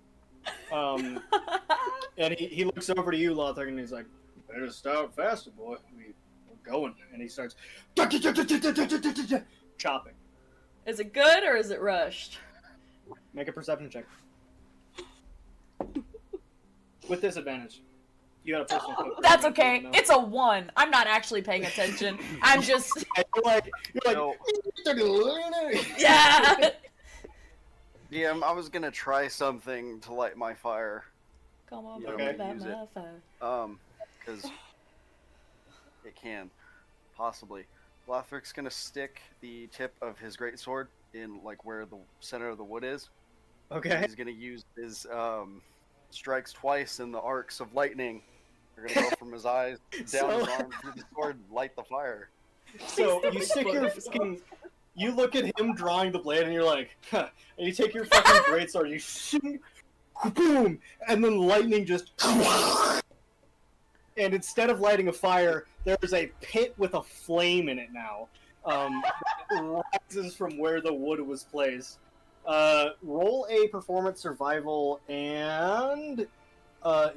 Speaker 1: And he looks over to you, Lothar, and he's like, "Better start faster, boy. We're going." And he starts chopping.
Speaker 4: Is it good or is it rushed?
Speaker 1: Make a perception check. With disadvantage. You got a personal cook.
Speaker 4: That's okay.
Speaker 1: No.
Speaker 4: It's a 1. I'm not actually paying attention. I'm just
Speaker 1: You're like,
Speaker 2: No.
Speaker 4: yeah.
Speaker 2: DM, I was gonna try something to light my fire.
Speaker 4: Come on,
Speaker 2: Yeah,
Speaker 1: Okay.
Speaker 4: baby,
Speaker 2: use
Speaker 4: my
Speaker 2: it.
Speaker 4: fire.
Speaker 2: Because it can, possibly. Lothric's gonna stick the tip of his greatsword in, like, where the center of the wood is.
Speaker 1: Okay.
Speaker 2: He's gonna use his, strikes twice in the arcs of lightning. They're gonna go from his eyes, down
Speaker 1: So-
Speaker 2: his arm, through the sword, and light the fire.
Speaker 1: So you stick your fucking. You look at him drawing the blade, and you're like, huh. And you take your fucking greatsword, you shing, boom, and then lightning just. And instead of lighting a fire, there's a pit with a flame in it now. That rises from where the wood was placed. Roll a performance, survival, and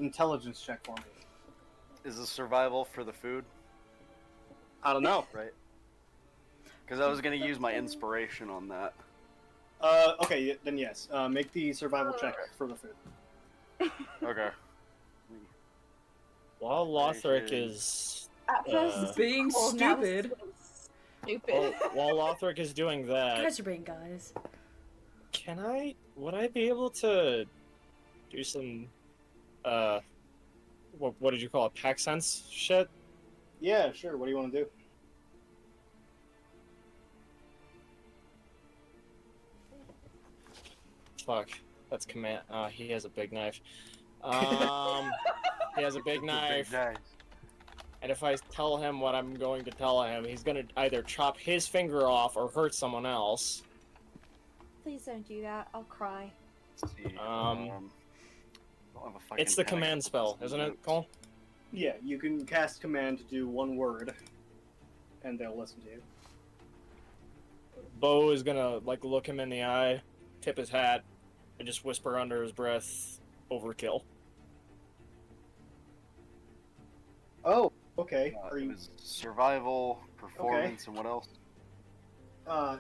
Speaker 1: intelligence check for me.
Speaker 2: Is this survival for the food?
Speaker 1: I don't know.
Speaker 2: right? Because I was gonna use my inspiration on that.
Speaker 1: Okay, then yes. Make the survival check for the food.
Speaker 2: Okay.
Speaker 5: While Lothric is
Speaker 3: At first,
Speaker 5: Uh,
Speaker 3: it's
Speaker 4: Being
Speaker 3: cool, now it's
Speaker 4: stupid.
Speaker 3: Stupid.
Speaker 5: while Lothric is doing that,
Speaker 4: Guys are being guys.
Speaker 5: would I be able to do some what did you call it, pack sense shit?
Speaker 1: Yeah, sure. What do you want to do?
Speaker 5: Fuck, that's command. He has a big knife. He has a big knife,
Speaker 2: Nice.
Speaker 5: and if I tell him what I'm going to tell him, he's gonna either chop his finger off or hurt someone else.
Speaker 3: Please don't do that. I'll cry.
Speaker 2: Let's see.
Speaker 5: Um,
Speaker 2: don't have a fucking
Speaker 5: It's the
Speaker 2: pen.
Speaker 5: command spell, isn't it, Cole?
Speaker 1: Yeah, you can cast command to do one word, and they'll listen to you.
Speaker 5: Bo is gonna look him in the eye, tip his hat, and just whisper under his breath, "Overkill."
Speaker 1: Oh, okay. Are
Speaker 2: It
Speaker 1: you
Speaker 2: was survival, performance, and what else?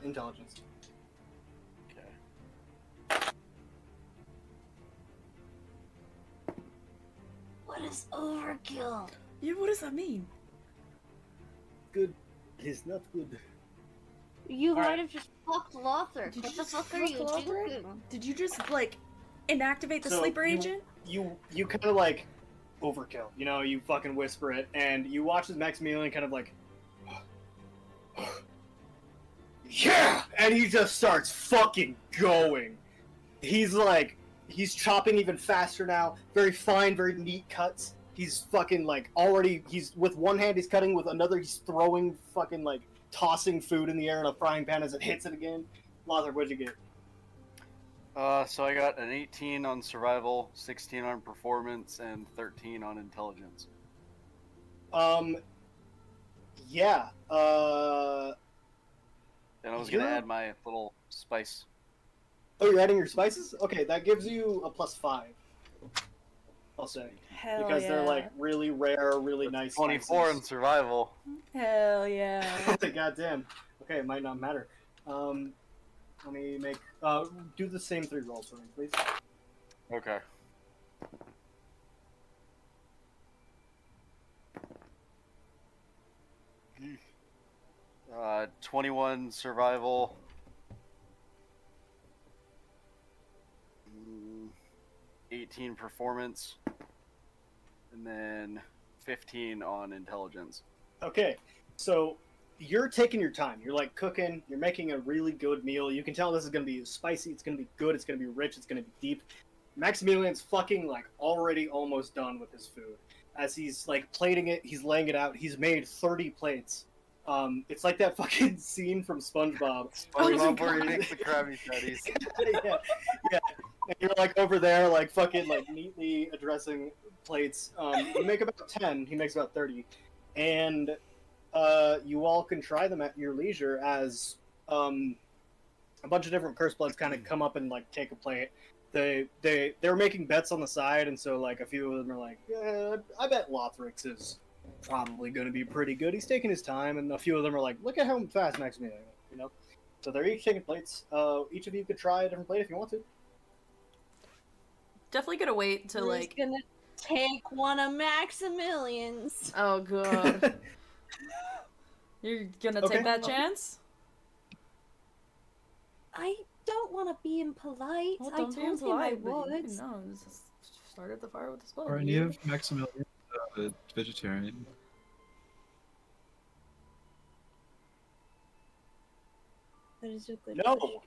Speaker 1: intelligence?
Speaker 2: Okay.
Speaker 3: What is overkill?
Speaker 4: Yeah, what does that mean?
Speaker 1: Good. It's not good.
Speaker 3: You
Speaker 1: All
Speaker 3: might
Speaker 1: right.
Speaker 3: have just fucked Lothric.
Speaker 4: Did
Speaker 3: What
Speaker 4: you
Speaker 3: the
Speaker 4: just
Speaker 3: fuck are
Speaker 4: fuck
Speaker 3: you
Speaker 4: Lothric?
Speaker 3: doing?
Speaker 4: Did you just inactivate the
Speaker 1: So
Speaker 4: sleeper
Speaker 1: you-
Speaker 4: agent?
Speaker 1: You kind of overkill. You know, you fucking whisper it, and you watch as Maximilian kind of yeah, and he just starts fucking going. He's chopping even faster now. Very fine, very neat cuts. He's fucking already. He's with one hand he's cutting, with another he's throwing fucking tossing food in the air in a frying pan as it hits it again. Lothar, what'd you get?
Speaker 2: So I got an 18 on survival, 16 on performance, and 13 on intelligence.
Speaker 1: Yeah.
Speaker 2: And I was gonna
Speaker 1: You're-
Speaker 2: add my little spice.
Speaker 1: Oh, you're adding your spices? Okay, that gives you a +5. I'll say.
Speaker 4: Hell
Speaker 1: Because
Speaker 4: yeah.
Speaker 1: they're really rare, really
Speaker 2: That's
Speaker 1: nice
Speaker 2: 24 in
Speaker 1: spices.
Speaker 2: survival.
Speaker 4: Hell yeah.
Speaker 1: Goddamn. Okay, it might not matter. Let me make do the same 3 rolls for me, please.
Speaker 2: Okay. Hmm. 21 survival. 18 performance. And then 15 on intelligence.
Speaker 1: Okay, so you're taking your time. You're cooking. You're making a really good meal. You can tell this is gonna be spicy. It's gonna be good. It's gonna be rich. It's gonna be deep. Maximilian's fucking already almost done with his food. As he's plating it, he's laying it out. He's made 30 plates. It's like that fucking scene from SpongeBob.
Speaker 2: SpongeBob where he
Speaker 1: God.
Speaker 2: makes the Krabby Patties.
Speaker 1: yeah, yeah. And you're over there, fucking neatly addressing plates. You make about 10. He makes about 30, and you all can try them at your leisure as a bunch of different curse bloods kind of come up and take a plate. They're making bets on the side, and so a few of them are yeah, I bet Lothrix is probably going to be pretty good. He's taking his time, and a few of them are look at how fast Maximilian, So they're each taking plates. Each of you could try a different plate if you want to.
Speaker 4: Definitely gonna wait to
Speaker 3: Who's gonna take one of Maximilian's?
Speaker 4: Oh god. You're gonna
Speaker 1: Okay.
Speaker 4: take that chance?
Speaker 3: I don't want to be impolite.
Speaker 4: Well,
Speaker 3: I
Speaker 4: don't be
Speaker 3: told him I
Speaker 4: impolite, but you
Speaker 3: would.
Speaker 4: can- No, just start at the fire with the spell.
Speaker 6: Or any of Maximilian vegetarian.
Speaker 3: That is a good
Speaker 1: No.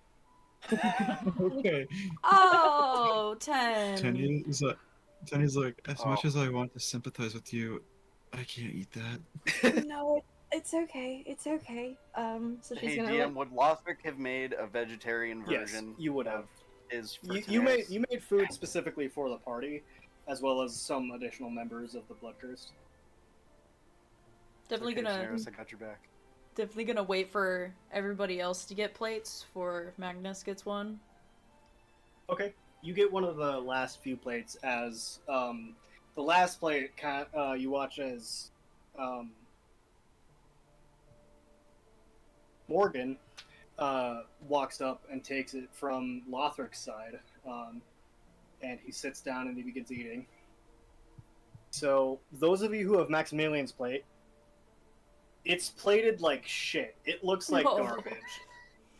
Speaker 6: Okay.
Speaker 4: Oh, 10.
Speaker 6: Tenny's as much
Speaker 2: Oh.
Speaker 6: as I want to sympathize with you, I can't eat that.
Speaker 3: No, it's okay. It's okay. So she's
Speaker 2: Hey
Speaker 3: gonna.
Speaker 2: DM, would Lothric have made a vegetarian
Speaker 1: Yes,
Speaker 2: version
Speaker 1: you would have.
Speaker 2: of his for
Speaker 1: You made food specifically for the party, as well as some additional members of the Blood Cursed.
Speaker 4: Definitely
Speaker 2: Okay,
Speaker 4: gonna
Speaker 2: Daenerys, I got your back.
Speaker 4: definitely gonna wait for everybody else to get plates before Magnus gets one.
Speaker 1: Okay, you get one of the last few plates as the last plate. You watch as Morgan walks up and takes it from Lothric's side, and he sits down and he begins eating. So, those of you who have Maximilian's plate, it's plated like shit. It looks like
Speaker 4: No.
Speaker 1: garbage.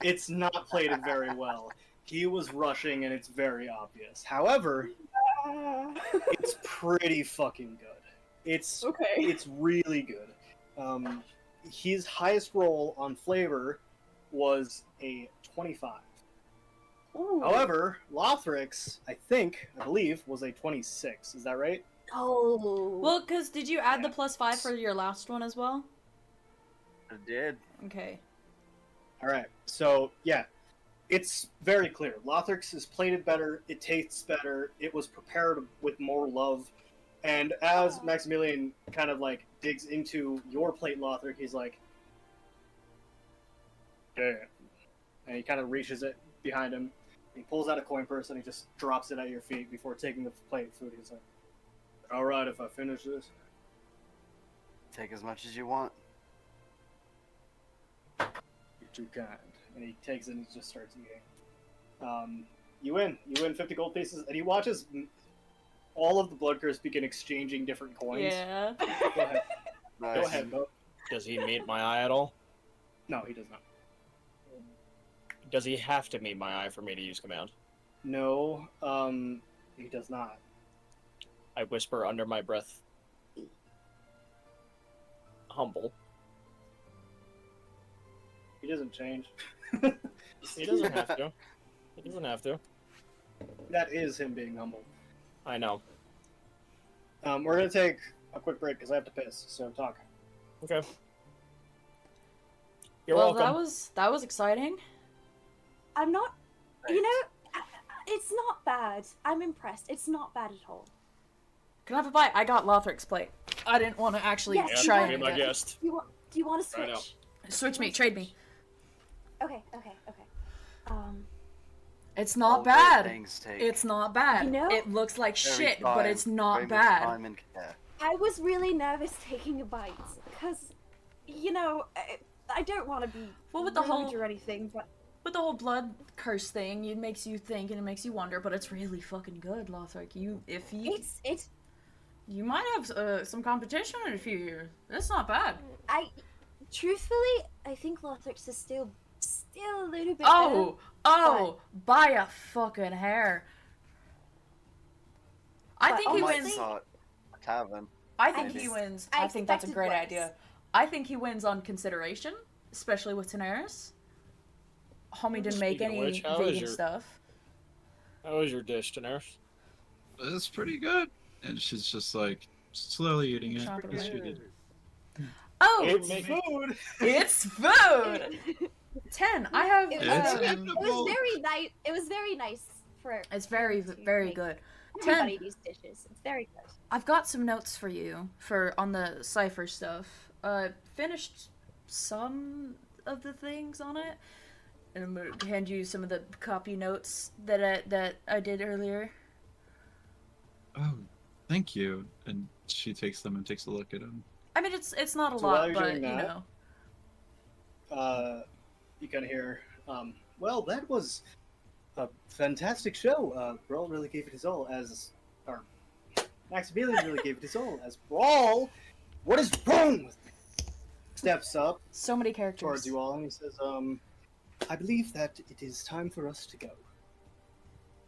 Speaker 1: It's not plated very well. He was rushing, and it's very obvious. However, it's pretty fucking good. It's
Speaker 3: Okay.
Speaker 1: it's really good. His highest roll on flavor was a 25.
Speaker 3: Ooh.
Speaker 1: However, Lothric's, I believe, was a 26. Is that right?
Speaker 3: Oh.
Speaker 4: Well, because did you add the +5 for your last one as well?
Speaker 2: I did.
Speaker 4: Okay.
Speaker 1: All right. So yeah, it's very clear. Lothric's is plated better. It tastes better. It was prepared with more love. And as Maximilian kind of like digs into your plate, Lothric, he's like, "Yeah," and he kind of reaches it behind him. He pulls out a coin purse and he just drops it at your feet before taking the plate of food. He's like, "All right, if I finish this."
Speaker 2: Take as much as you want.
Speaker 1: You're too kind. And he takes it and he just starts eating. You win. You win 50 gold pieces, and he watches all of the blood curse begin exchanging different coins.
Speaker 4: Yeah.
Speaker 1: Go ahead.
Speaker 2: Nice.
Speaker 1: Go ahead, Bo.
Speaker 5: Does he meet my eye at all?
Speaker 1: No, he does not.
Speaker 5: Does he have to meet my eye for me to use command?
Speaker 1: No, he does not.
Speaker 5: I whisper under my breath. Humble.
Speaker 1: He doesn't change.
Speaker 5: He doesn't have to. He doesn't have to.
Speaker 1: That is him being humble.
Speaker 5: I know.
Speaker 1: We're gonna take a quick break because I have to piss. So talk.
Speaker 5: Okay. You're
Speaker 4: well,
Speaker 5: welcome.
Speaker 4: that was exciting.
Speaker 3: I'm not. You know, it's not bad. I'm impressed. It's not bad at all.
Speaker 4: Can I have a bite? I got Lothric's plate. I didn't want to actually
Speaker 3: Yes,
Speaker 5: Yeah,
Speaker 4: try
Speaker 5: be
Speaker 4: it.
Speaker 5: my
Speaker 4: again.
Speaker 5: guest.
Speaker 3: Do you want to
Speaker 5: I know.
Speaker 3: switch?
Speaker 4: Switch me, trade me.
Speaker 3: Okay.
Speaker 4: It's
Speaker 2: All
Speaker 4: not
Speaker 2: good
Speaker 4: bad.
Speaker 2: things take
Speaker 4: It's not bad.
Speaker 3: You know-
Speaker 4: It looks like
Speaker 2: very
Speaker 4: shit,
Speaker 2: time,
Speaker 4: but it's
Speaker 2: very
Speaker 4: not
Speaker 2: much
Speaker 4: bad.
Speaker 2: time and care.
Speaker 3: I was really nervous taking a bite because, you know, I don't want to be
Speaker 4: Well, with the
Speaker 3: rude
Speaker 4: whole-
Speaker 3: or anything, but
Speaker 4: With the whole blood curse thing, it makes you think and it makes you wonder, but it's really fucking good, Lothric.
Speaker 3: it's
Speaker 4: You might have some competition in a few years. That's not bad.
Speaker 3: truthfully, I think Lothrix is still a little bit
Speaker 4: Oh, by a fucking hair. I
Speaker 3: But
Speaker 4: think
Speaker 2: I
Speaker 4: he
Speaker 2: might
Speaker 4: wins.
Speaker 2: thought a tavern.
Speaker 4: I think
Speaker 3: I
Speaker 4: he
Speaker 3: just-
Speaker 4: wins.
Speaker 3: I
Speaker 4: I think that's a
Speaker 3: expected
Speaker 4: great
Speaker 3: worse.
Speaker 4: idea. I think he wins on consideration, especially with Daenerys. Homie didn't make
Speaker 5: Speaking of
Speaker 4: any
Speaker 5: which, how is
Speaker 4: vegan
Speaker 5: your-
Speaker 4: stuff.
Speaker 5: How was your dish, Daenerys?
Speaker 6: It's pretty good. And she's just like slowly eating it.
Speaker 4: Chop it
Speaker 6: as
Speaker 4: away.
Speaker 6: she did.
Speaker 4: Oh,
Speaker 1: It's food.
Speaker 4: it's food. 10. I have.
Speaker 3: It was,
Speaker 6: It's
Speaker 3: very, it
Speaker 6: edible.
Speaker 3: was very nice. It was very nice for
Speaker 4: It's very, very good.
Speaker 3: everybody. These dishes. It's very good.
Speaker 4: I've got some notes for you on the cipher stuff. Finished some of the things on it, and I'm gonna hand you some of the copy notes that I did earlier.
Speaker 6: Oh, thank you. And she takes them and takes a look at them.
Speaker 4: I mean, it's not a
Speaker 1: So while
Speaker 4: lot,
Speaker 1: you're
Speaker 4: but
Speaker 1: doing
Speaker 4: you
Speaker 1: that-
Speaker 4: know.
Speaker 1: You can hear, well, that was a fantastic show. Brawl really gave it his all or Maximilian really gave it his all as Brawl. What is wrong with me? Steps up
Speaker 4: So many characters.
Speaker 1: towards you all and he says, I believe that it is time for us to go.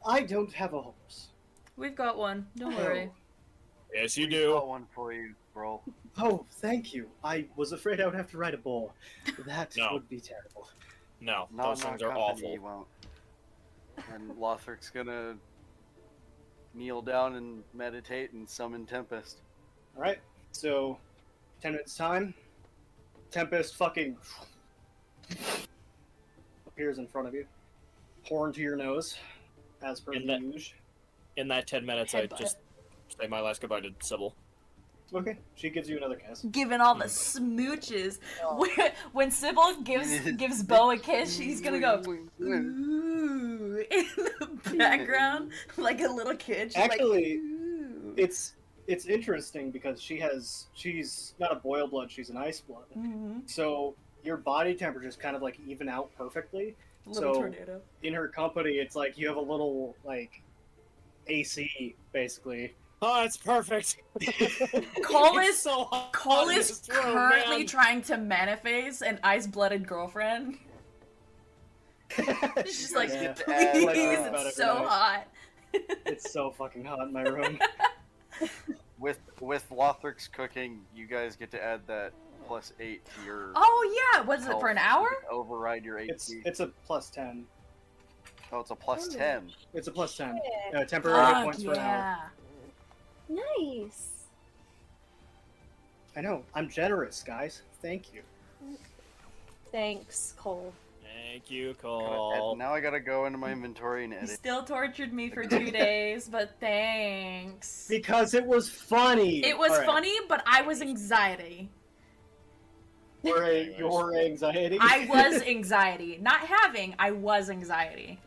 Speaker 1: I don't have a horse.
Speaker 4: We've got one. Don't worry.
Speaker 5: Yes, you
Speaker 2: Got
Speaker 5: do.
Speaker 2: one for you, bro.
Speaker 1: Oh, thank you. I was afraid I would have to ride a bull. That
Speaker 5: No.
Speaker 1: would be terrible.
Speaker 5: No,
Speaker 2: Not
Speaker 5: those
Speaker 2: in our
Speaker 5: things are
Speaker 2: company,
Speaker 5: awful.
Speaker 2: you won't. And Lothric's gonna kneel down and meditate and summon Tempest.
Speaker 1: Alright, so 10 minutes time. Tempest fucking appears in front of you. Horn to your nose, as per
Speaker 5: In
Speaker 1: the
Speaker 5: that-
Speaker 1: usual.
Speaker 5: In that 10 minutes, I
Speaker 4: Headbutt.
Speaker 5: just say my last goodbye to Sybil.
Speaker 1: Okay, she gives you another kiss.
Speaker 4: Giving all the smooches. When Sybil gives Bo a kiss, she's gonna go ooh in the background like a little kid. She's
Speaker 1: Actually,
Speaker 4: like, ooh.
Speaker 1: It's interesting because she's not a boil blood, she's an ice blood.
Speaker 4: Mhm.
Speaker 1: So your body temperatures kind of like even out perfectly.
Speaker 4: Little
Speaker 1: So-
Speaker 4: tornado.
Speaker 1: In her company, it's like you have a little like AC basically.
Speaker 5: Oh, it's perfect.
Speaker 4: Cole
Speaker 5: It's
Speaker 4: is
Speaker 5: so hot
Speaker 4: Cole
Speaker 5: in
Speaker 4: is
Speaker 5: this room,
Speaker 4: currently
Speaker 5: man.
Speaker 4: trying to manifest an ice-blooded girlfriend. She's just like,
Speaker 1: Yeah.
Speaker 4: please,
Speaker 1: Like,
Speaker 4: it's
Speaker 1: about every
Speaker 4: so
Speaker 1: night.
Speaker 4: hot.
Speaker 1: It's so fucking hot in my room.
Speaker 2: With Lothric's cooking, you guys get to add that +8 to your.
Speaker 4: Oh yeah, what is it
Speaker 2: health.
Speaker 4: for an
Speaker 2: You
Speaker 4: hour?
Speaker 2: can override your HP.
Speaker 1: It's a +10.
Speaker 2: Oh, it's a +10.
Speaker 1: It's a +10.
Speaker 3: Yeah.
Speaker 1: Temporary hit
Speaker 4: Fuck
Speaker 1: points for an hour.
Speaker 4: yeah.
Speaker 3: Nice.
Speaker 1: I know. I'm generous, guys. Thank you.
Speaker 3: Thanks, Cole.
Speaker 5: Thank you,
Speaker 2: And
Speaker 5: Cole.
Speaker 2: now I gotta go into my inventory and
Speaker 4: You
Speaker 2: edit.
Speaker 4: still tortured me for 2 days, but thanks.
Speaker 1: Because it was funny.
Speaker 4: It was
Speaker 1: All right.
Speaker 4: funny, but I was anxiety.
Speaker 1: Your anxiety.
Speaker 4: I was anxiety. Not having, I was anxiety.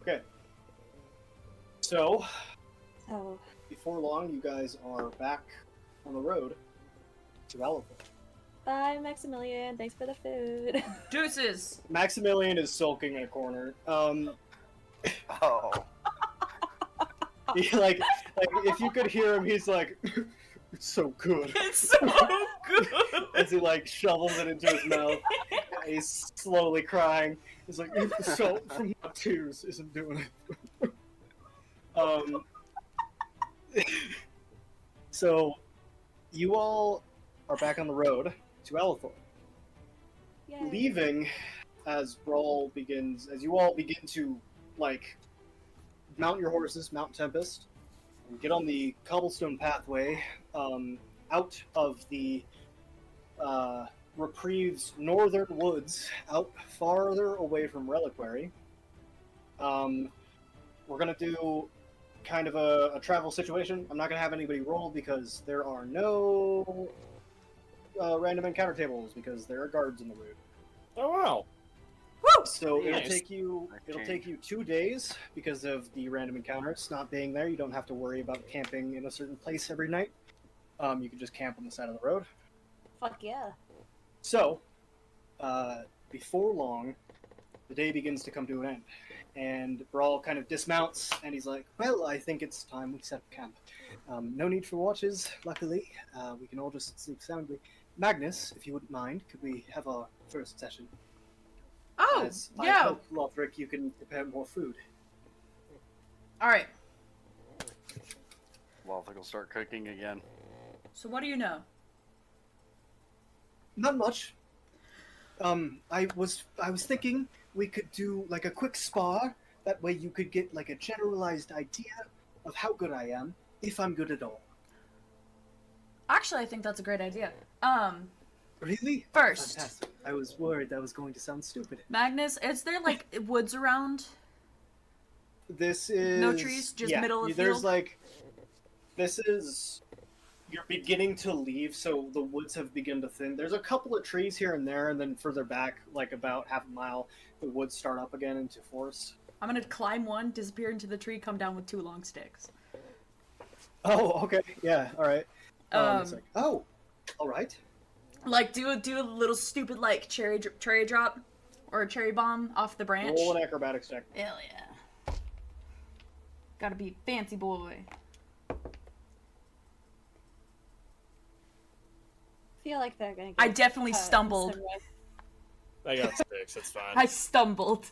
Speaker 1: Okay. So,
Speaker 3: Oh,
Speaker 1: before long, you guys are back on the road to Valipur.
Speaker 3: bye, Maximilian. Thanks for the food.
Speaker 4: Deuces.
Speaker 1: Maximilian is sulking in a corner.
Speaker 2: Oh,
Speaker 1: He, like if you could hear him, he's like, "It's so good."
Speaker 4: It's so good.
Speaker 1: As he like shovels it into his mouth, he's slowly crying. He's like, "The salt from my tears isn't doing it." So, you all are back on the road to Elithor.
Speaker 3: Yay.
Speaker 1: Leaving as Brawl begins, as you all begin to like mount your horses, Mount Tempest, and get on the cobblestone pathway out of the Reprieve's northern woods, out farther away from Reliquary. We're gonna do kind of a travel situation. I'm not gonna have anybody roll because there are no random encounter tables because there are guards in the road.
Speaker 5: Oh wow.
Speaker 1: So it'll
Speaker 5: Nice.
Speaker 1: take you 2 days because of the random encounters not being there. You don't have to worry about camping in a certain place every night. You can just camp on the side of the road.
Speaker 3: Fuck yeah.
Speaker 1: So, before long, the day begins to come to an end, and Brawl kind of dismounts, and he's like, "Well, I think it's time we set up camp. No need for watches, luckily. We can all just sleep soundly. Magnus, if you wouldn't mind, could we have our first session?
Speaker 4: Oh,
Speaker 1: As I
Speaker 4: yeah.
Speaker 1: hope, Lothric, you can prepare more food."
Speaker 4: Alright,
Speaker 2: Lothic will start cooking again.
Speaker 4: so what do you know?
Speaker 1: Not much. I was thinking we could do like a quick spar. That way you could get like a generalized idea of how good I am, if I'm good at all.
Speaker 4: Actually, I think that's a great idea.
Speaker 1: Really?
Speaker 4: First,
Speaker 1: Fantastic. I was worried that was going to sound stupid.
Speaker 4: Magnus, is there like woods around?
Speaker 1: This is
Speaker 4: No trees, just middle of
Speaker 1: There's
Speaker 4: field?
Speaker 1: like, this is you're beginning to leave, so the woods have begun to thin. There's a couple of trees here and there, and then further back, like about half a mile, the woods start up again into forest.
Speaker 4: I'm gonna climb one, disappear into the tree, come down with 2 long sticks.
Speaker 1: Oh, okay, yeah, all right. It's
Speaker 4: Um,
Speaker 1: like, oh, all right.
Speaker 4: Like do a little stupid like cherry drop or a cherry bomb off the branch.
Speaker 1: Roll an acrobatics check.
Speaker 4: Hell yeah. Gotta be fancy boy.
Speaker 3: Feel like they're gonna.
Speaker 4: I
Speaker 3: get
Speaker 4: definitely
Speaker 3: cut in
Speaker 4: stumbled.
Speaker 3: some way.
Speaker 5: I got 6. It's fine.
Speaker 4: I stumbled.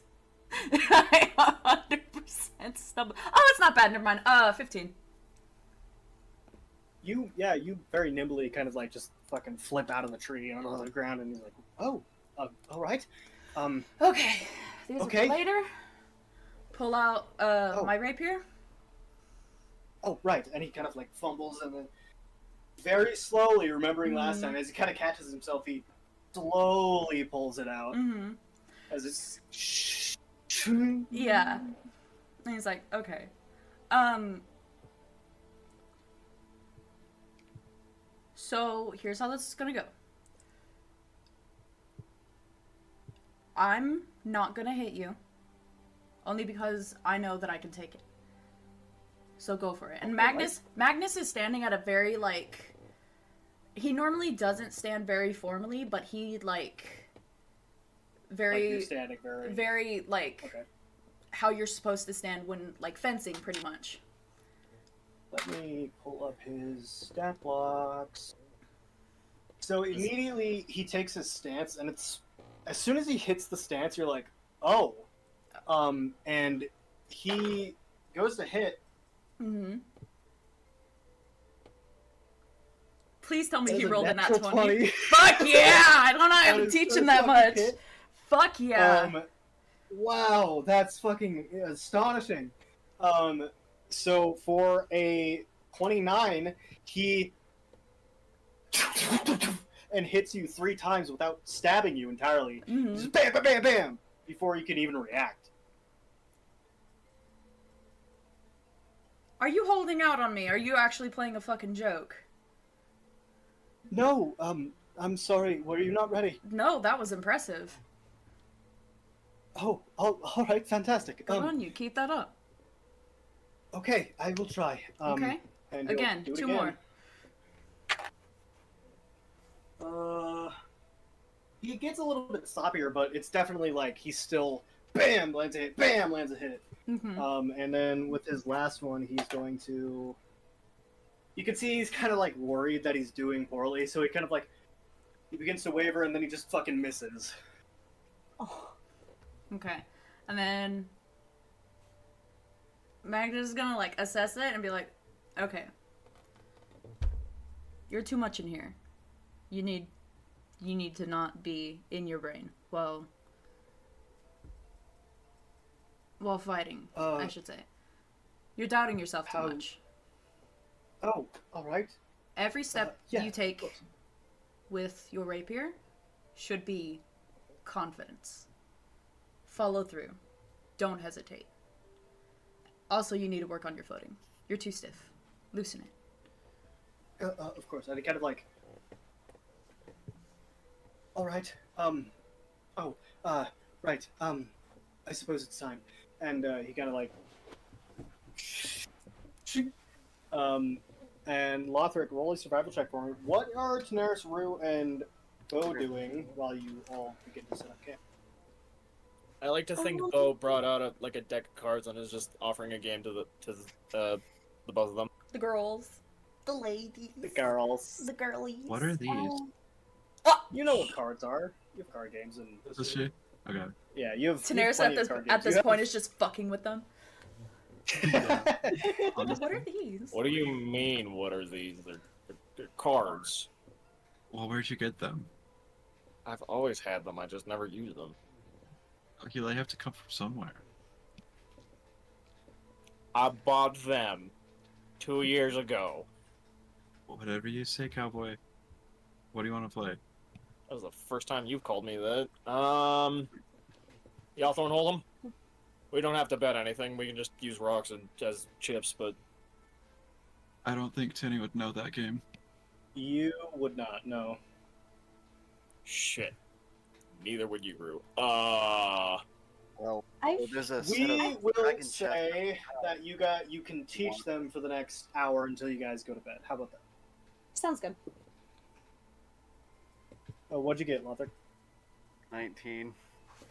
Speaker 4: I 100% stumbled. Oh, it's not bad. Never mind. 15.
Speaker 1: You very nimbly kind of like just fucking flip out of the tree onto the ground, and he's like, oh, all right.
Speaker 4: Okay. These
Speaker 1: Okay.
Speaker 4: are for later. Pull out my rapier.
Speaker 1: Oh, right. And he kind of like fumbles and then very slowly, remembering last time, as he kind of catches himself, he slowly pulls it out
Speaker 4: Mm-hmm.
Speaker 1: as it's.
Speaker 4: Yeah. And he's like, okay. So here's how this is gonna go. I'm not gonna hit you. Only because I know that I can take it. So go for it. And
Speaker 1: Okay,
Speaker 4: Magnus is standing at a very like He normally doesn't stand very formally, but he
Speaker 1: Like you're standing very.
Speaker 4: very like
Speaker 1: Okay.
Speaker 4: how you're supposed to stand when like fencing, pretty much.
Speaker 1: Let me pull up his stat blocks. So immediately he takes his stance, and it's as soon as he hits the stance, you're like, oh, and he goes to hit.
Speaker 4: Mm-hmm. Please tell me
Speaker 1: That
Speaker 4: he
Speaker 1: is a
Speaker 4: rolled a nat
Speaker 1: natural
Speaker 4: 20. Fuck yeah! I don't know how to
Speaker 1: That is
Speaker 4: teach
Speaker 1: so
Speaker 4: him that
Speaker 1: fucking
Speaker 4: much.
Speaker 1: hit.
Speaker 4: Fuck yeah!
Speaker 1: Wow, that's fucking astonishing. So for a 29, he and hits you 3 times without stabbing you entirely.
Speaker 4: Mhm.
Speaker 1: Just bam, bam, bam, bam, before you can even react.
Speaker 4: Are you holding out on me? Are you actually playing a fucking joke?
Speaker 1: No, I'm sorry. Were you not ready?
Speaker 4: No, that was impressive.
Speaker 1: Oh, all right, fantastic.
Speaker 4: Good on you. Keep that up.
Speaker 1: Okay, I will try.
Speaker 4: Okay.
Speaker 1: And he'll
Speaker 4: Again,
Speaker 1: do it
Speaker 4: 2
Speaker 1: again.
Speaker 4: more.
Speaker 1: He gets a little bit sloppier, but it's definitely like he's still bam lands a hit, bam lands a hit.
Speaker 4: Mm-hmm.
Speaker 1: And then with his last one, he's going to. You can see he's kind of like worried that he's doing poorly, so he kind of like he begins to waver, and then he just fucking misses.
Speaker 3: Oh,
Speaker 4: Okay. And then Magnus is gonna like assess it and be like, okay. You're too much in here. You need to not be in your brain while fighting, I should say. You're doubting yourself too
Speaker 1: how-
Speaker 4: much.
Speaker 1: Oh, all right.
Speaker 4: Every step
Speaker 1: yeah,
Speaker 4: you
Speaker 1: of
Speaker 4: take
Speaker 1: course.
Speaker 4: with your rapier should be confidence. Follow through. Don't hesitate. Also, you need to work on your footing. You're too stiff. Loosen it.
Speaker 1: Of course. And he kind of like. All right. Right. I suppose it's time. And he kind of like. And Lothric, roll a survival check for me. What are Daenerys, Rue, and Bo doing while you all begin to set up camp?
Speaker 5: I like to think Bo brought out a deck of cards and is just offering a game to the both of them.
Speaker 4: The girls.
Speaker 3: the ladies.
Speaker 1: The girls.
Speaker 3: The girlies.
Speaker 6: What are these?
Speaker 1: You know what cards are. You have card games and.
Speaker 6: Is this shit? Okay.
Speaker 1: Yeah, you have.
Speaker 4: Daenerys at this point is just fucking with them. What are these?
Speaker 5: What do you mean? What are these? They're cards.
Speaker 6: Well, where'd you get them?
Speaker 5: I've always had them. I just never use them.
Speaker 6: Okay, they have to come from somewhere.
Speaker 5: I bought them 2 years ago.
Speaker 6: Whatever you say, cowboy. What do you want to play?
Speaker 5: That was the first time you've called me that. Y'all throwing hold'em? We don't have to bet anything. We can just use rocks as chips, but
Speaker 6: I don't think Tinny would know that game.
Speaker 1: You would not know.
Speaker 5: shit. Neither would you, Rue.
Speaker 2: Well, there's a set
Speaker 1: We
Speaker 2: of
Speaker 1: will
Speaker 2: dragon
Speaker 1: say that you can teach them for the next hour until you guys go to bed. How about that?
Speaker 3: Sounds good.
Speaker 1: Oh, what'd you get, Lothric?
Speaker 2: 19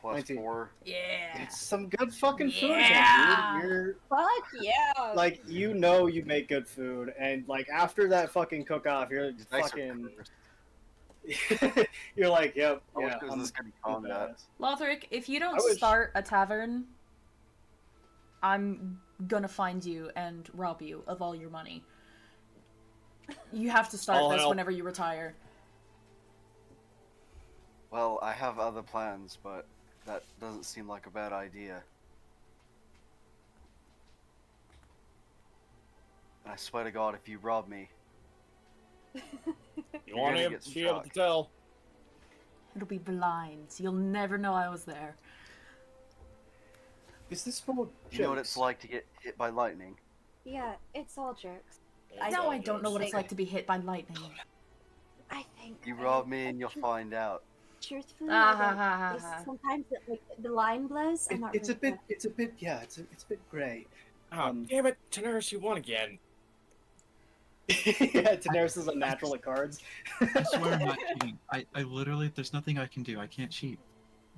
Speaker 2: plus
Speaker 1: 19.
Speaker 2: 4.
Speaker 4: Yeah.
Speaker 1: It's some good fucking food,
Speaker 4: Yeah.
Speaker 1: dude. You're
Speaker 3: Fuck yeah.
Speaker 1: like, you know you make good food, and like after that fucking cook-off, you're
Speaker 2: These dice are
Speaker 1: fucking.
Speaker 2: cursed.
Speaker 1: You're like, yep,
Speaker 2: I wish
Speaker 1: yeah.
Speaker 2: there was
Speaker 1: I'm
Speaker 2: this kind of combat.
Speaker 1: badass.
Speaker 4: Lothric, if you don't
Speaker 1: I wish-
Speaker 4: start a tavern, I'm gonna find you and rob you of all your money. You have to start
Speaker 5: I'll
Speaker 4: this
Speaker 5: help.
Speaker 4: whenever you retire.
Speaker 2: Well, I have other plans, but that doesn't seem like a bad idea. And I swear to God, if you rob me,
Speaker 5: You
Speaker 2: You're
Speaker 5: want
Speaker 2: gonna
Speaker 5: to
Speaker 2: get some
Speaker 5: be able to
Speaker 2: shock.
Speaker 5: tell?
Speaker 4: It'll be blind. You'll never know I was there.
Speaker 1: Is this full of
Speaker 2: you know what it's
Speaker 1: jokes?
Speaker 2: like to get hit by lightning.
Speaker 3: Yeah, it's all jokes.
Speaker 4: I know I don't know what it's like to be hit by lightning.
Speaker 3: I think.
Speaker 2: You rob me and you'll find out.
Speaker 3: Truthfully,
Speaker 4: Ah,
Speaker 3: I
Speaker 4: ha,
Speaker 3: don't-
Speaker 4: ha, ha,
Speaker 3: it's
Speaker 4: ha.
Speaker 3: sometimes like the line blows. I'm not
Speaker 1: It's a
Speaker 3: really
Speaker 1: bit. It's a bit. Yeah, it's a bit gray.
Speaker 5: Ah, damn it, Daenerys, you won again.
Speaker 1: Yeah, Daenerys is a natural at cards.
Speaker 6: I swear I'm not cheating. I literally, there's nothing I can do. I can't cheat.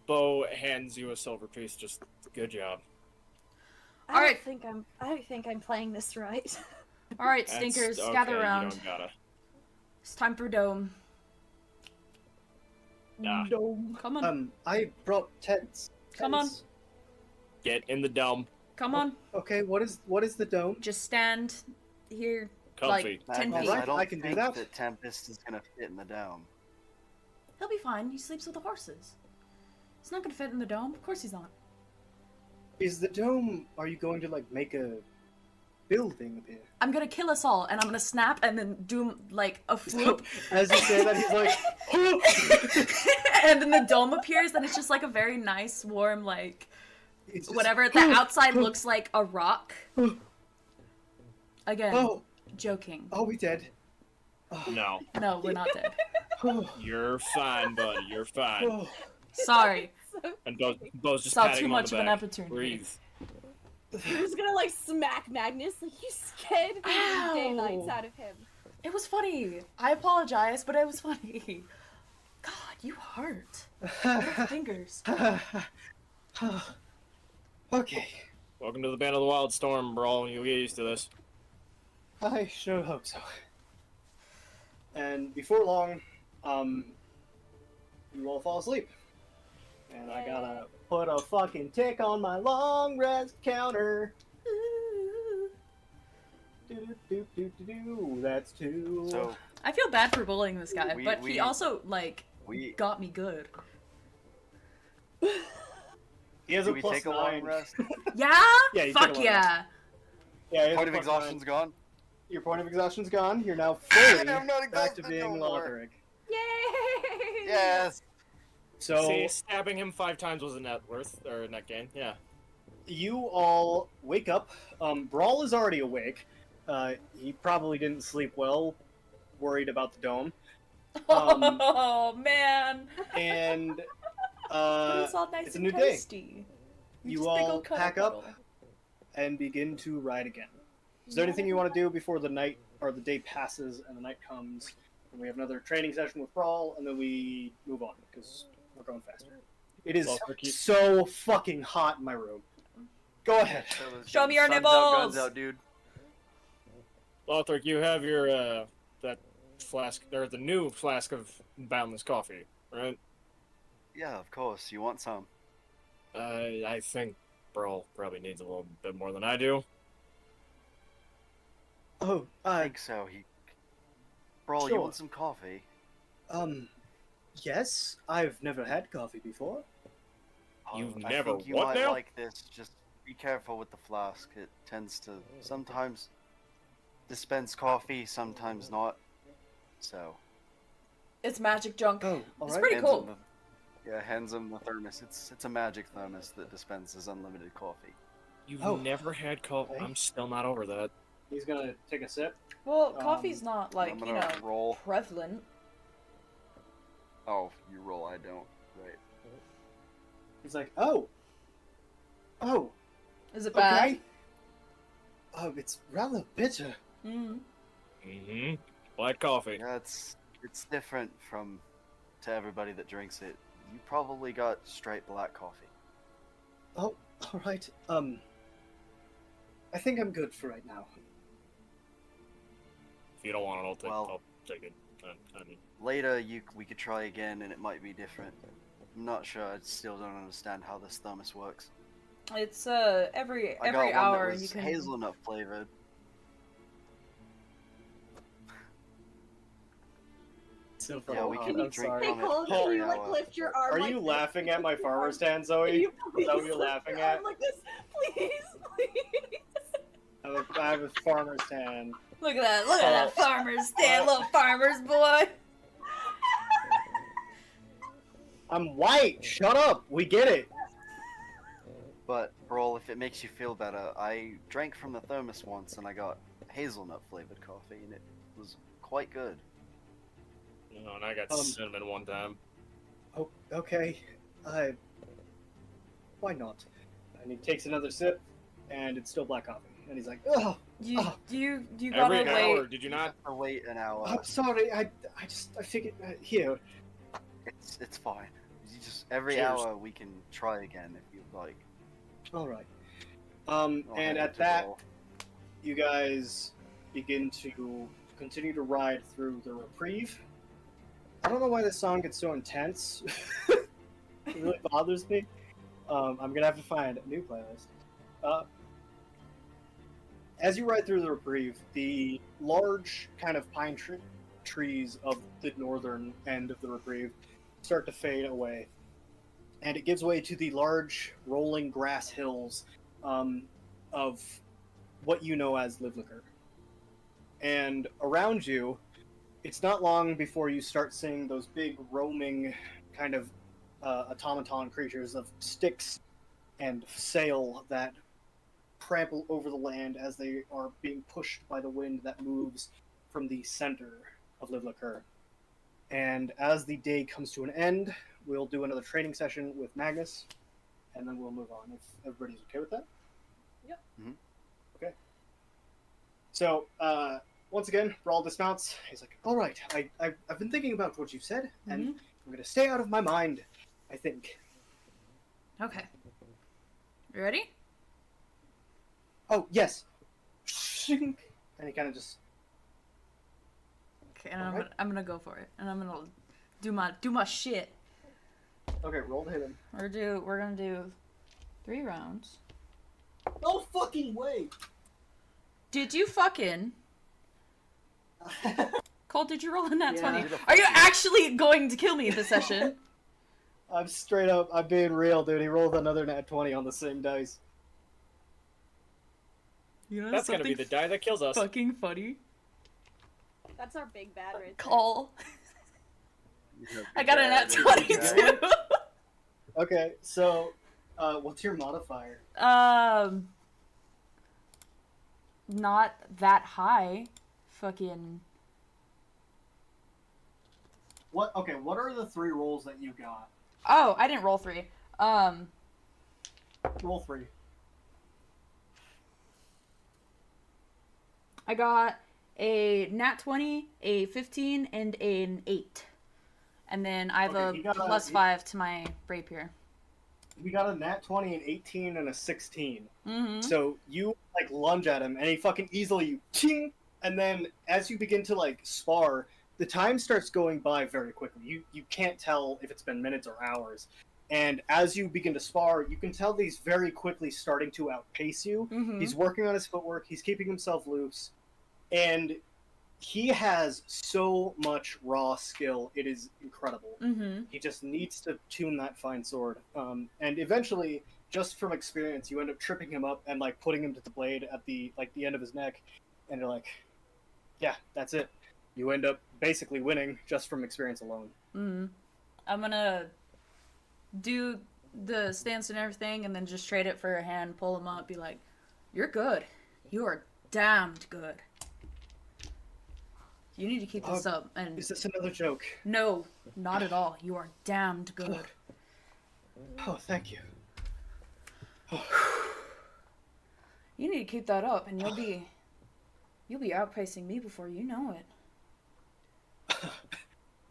Speaker 5: Bo hands you a silver piece. Just good job.
Speaker 3: I
Speaker 4: Alright.
Speaker 3: don't think I'm playing this right.
Speaker 4: All right,
Speaker 5: That's-
Speaker 4: stinkers,
Speaker 5: okay,
Speaker 4: gather
Speaker 5: You
Speaker 4: around.
Speaker 5: don't gotta.
Speaker 4: It's time for Dome.
Speaker 5: Ah.
Speaker 3: Dome.
Speaker 4: Come on,
Speaker 1: I brought tents.
Speaker 4: Come on.
Speaker 1: Tents.
Speaker 5: Get in the dome.
Speaker 4: come on.
Speaker 1: Okay, what is the dome?
Speaker 4: Just stand here,
Speaker 5: Comfy.
Speaker 4: like 10
Speaker 2: Magnus,
Speaker 4: feet.
Speaker 1: Alright,
Speaker 2: I don't
Speaker 1: I can do
Speaker 2: think
Speaker 1: that.
Speaker 2: Tempest is gonna fit in the dome.
Speaker 4: He'll be fine. He sleeps with the horses. He's not gonna fit in the dome. Of course he's not.
Speaker 1: Is the dome? Are you going to like make a building up here?
Speaker 4: I'm gonna kill us all, and I'm gonna snap and then do like a flip,
Speaker 1: As you say that, he's like,
Speaker 4: and then the dome appears, and it's just like a very nice, warm, like
Speaker 1: it's just-
Speaker 4: whatever. The outside looks like a rock. Again,
Speaker 1: Oh,
Speaker 4: joking.
Speaker 1: oh, we dead.
Speaker 5: No,
Speaker 4: No, we're not dead.
Speaker 5: you're fine, buddy. You're fine.
Speaker 1: Oh,
Speaker 4: Sorry.
Speaker 5: And Bo's just
Speaker 4: Saw
Speaker 5: patting
Speaker 4: too
Speaker 5: him on
Speaker 4: much
Speaker 5: the
Speaker 4: of an
Speaker 5: back.
Speaker 4: opportunity.
Speaker 5: Breathe.
Speaker 3: Who's gonna like smack Magnus? Like you scared the
Speaker 4: Ow.
Speaker 3: day nights out of him.
Speaker 4: It was funny. I apologize, but it was funny. God, you hurt. Fingers.
Speaker 1: Okay,
Speaker 5: Welcome to the Band of the Wildstorm, bro. You'll get used to this.
Speaker 1: I sure hope so. And before long, you all fall asleep. And I gotta put a fucking tick on my long rest counter. Do. That's two.
Speaker 2: So
Speaker 4: I feel bad for bullying this guy,
Speaker 2: We-
Speaker 4: but he
Speaker 2: we-
Speaker 4: also like
Speaker 2: we
Speaker 4: got me good.
Speaker 1: he has
Speaker 2: do
Speaker 1: a
Speaker 2: we
Speaker 1: plus
Speaker 2: take a
Speaker 1: 9.
Speaker 2: long rest?
Speaker 4: Yeah?
Speaker 1: Yeah, you take a
Speaker 4: Fuck
Speaker 1: long
Speaker 4: yeah.
Speaker 1: Yeah, he has
Speaker 2: Point
Speaker 1: a
Speaker 2: of
Speaker 1: plus 9.
Speaker 2: exhaustion's gone.
Speaker 1: Your point of exhaustion's gone. You're now fully
Speaker 2: I'm not
Speaker 1: back to
Speaker 2: exhausted
Speaker 1: being
Speaker 2: no more.
Speaker 1: Lotharic.
Speaker 3: Yay!
Speaker 2: Yes.
Speaker 1: So
Speaker 5: See, stabbing him 5 times was a net worth or a net gain. Yeah.
Speaker 1: you all wake up. Brawl is already awake. He probably didn't sleep well, worried about the dome.
Speaker 4: Oh man.
Speaker 1: And
Speaker 4: It's all nice
Speaker 1: it's a
Speaker 4: and
Speaker 1: new day.
Speaker 4: toasty.
Speaker 1: You
Speaker 4: Just big
Speaker 1: all
Speaker 4: ol' cuddle
Speaker 1: pack up
Speaker 4: cuddle.
Speaker 1: and begin to ride again. Is there anything you want to do before the night or the day passes and the night comes? And we have another training session with Brawl, and then we move on because we're going faster. It is
Speaker 5: Well, Ricky-
Speaker 1: so fucking hot in my room. Go ahead.
Speaker 4: Show me your
Speaker 2: Sun's out, guns
Speaker 4: nipples!
Speaker 2: out, dude.
Speaker 5: Lothric, you have your that flask or the new flask of boundless coffee, right?
Speaker 2: Yeah, of course. You want some?
Speaker 5: I think Brawl probably needs a little bit more than I do.
Speaker 1: Oh,
Speaker 2: I think so. Brawl,
Speaker 1: Sure.
Speaker 2: you want some coffee?
Speaker 1: Yes. I've never had coffee before.
Speaker 5: You've
Speaker 2: I
Speaker 5: never
Speaker 2: think you
Speaker 5: what
Speaker 2: might
Speaker 5: now?
Speaker 2: like this. Just be careful with the flask. It tends to sometimes dispense coffee, sometimes not. So.
Speaker 4: It's magic junk.
Speaker 1: Oh, all
Speaker 4: It's
Speaker 1: right.
Speaker 4: pretty
Speaker 2: hands
Speaker 4: cool.
Speaker 2: him hands him the thermos. It's a magic thermos that dispenses unlimited coffee.
Speaker 5: You've
Speaker 1: Oh.
Speaker 5: never had coffee.
Speaker 1: Okay.
Speaker 5: I'm still not over that.
Speaker 1: He's gonna take a sip.
Speaker 4: Well, coffee's not
Speaker 2: I'm
Speaker 4: like, you
Speaker 2: gonna
Speaker 4: know,
Speaker 2: roll.
Speaker 4: prevalent.
Speaker 2: Oh, you roll. I don't. Right.
Speaker 1: He's like, oh,
Speaker 4: Is it
Speaker 1: okay.
Speaker 4: bad?
Speaker 1: Oh, it's rather bitter.
Speaker 4: Mm.
Speaker 5: Mm-hmm. Black coffee.
Speaker 2: Yeah, it's different to everybody that drinks it. You probably got straight black coffee.
Speaker 1: Oh, all right. I think I'm good for right now.
Speaker 5: If you don't want it,
Speaker 2: Well-
Speaker 5: I'll take it. I mean,
Speaker 2: Later, we could try again, and it might be different. I'm not sure. I still don't understand how this thermos works.
Speaker 4: It's every
Speaker 2: I got one
Speaker 4: hour
Speaker 2: that was
Speaker 4: you can
Speaker 2: hazelnut flavored.
Speaker 1: So
Speaker 2: Yeah, we can
Speaker 1: I'm
Speaker 2: drink
Speaker 1: sorry.
Speaker 3: Hey
Speaker 2: from it
Speaker 3: Cole,
Speaker 2: every
Speaker 3: can you like
Speaker 2: hour.
Speaker 3: lift your arm?
Speaker 1: Are
Speaker 3: like
Speaker 1: you
Speaker 3: this?
Speaker 1: laughing at my
Speaker 3: Lift your
Speaker 1: farmer's
Speaker 3: arm.
Speaker 1: stand, Zoe?
Speaker 3: Can you
Speaker 1: Is that what
Speaker 3: please
Speaker 1: you're
Speaker 3: lift
Speaker 1: laughing
Speaker 3: your
Speaker 1: at?
Speaker 3: arm like this? Please, please.
Speaker 1: I have a farmer's stand.
Speaker 4: Look at that! Look at that farmer's stand, little farmer's boy.
Speaker 1: I'm white. Shut up. We get it.
Speaker 2: But, Brawl, if it makes you feel better, I drank from the thermos once, and I got hazelnut flavored coffee, and it was quite good.
Speaker 5: you know, and I got
Speaker 1: Um,
Speaker 5: cinnamon one time.
Speaker 1: Oh, okay. Why not? And he takes another sip, and it's still black coffee. And he's like, oh,
Speaker 4: You
Speaker 1: Oh.
Speaker 4: you
Speaker 5: Every
Speaker 4: gotta
Speaker 5: hour,
Speaker 4: wait.
Speaker 5: did you not?
Speaker 2: To wait an hour.
Speaker 1: I'm sorry. I figured here.
Speaker 2: It's fine. You just every
Speaker 5: Cheers.
Speaker 2: hour we can try again if you'd like.
Speaker 1: All right.
Speaker 2: I'll
Speaker 1: And
Speaker 2: hand
Speaker 1: at
Speaker 2: to
Speaker 1: that,
Speaker 2: roll.
Speaker 1: you guys begin to continue to ride through the reprieve. I don't know why this song gets so intense. It really bothers me. I'm gonna have to find a new playlist. As you ride through the reprieve, the large kind of pine trees of the northern end of the reprieve start to fade away, and it gives way to the large rolling grass hills of what you know as Livlicker. And around you, it's not long before you start seeing those big roaming kind of automaton creatures of sticks and sail that trample over the land as they are being pushed by the wind that moves from the center of Livlicker. And as the day comes to an end, we'll do another training session with Magnus, and then we'll move on if everybody's okay with that.
Speaker 3: Yep.
Speaker 2: Mhm.
Speaker 1: Okay. So, once again, Brawl dismounts. He's like, all right, I've been thinking about what you've said, and I'm going to stay out of my mind, I think.
Speaker 4: Okay. You ready?
Speaker 1: Oh, yes. And he kind of just...
Speaker 4: Okay, and
Speaker 1: Alright.
Speaker 4: I'm gonna go for it, and I'm gonna do my shit.
Speaker 1: Okay, roll to hit him.
Speaker 4: We're gonna do 3 rounds.
Speaker 1: No fucking way!
Speaker 4: Did you fucking Cole? Did you roll in that
Speaker 1: Yeah.
Speaker 4: 20? Are you actually going to kill me this session?
Speaker 1: I'm straight up, I'm being real, dude. He rolled another nat 20 on the same dice.
Speaker 4: You know
Speaker 5: That's gonna be the die that kills us.
Speaker 4: fucking funny.
Speaker 3: That's our big bad right there.
Speaker 4: Cole.
Speaker 2: You
Speaker 4: I got a nat 22.
Speaker 1: Okay, so, what's your modifier?
Speaker 4: Not that high. Fucking.
Speaker 1: What are the 3 rolls that you got?
Speaker 4: Oh, I didn't roll 3.
Speaker 1: Roll 3.
Speaker 4: I got a nat 20, a 15, and an 8. And then I have
Speaker 1: Okay, he
Speaker 4: a
Speaker 1: got a-
Speaker 4: plus 5 to my rapier.
Speaker 1: We got a nat 20, an 18, and a 16.
Speaker 4: Mm-hmm.
Speaker 1: So you, like, lunge at him, and he fucking easily, ting! And then as you begin to, like, spar, the time starts going by very quickly. You can't tell if it's been minutes or hours. And as you begin to spar, you can tell that he's very quickly starting to outpace you.
Speaker 4: Mm-hmm.
Speaker 1: He's working on his footwork, he's keeping himself loose, and he has so much raw skill. It is incredible.
Speaker 4: Mm-hmm.
Speaker 1: He just needs to tune that fine sword. And eventually, just from experience, you end up tripping him up and, like, putting him to the blade at the end of his neck. And you're like, yeah, that's it. You end up basically winning just from experience alone.
Speaker 4: Mm-hmm. I'm gonna do the stance and everything, and then just trade it for a hand, pull him up, be like, "You're good. You are damned good. You need to keep this up." And
Speaker 1: Is this another joke?
Speaker 4: no, not at all. You are damned good.
Speaker 1: Oh, thank you.
Speaker 4: You need to keep that up, and you'll be outpacing me before you know it.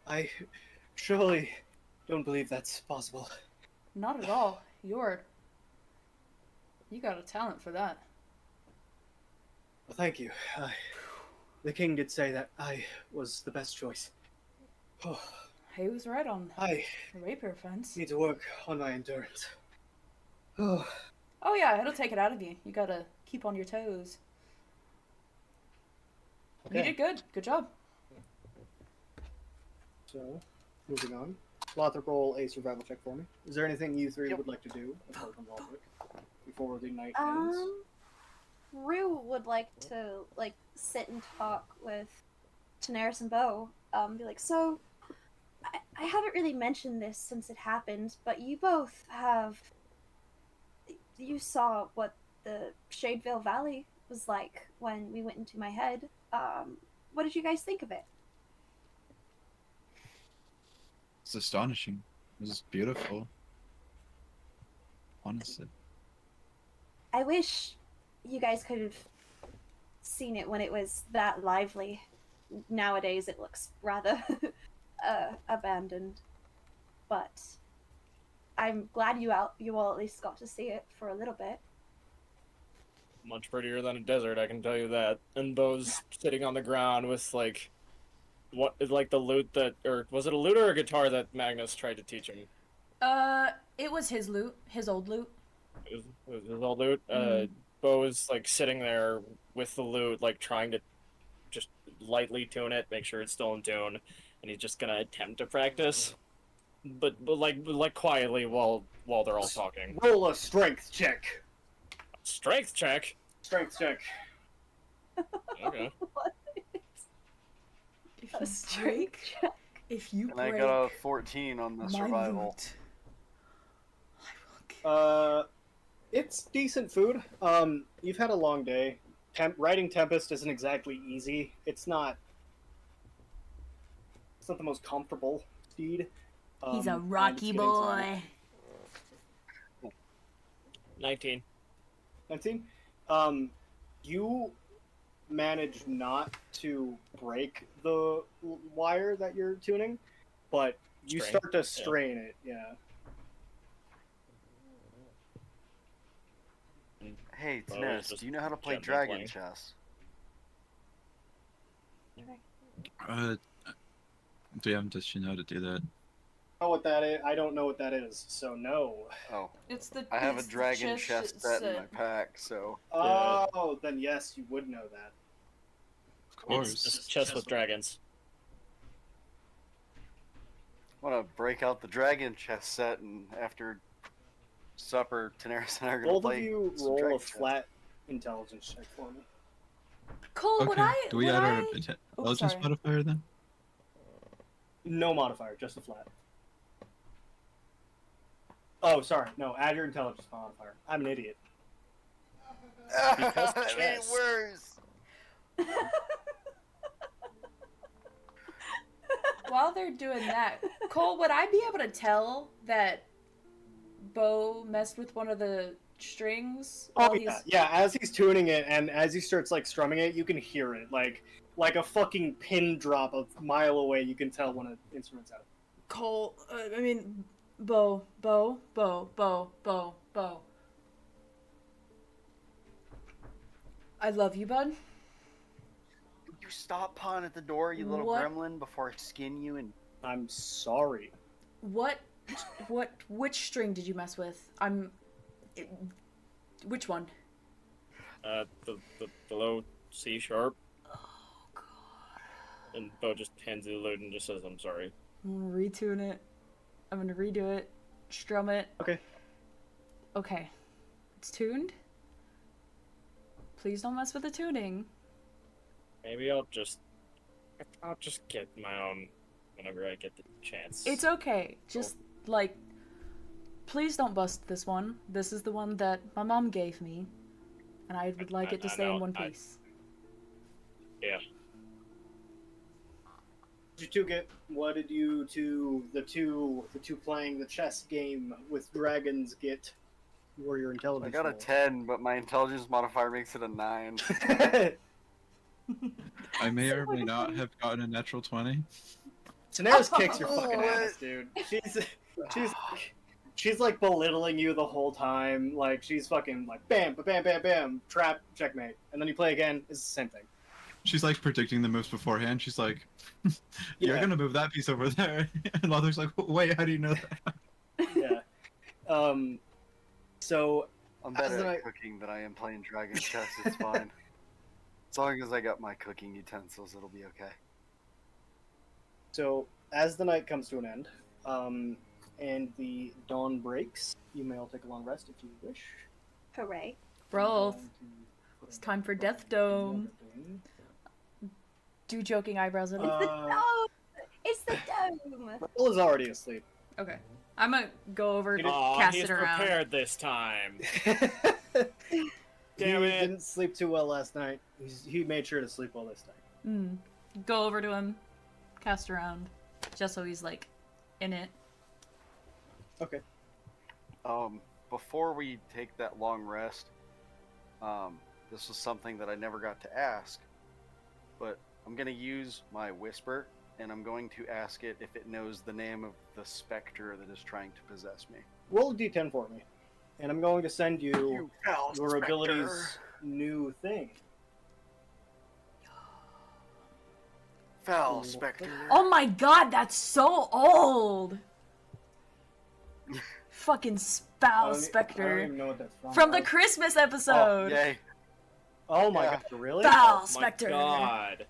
Speaker 1: I truly don't believe that's possible.
Speaker 4: Not at all. You got a talent for that.
Speaker 1: Well, thank you. The king did say that I was the best choice. Oh,
Speaker 4: He was right on
Speaker 1: I
Speaker 4: the rapier fence.
Speaker 1: need to work on my endurance. Oh,
Speaker 4: Oh yeah, it'll take it out of you. You gotta keep on your toes. You
Speaker 1: okay.
Speaker 4: did good. Good job.
Speaker 1: So, moving on. Lothrop, roll a survival check for me. Is there anything you 3 would like to do apart from Lothrop before the night ends?
Speaker 3: Rue would like to, like, sit and talk with Daenerys and Bo. Be like, so, I haven't really mentioned this since it happened, but you both have... You saw what the Shadevale Valley was like when we went into my head. What did you guys think of it?
Speaker 6: It's astonishing. It was beautiful. Honestly.
Speaker 3: I wish you guys could have seen it when it was that lively. Nowadays, it looks rather abandoned. But I'm glad you all at least got to see it for a little bit.
Speaker 5: Much prettier than a desert, I can tell you that. And Bo's sitting on the ground with like, what is like the lute that, or was it a lute or a guitar that Magnus tried to teach him?
Speaker 4: It was his lute, his old lute.
Speaker 5: It was his old lute. Bo is like sitting there with the lute, like trying to just lightly tune it, make sure it's still in tune, and he's just gonna attempt to practice, but like quietly while they're all talking.
Speaker 1: Roll a strength check.
Speaker 5: Strength check.
Speaker 1: Strength check.
Speaker 5: Okay.
Speaker 3: What? A strength check.
Speaker 4: If you
Speaker 2: And I
Speaker 4: break
Speaker 2: got a 14 on the
Speaker 4: my
Speaker 2: survival.
Speaker 4: lute, I will
Speaker 1: It's decent food. You've had a long day. Riding Tempest isn't exactly easy. It's not the most comfortable steed.
Speaker 4: He's a
Speaker 1: and
Speaker 4: rocky
Speaker 1: it's getting
Speaker 4: boy.
Speaker 5: 19.
Speaker 1: 19. You manage not to break the wire that you're tuning, but you
Speaker 5: Strain.
Speaker 1: start to strain it. Yeah.
Speaker 2: Hey,
Speaker 5: Well,
Speaker 2: Daenerys,
Speaker 5: it's just
Speaker 2: do you know how to play
Speaker 5: gently
Speaker 2: dragon
Speaker 5: playing.
Speaker 2: chess?
Speaker 6: DM, does she know how to do that?
Speaker 1: Know what that is? I don't know what that is, so no.
Speaker 2: Oh,
Speaker 4: It's the.
Speaker 2: I have a
Speaker 4: it's the
Speaker 2: dragon chess set in
Speaker 4: set.
Speaker 2: my pack, so
Speaker 1: Oh, then yes, you would know that.
Speaker 6: Of course.
Speaker 5: It's just chess with dragons.
Speaker 2: I want to break out the dragon chess set, and after supper, Daenerys and I are gonna
Speaker 1: Both
Speaker 2: play
Speaker 1: of you
Speaker 2: some
Speaker 1: roll a
Speaker 2: dragon chess.
Speaker 1: flat intelligence check for me.
Speaker 4: Cole, would
Speaker 6: Okay.
Speaker 4: I?
Speaker 6: Do we
Speaker 4: would
Speaker 6: add our
Speaker 4: I...
Speaker 6: intelligence
Speaker 4: sorry.
Speaker 6: modifier then?
Speaker 1: No modifier, just a flat. Oh, sorry. No, add your intelligence modifier. I'm an idiot.
Speaker 5: Because
Speaker 2: That made it
Speaker 5: chess.
Speaker 2: worse.
Speaker 4: While they're doing that, Cole, would I be able to tell that Bo messed with one of the strings
Speaker 1: Oh
Speaker 4: while
Speaker 1: yeah,
Speaker 4: he's...
Speaker 1: yeah. As he's tuning it, and as he starts like strumming it, you can hear it like a fucking pin drop a mile away. You can tell when an instrument's out.
Speaker 4: Cole, I mean, Bo. I love you, bud.
Speaker 2: You stop pawing at the door, you little
Speaker 4: What?
Speaker 2: gremlin, before I skin you and.
Speaker 1: I'm sorry.
Speaker 4: Which string did you mess with? Which one?
Speaker 5: The low C sharp,
Speaker 4: Oh, God.
Speaker 5: and Bo just hands you the lute and just says, "I'm sorry."
Speaker 4: I'm gonna retune it. I'm gonna redo it. Strum it.
Speaker 1: Okay.
Speaker 4: Okay. It's tuned. Please don't mess with the tuning.
Speaker 5: Maybe I'll just get my own whenever I get the chance.
Speaker 4: It's okay. Just, like, please don't bust this one. This is the one that my mom gave me. And I would like it to
Speaker 5: I
Speaker 4: stay
Speaker 5: know,
Speaker 4: in one piece.
Speaker 5: Yeah.
Speaker 1: Did you two get? What did you two? The two playing the chess game with dragons get? Were your
Speaker 2: I
Speaker 1: intelligence?
Speaker 2: got a
Speaker 1: roll?
Speaker 2: 10, but my intelligence modifier makes it a 9.
Speaker 6: I may or may not have gotten a natural 20.
Speaker 1: Daenerys kicks your fucking
Speaker 2: What?
Speaker 1: ass, dude. She's like belittling you the whole time. Like she's fucking like bam, bam, bam, bam, trap, checkmate, and then you play again. It's the same thing.
Speaker 6: She's like predicting the moves beforehand. She's like, "You're
Speaker 1: Yeah.
Speaker 6: gonna move that piece over there," and Mother's like, "Wait, how do you know that?"
Speaker 1: Yeah. So
Speaker 2: I'm
Speaker 1: As
Speaker 2: better
Speaker 1: I-
Speaker 2: at cooking than I am playing dragon chess, it's fine. As long as I got my cooking utensils, it'll be okay.
Speaker 1: So as the night comes to an end, and the dawn breaks, you may all take a long rest if you wish.
Speaker 3: Hooray.
Speaker 4: Bro, it's time for Death Dome. Do joking eyebrows at me.
Speaker 1: Uh,
Speaker 3: It's the dome!
Speaker 1: Raoul is already asleep.
Speaker 4: Okay. I'm gonna go over to
Speaker 5: Aw,
Speaker 4: cast
Speaker 5: he's
Speaker 4: it around.
Speaker 5: prepared this time.
Speaker 1: Damn
Speaker 5: Damn
Speaker 1: he
Speaker 5: it.
Speaker 1: didn't sleep too well last night. He made sure to sleep well this time.
Speaker 4: Go over to him, cast around, just so he's like in it.
Speaker 1: Okay.
Speaker 2: Before we take that long rest, this was something that I never got to ask, but I'm going to use my whisper, and I'm going to ask it if it knows the name of the specter that is trying to possess me.
Speaker 1: Roll a d10 for me. And I'm going to send you
Speaker 2: foul
Speaker 1: your
Speaker 2: specter.
Speaker 1: ability's new thing.
Speaker 2: Foul specter.
Speaker 4: Oh my god, that's so old! Fucking
Speaker 1: I
Speaker 4: foul
Speaker 1: don't
Speaker 4: specter.
Speaker 1: even know what that's from.
Speaker 4: From the Christmas
Speaker 2: Oh,
Speaker 4: episode!
Speaker 2: yay.
Speaker 1: Oh my
Speaker 2: Yeah.
Speaker 1: god, really?
Speaker 4: Foul
Speaker 5: My
Speaker 4: specter!
Speaker 5: God.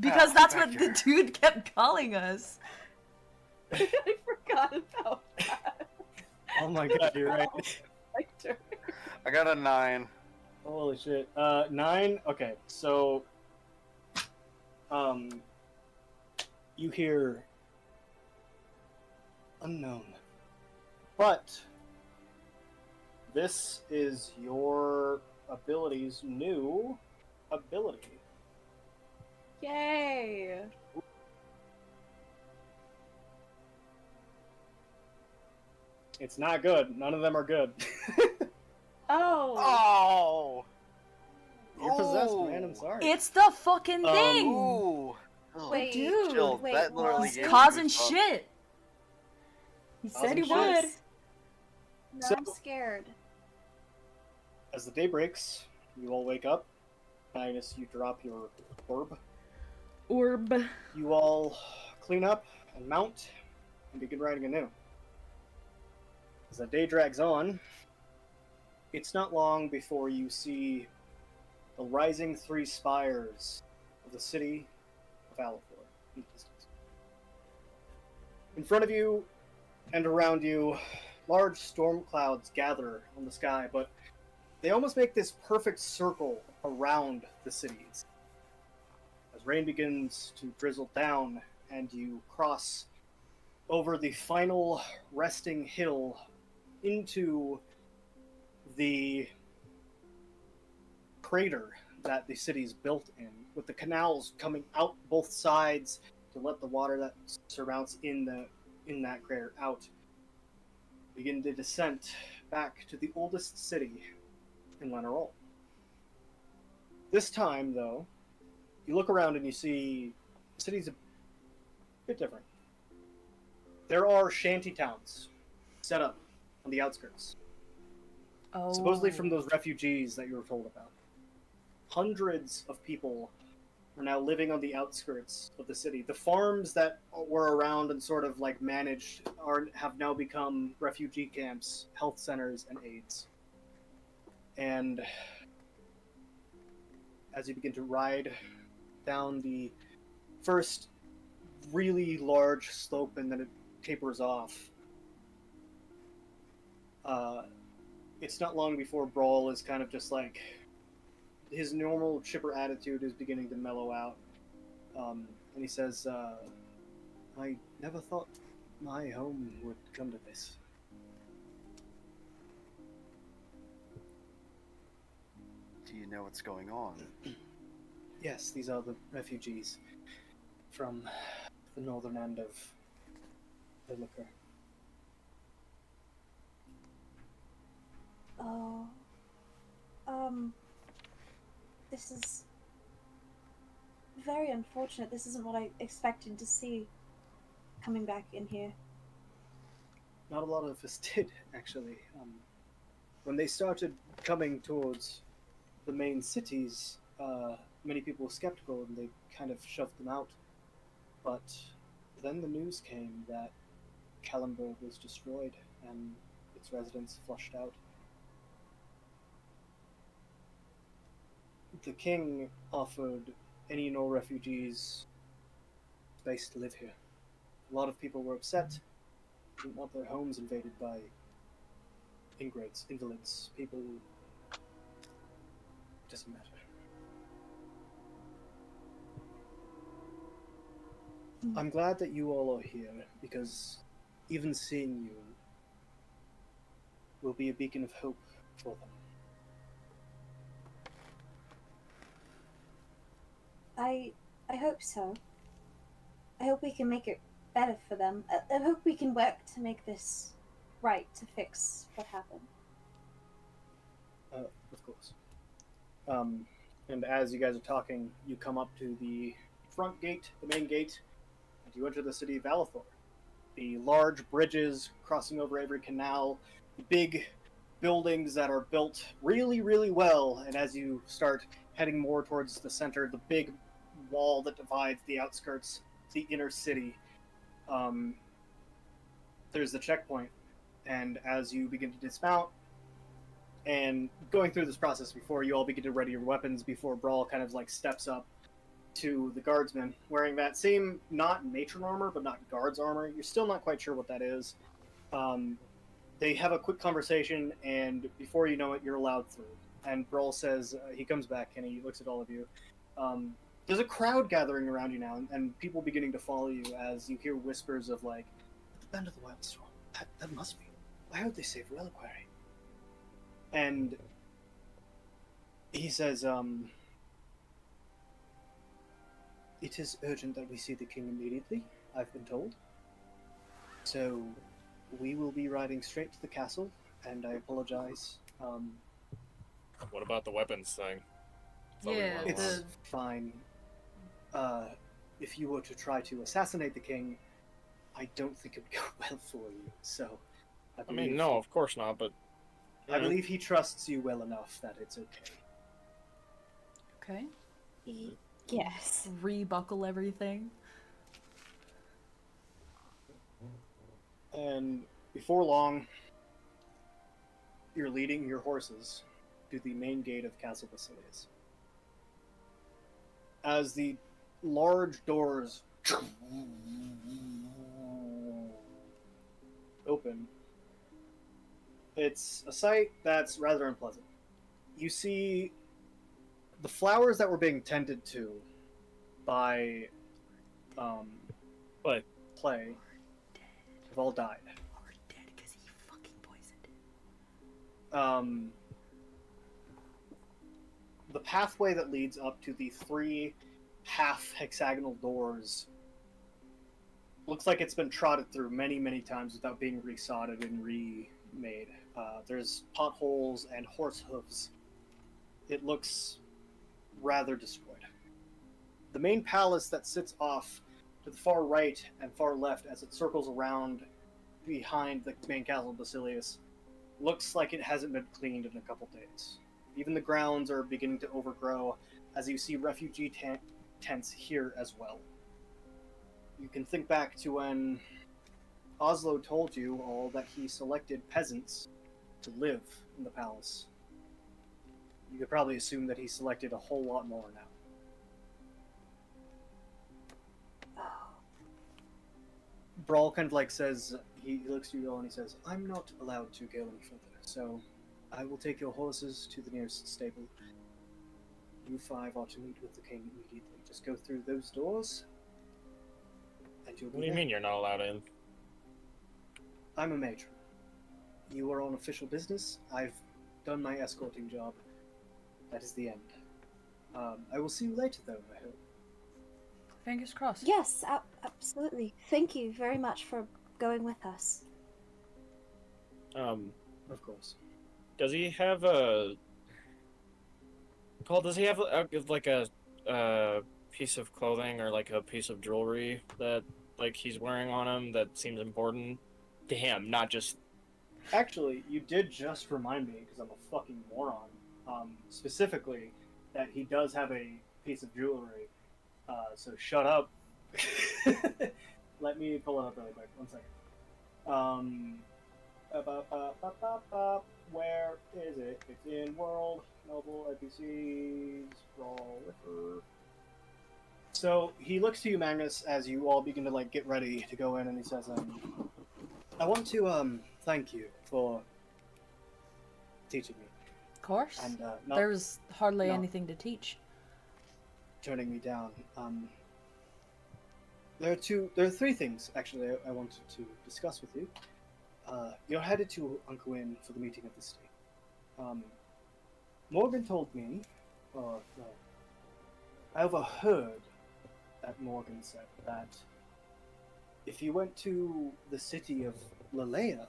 Speaker 4: Because
Speaker 2: Foul
Speaker 4: that's what the
Speaker 2: specter.
Speaker 4: dude kept calling us.
Speaker 3: I forgot about that.
Speaker 1: Oh my god, you're right.
Speaker 3: Spectre.
Speaker 2: I got a 9.
Speaker 1: Holy shit. 9? Okay, so... You hear... Unknown. But... This is your ability's new ability.
Speaker 3: Yay!
Speaker 1: It's not good. None of them are good.
Speaker 3: Oh!
Speaker 2: Oh!
Speaker 1: You're possessed,
Speaker 2: Ooh.
Speaker 1: man. I'm sorry.
Speaker 4: It's the fucking thing!
Speaker 2: Ooh.
Speaker 3: Wait,
Speaker 4: Dude,
Speaker 2: Chill.
Speaker 3: wait,
Speaker 2: That literally
Speaker 3: what?
Speaker 2: gave me
Speaker 4: Causing
Speaker 2: goosebumps.
Speaker 4: shit! He said he
Speaker 1: Causing
Speaker 4: would.
Speaker 1: shit.
Speaker 3: No,
Speaker 1: So-
Speaker 3: I'm scared.
Speaker 1: As the day breaks, you all wake up. Minus you drop your orb.
Speaker 4: Orb.
Speaker 1: You all clean up and mount and begin riding anew. As the day drags on, it's not long before you see the rising three spires of the city of Alathor in the distance. In front of you and around you, large storm clouds gather on the sky, but they almost make this perfect circle around the cities. As rain begins to drizzle down and you cross over the final resting hill into the crater that the city's built in, with the canals coming out both sides to let the water that surrounds in that crater out. Begin the descent back to the oldest city in Lenarol. This time, though, you look around and you see the city's a bit different. There are shanty towns set up on the outskirts,
Speaker 4: Oh.
Speaker 1: supposedly from those refugees that you were told about. Hundreds of people are now living on the outskirts of the city. The farms that were around and sort of like managed have now become refugee camps, health centers, and aids. And as you begin to ride down the first really large slope and then it tapers off, it's not long before Brawl is kind of just like, his normal chipper attitude is beginning to mellow out. And he says, I never thought my home would come to this.
Speaker 2: Do you know what's going on?
Speaker 1: Yes, these are the refugees from the northern end of the liquor.
Speaker 3: Oh. This is very unfortunate. This isn't what I expected to see coming back in here.
Speaker 1: Not a lot of us did, actually. When they started coming towards the main cities, many people were skeptical and they kind of shoved them out. But then the news came that Kallenberg was destroyed and its residents flushed out. The king offered any and all refugees space to live here. A lot of people were upset, didn't want their homes invaded by ingrates, invalids, people who... doesn't matter. I'm glad that you all are here, because even seeing you will be a beacon of hope for them.
Speaker 3: I hope so. I hope we can make it better for them. I hope we can work to make this right, to fix what happened.
Speaker 1: Of course. And as you guys are talking, you come up to the front gate, the main gate, and you enter the city of Valathor. The large bridges crossing over every canal, big buildings that are built really, really well. And as you start heading more towards the center, the big wall that divides the outskirts, the inner city, there's the checkpoint. And as you begin to dismount, and going through this process before you all begin to ready your weapons, before Brawl kind of like steps up to the guardsman wearing that same, not matron armor, but not guards armor. You're still not quite sure what that is. They have a quick conversation, and before you know it, you're allowed through. And Brawl says, he comes back and he looks at all of you. There's a crowd gathering around you now, and people beginning to follow you as you hear whispers of like, the Band of the Wildstorm. That must be. Why would they save Reliquary? And he says, it is urgent that we see the king immediately, I've been told. So, we will be riding straight to the castle, and I apologize.
Speaker 5: What about the weapons thing? Thought we
Speaker 4: Yeah,
Speaker 5: weren't
Speaker 1: It's
Speaker 5: allowed.
Speaker 1: fine. If you were to try to assassinate the king, I don't think it would go well for you, so...
Speaker 5: I mean, no, of course not, but...
Speaker 1: I believe he trusts you well enough that it's okay.
Speaker 4: Okay.
Speaker 3: Yes.
Speaker 4: Rebuckle everything.
Speaker 1: And before long, you're leading your horses to the main gate of Castle Basilius. As the large doors open, it's a sight that's rather unpleasant. You see the flowers that were being tended to by Play have all died.
Speaker 4: Or dead because he fucking poisoned.
Speaker 1: The pathway that leads up to the 3 half hexagonal doors looks like it's been trotted through many, many times without being resodded and remade. There's potholes and horse hooves. It looks rather destroyed. The main palace that sits off to the far right and far left as it circles around behind the main castle of Basilius looks like it hasn't been cleaned in a couple days. Even the grounds are beginning to overgrow as you see refugee tents here as well. You can think back to when Oslo told you all that he selected peasants to live in the palace. You could probably assume that he selected a whole lot more now. Brawl kind of like says, he looks to you all and he says, I'm not allowed to go any further, so I will take your horses to the nearest stable. You 5 are to meet with the king immediately. Just go through those doors, and you'll be
Speaker 5: What do you
Speaker 1: there.
Speaker 5: mean you're not allowed in?
Speaker 1: I'm a matron. You are on official business. I've done my escorting job. That is the end. I will see you later, though, I hope.
Speaker 4: Fingers crossed.
Speaker 3: Yes, absolutely. Thank you very much for going with us.
Speaker 1: Of course.
Speaker 5: Does he have a... Paul, does he have like a piece of clothing or like a piece of jewelry that like he's wearing on him that seems important to him, not just...
Speaker 1: Actually, you did just remind me, because I'm a fucking moron, specifically, that he does have a piece of jewelry. So shut up. Let me pull it up really quick. 1 second. Where is it? It's in World, Noble, NPCs, Brawl, Ripper. So he looks to you, Magnus, as you all begin to like get ready to go in, and he says, I want to thank you for teaching me
Speaker 4: Of course.
Speaker 1: and not
Speaker 4: There's hardly
Speaker 1: no.
Speaker 4: anything to teach.
Speaker 1: turning me down. There are 3 things actually I wanted to discuss with you. You're headed to Unkwin for the meeting of the state. Morgan told me, I overheard that Morgan said that if you went to the city of Lalea,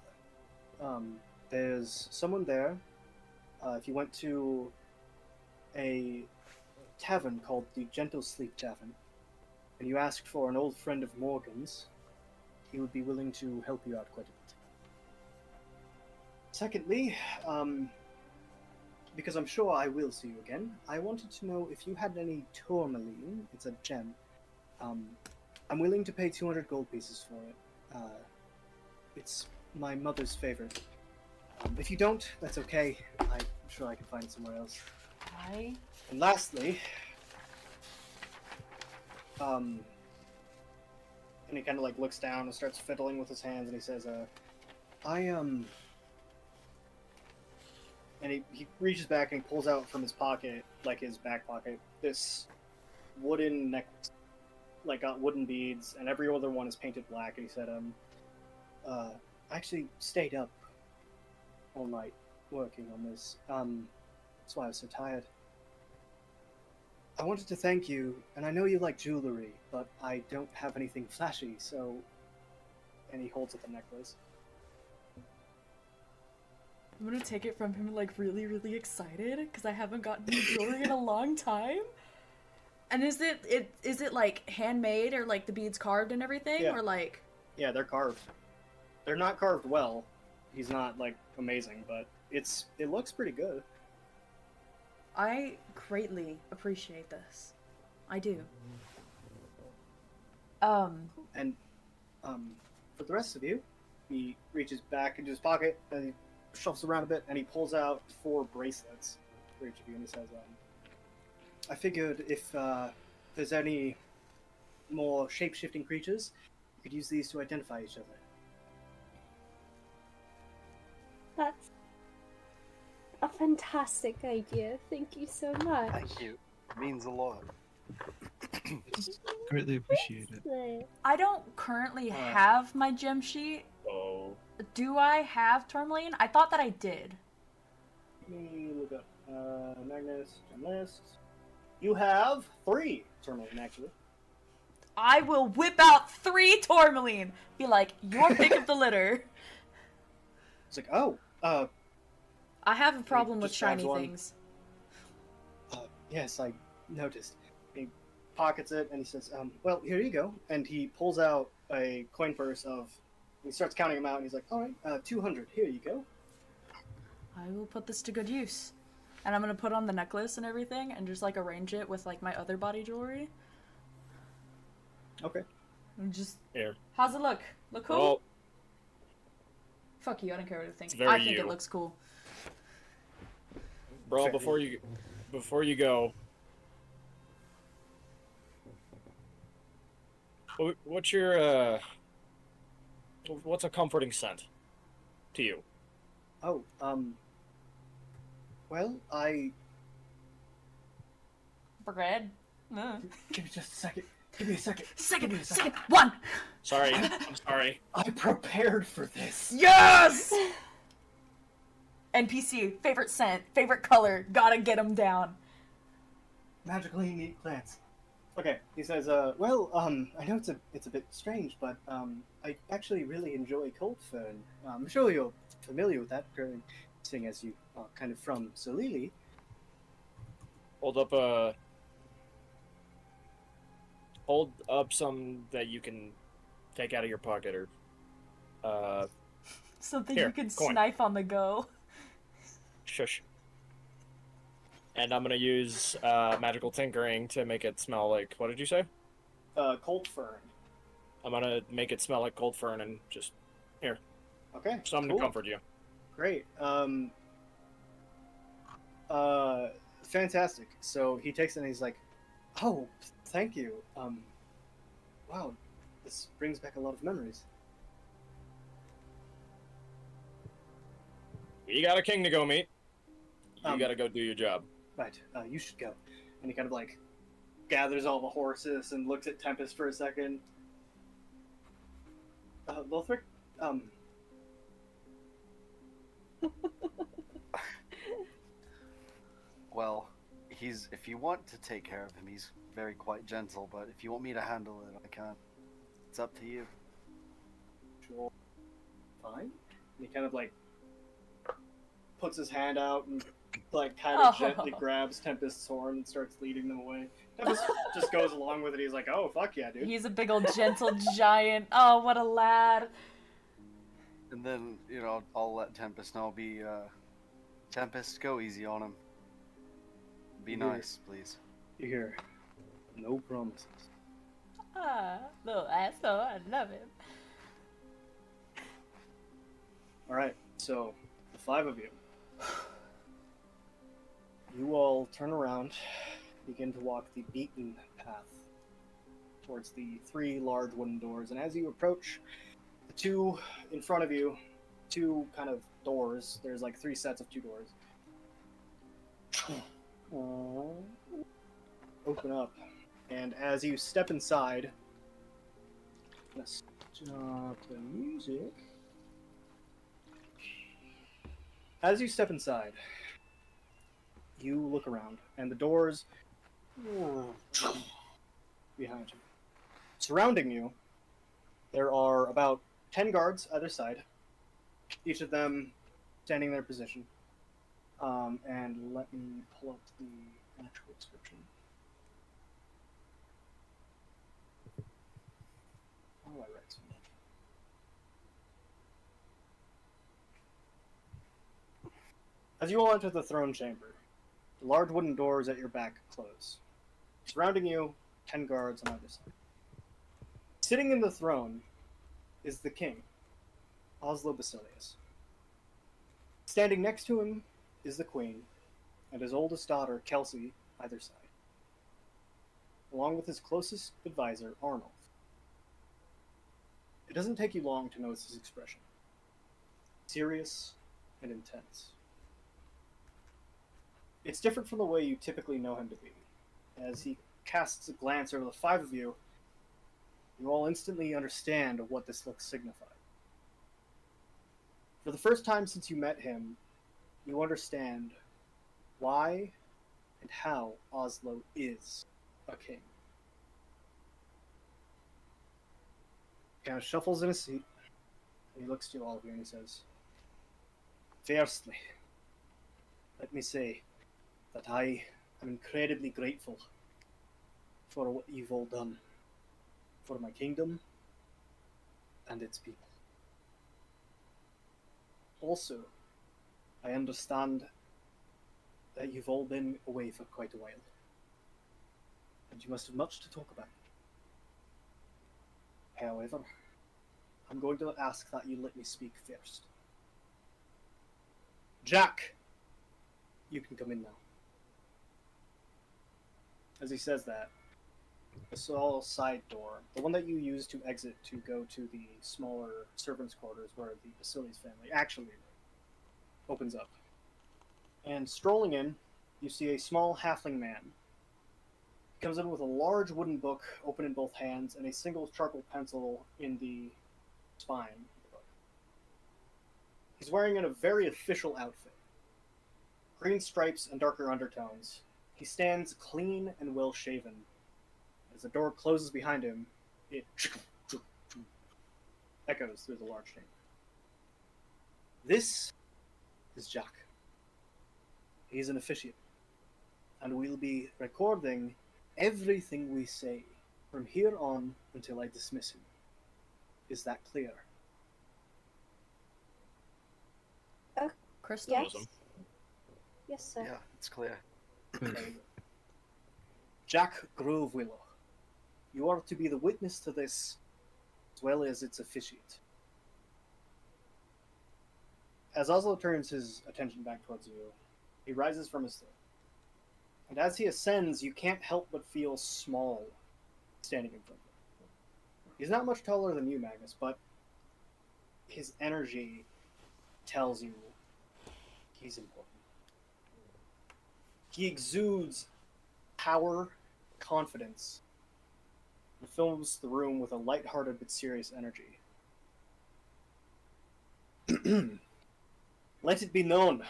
Speaker 1: there's someone there. If you went to a tavern called the Gentle Sleep Tavern, and you asked for an old friend of Morgan's, he would be willing to help you out quite a bit. Secondly, because I'm sure I will see you again, I wanted to know if you had any tourmaline. It's a gem. I'm willing to pay 200 gold pieces for it. It's my mother's favorite. If you don't, that's okay. I'm sure I can find it somewhere else.
Speaker 4: I
Speaker 1: And lastly, and he kind of like looks down and starts fiddling with his hands, and he says, and he reaches back and he pulls out from his pocket, like his back pocket, this wooden necklace, like got wooden beads, and every other one is painted black. And he said, I actually stayed up all night working on this. That's why I was so tired. I wanted to thank you, and I know you like jewelry, but I don't have anything flashy, so... And he holds up the necklace.
Speaker 4: I'm gonna take it from him like really, really excited because I haven't gotten new jewelry in a long time. And is it like handmade or like the beads carved and everything,
Speaker 1: Yeah.
Speaker 4: or like?
Speaker 1: Yeah, they're carved. They're not carved well. He's not, like, amazing, but it looks pretty good.
Speaker 4: I greatly appreciate this. I do.
Speaker 1: And, for the rest of you, he reaches back into his pocket, and he shuffles around a bit, and he pulls out 4 bracelets for each of you, and he says, I figured if there's any more shape-shifting creatures, you could use these to identify each other.
Speaker 3: That's a fantastic idea. Thank you so much.
Speaker 2: Thank you. It means a lot.
Speaker 6: Greatly appreciate it.
Speaker 4: I don't currently have my gem sheet.
Speaker 5: Oh.
Speaker 4: Do I have tourmaline? I thought that I did.
Speaker 1: Let me look up. Magnus, gem list. You have 3 tourmaline, actually.
Speaker 4: I will whip out 3 tourmaline. Be like, your pick of the litter.
Speaker 1: It's like, oh,
Speaker 4: I have a problem with
Speaker 1: just grabs
Speaker 4: shiny
Speaker 1: one.
Speaker 4: things.
Speaker 1: Yes, I noticed. He pockets it and he says, well, here you go. And he pulls out a coin purse he starts counting them out, and he's like, all right, 200, here you go.
Speaker 4: I will put this to good use. And I'm gonna put on the necklace and everything and just like arrange it with like my other body jewelry.
Speaker 1: Okay.
Speaker 4: And just
Speaker 5: Here.
Speaker 4: how's it look? Look cool?
Speaker 5: Well,
Speaker 4: Fuck you, I don't care what you think.
Speaker 5: It's very
Speaker 4: I think
Speaker 5: you.
Speaker 4: it looks cool.
Speaker 5: bro,
Speaker 1: Fair.
Speaker 5: before you go, what's your what's a comforting scent to you?
Speaker 1: Oh, well,
Speaker 4: Bread.
Speaker 1: give me just a second. Give me a second.
Speaker 4: Second. One.
Speaker 5: Sorry, I'm sorry.
Speaker 1: I prepared for this.
Speaker 4: Yes. NPC favorite scent, favorite color. Gotta get them down.
Speaker 1: Magically unique plants. Okay, he says, well, I know it's a bit strange, but, I actually really enjoy cold fern. I'm sure you're familiar with that, seeing as you are kind of from Solili.
Speaker 5: Hold up some that you can take out of your pocket, or
Speaker 4: Something
Speaker 5: Here,
Speaker 4: you can
Speaker 5: coin.
Speaker 4: snipe on the go.
Speaker 5: shush. And I'm gonna use magical tinkering to make it smell like, what did you say?
Speaker 1: Cold fern.
Speaker 5: I'm gonna make it smell like cold fern and just
Speaker 1: Okay,
Speaker 5: something
Speaker 1: cool.
Speaker 5: to comfort you.
Speaker 1: Great. Fantastic. So he takes it and he's like, oh, thank you. Wow, this brings back a lot of memories.
Speaker 5: You got a king to go meet. You
Speaker 1: Um,
Speaker 5: gotta go do your job.
Speaker 1: Right, you should go. And he kind of like gathers all the horses and looks at Tempest for a second. Lothric,
Speaker 2: Well, if you want to take care of him, he's very quite gentle, but if you want me to handle it, I can. It's up to you.
Speaker 1: sure, fine. And he kind of like puts his hand out and like kind of
Speaker 4: Oh.
Speaker 1: gently grabs Tempest's horn and starts leading them away. Tempest just goes along with it. He's like, "Oh fuck yeah, dude."
Speaker 4: He's a big old gentle giant. Oh, what a lad.
Speaker 2: And then, I'll let Tempest know. Tempest, go easy on him. Be
Speaker 1: Yeah.
Speaker 2: nice, please.
Speaker 1: You hear? No promises.
Speaker 4: Ah, little asshole. I love him.
Speaker 1: All right, so the 5 of you, you all turn around, begin to walk the beaten path towards the 3 large wooden doors, and as you approach the 2 in front of you, 2 kind of doors, there's like 3 sets of 2 doors, open up, and as you step inside, let's stop the music. As you step inside, you look around, and the doors behind you. Surrounding you, there are about 10 guards either side, each of them standing in their position. And let me pull up the actual description. How do I write so much? As you all enter the throne chamber, the large wooden doors at your back close. Surrounding you, 10 guards on either side. Sitting in the throne is the king, Oslo Basilius. Standing next to him is the queen, and his oldest daughter, Kelsey, either side, along with his closest advisor, Arnold. It doesn't take you long to notice his expression. Serious and intense. It's different from the way you typically know him to be. As he casts a glance over the 5 of you, you all instantly understand what this look signified. For the first time since you met him, you understand why and how Oslo is a king. He kind of shuffles in his seat, and he looks to all of you and he says, "Firstly, let me say that I am incredibly grateful for what you've all done for my kingdom and its people. Also, I understand that you've all been away for quite a while, and you must have much to talk about. However, I'm going to ask that you let me speak first. Jack, you can come in now." As he says that, the small side door, the one that you use to exit to go to the smaller servants' quarters where the Basilius family actually live, opens up. And strolling in, you see a small halfling man. He comes in with a large wooden book open in both hands and a single charcoal pencil in the spine of the book. He's wearing a very official outfit. Green stripes and darker undertones. He stands clean and well shaven. As the door closes behind him, it echoes through the large chamber. This is Jack. He's an officiant, and we'll be recording everything we say from here on until I dismiss him. Is that clear?
Speaker 4: Crystal.
Speaker 3: Yes. Yes, sir.
Speaker 2: Yeah, it's clear.
Speaker 1: Jack Grovewillow, you are to be the witness to this, as well as its officiate. As Oslo turns his attention back towards you, he rises from his throne. And as he ascends, you can't help but feel small standing in front of him. He's not much taller than you, Magnus, but his energy tells you he's important. He exudes power, confidence, and fills the room with a lighthearted but serious energy. Let it be known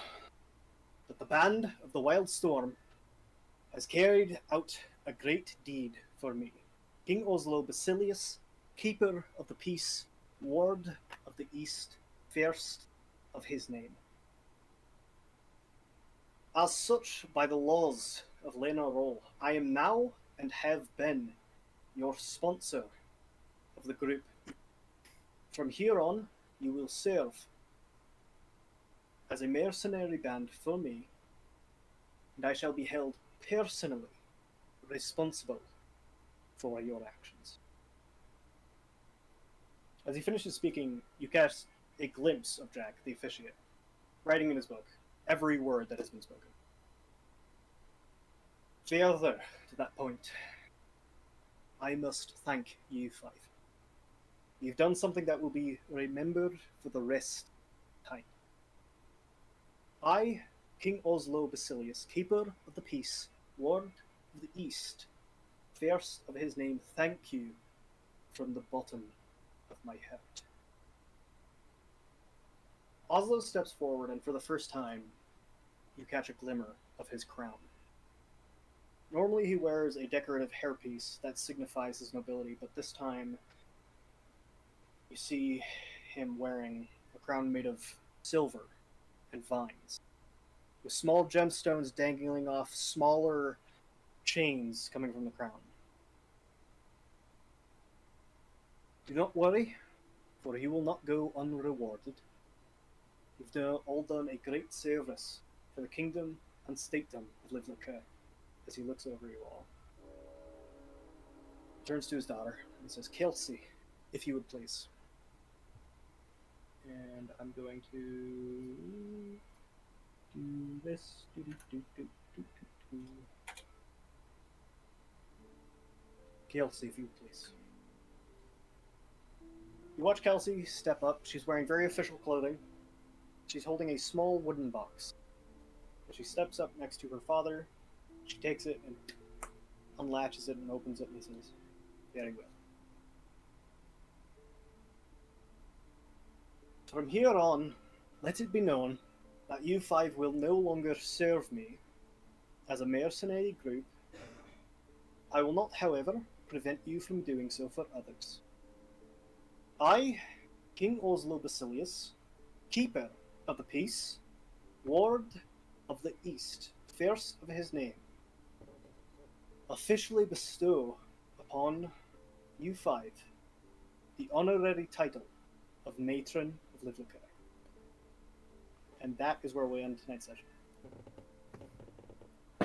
Speaker 1: that the band of the Wild Storm has carried out a great deed for me. King Oslo Basilius, keeper of the peace, ward of the East, first of his name. As such, by the laws of Lena Roll, I am now and have been your sponsor of the group. From here on, you will serve as a mercenary band for me, and I shall be held personally responsible for your actions. As he finishes speaking, you catch a glimpse of Jack, the officiate, writing in his book every word that has been spoken. Further to that point, I must thank you five. You've done something that will be remembered for the rest of time. I, King Oslo Basilius, Keeper of the Peace, Ward of the East, first of his name, thank you from the bottom of my heart. Oslo steps forward, and for the first time, you catch a glimmer of his crown. Normally he wears a decorative hairpiece that signifies his nobility, but this time you see him wearing a crown made of silver and vines, with small gemstones dangling off smaller chains coming from the crown. Do not worry, for he will not go unrewarded. You've all done a great service for the kingdom and statedom of Livnica. As he looks over you all, turns to his daughter and says, Kelsey, if you would please. And I'm going to do this. Kelsey, if you would please. You watch Kelsey step up. She's wearing very official clothing. She's holding a small wooden box. As she steps up next to her father, she takes it and unlatches it and opens it and says, very well. From here on, let it be known that you five will no longer serve me as a mercenary group. I will not, however, prevent you from doing so for others. I, King Oslo Basilius, Keeper of the Peace, Ward of the East, first of his name, officially bestow upon you five the honorary title of Matron of Livnica. And that is where we end tonight's session.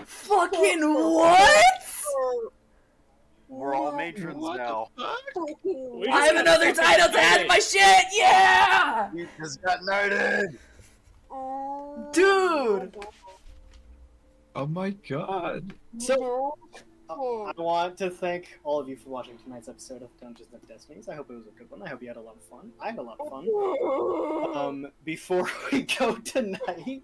Speaker 4: Fucking what?
Speaker 2: We're all matrons now.
Speaker 4: I have another title to add to my shit! Yeah!
Speaker 2: You just got knighted!
Speaker 4: Dude!
Speaker 6: Oh my god.
Speaker 1: So, I want to thank all of you for watching tonight's episode of Dungeons and Destinies. I hope it was a good one. I hope you had a lot of fun. I had a lot of fun. Before we go tonight,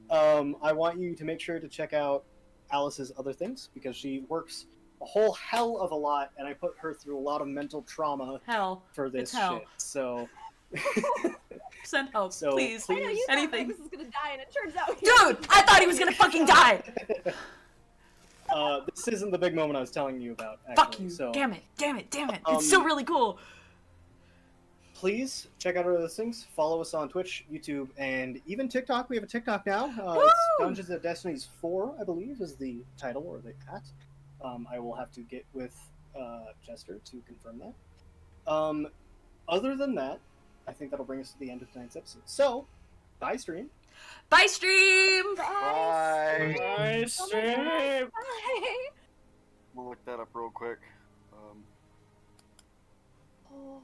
Speaker 1: I want you to make sure to check out Alice's other things, because she works a whole hell of a lot, and I put her through a lot of mental trauma
Speaker 4: Hell.
Speaker 1: for this
Speaker 4: It's hell.
Speaker 1: shit. So,
Speaker 4: Send help,
Speaker 1: So,
Speaker 4: please.
Speaker 3: I know you thought
Speaker 4: Anything.
Speaker 3: Magnus was gonna die, and it turns out.
Speaker 4: Dude! I thought he was gonna fucking die!
Speaker 1: this isn't the big moment I was telling you about, actually.
Speaker 4: Fuck you.
Speaker 1: So,
Speaker 4: Damn it. It's still really cool.
Speaker 1: please check out our other things. Follow us on Twitch, YouTube, and even TikTok. We have a TikTok now. It's Dungeons and Destinies 4, I believe, is the title or the at. I will have to get with Jester to confirm that. Other than that, I think that'll bring us to the end of tonight's episode. So, bye, stream.
Speaker 4: Bye, stream!
Speaker 2: Bye!
Speaker 5: Nice stream.
Speaker 3: Bye.
Speaker 2: We'll look that up real quick.
Speaker 3: Oh.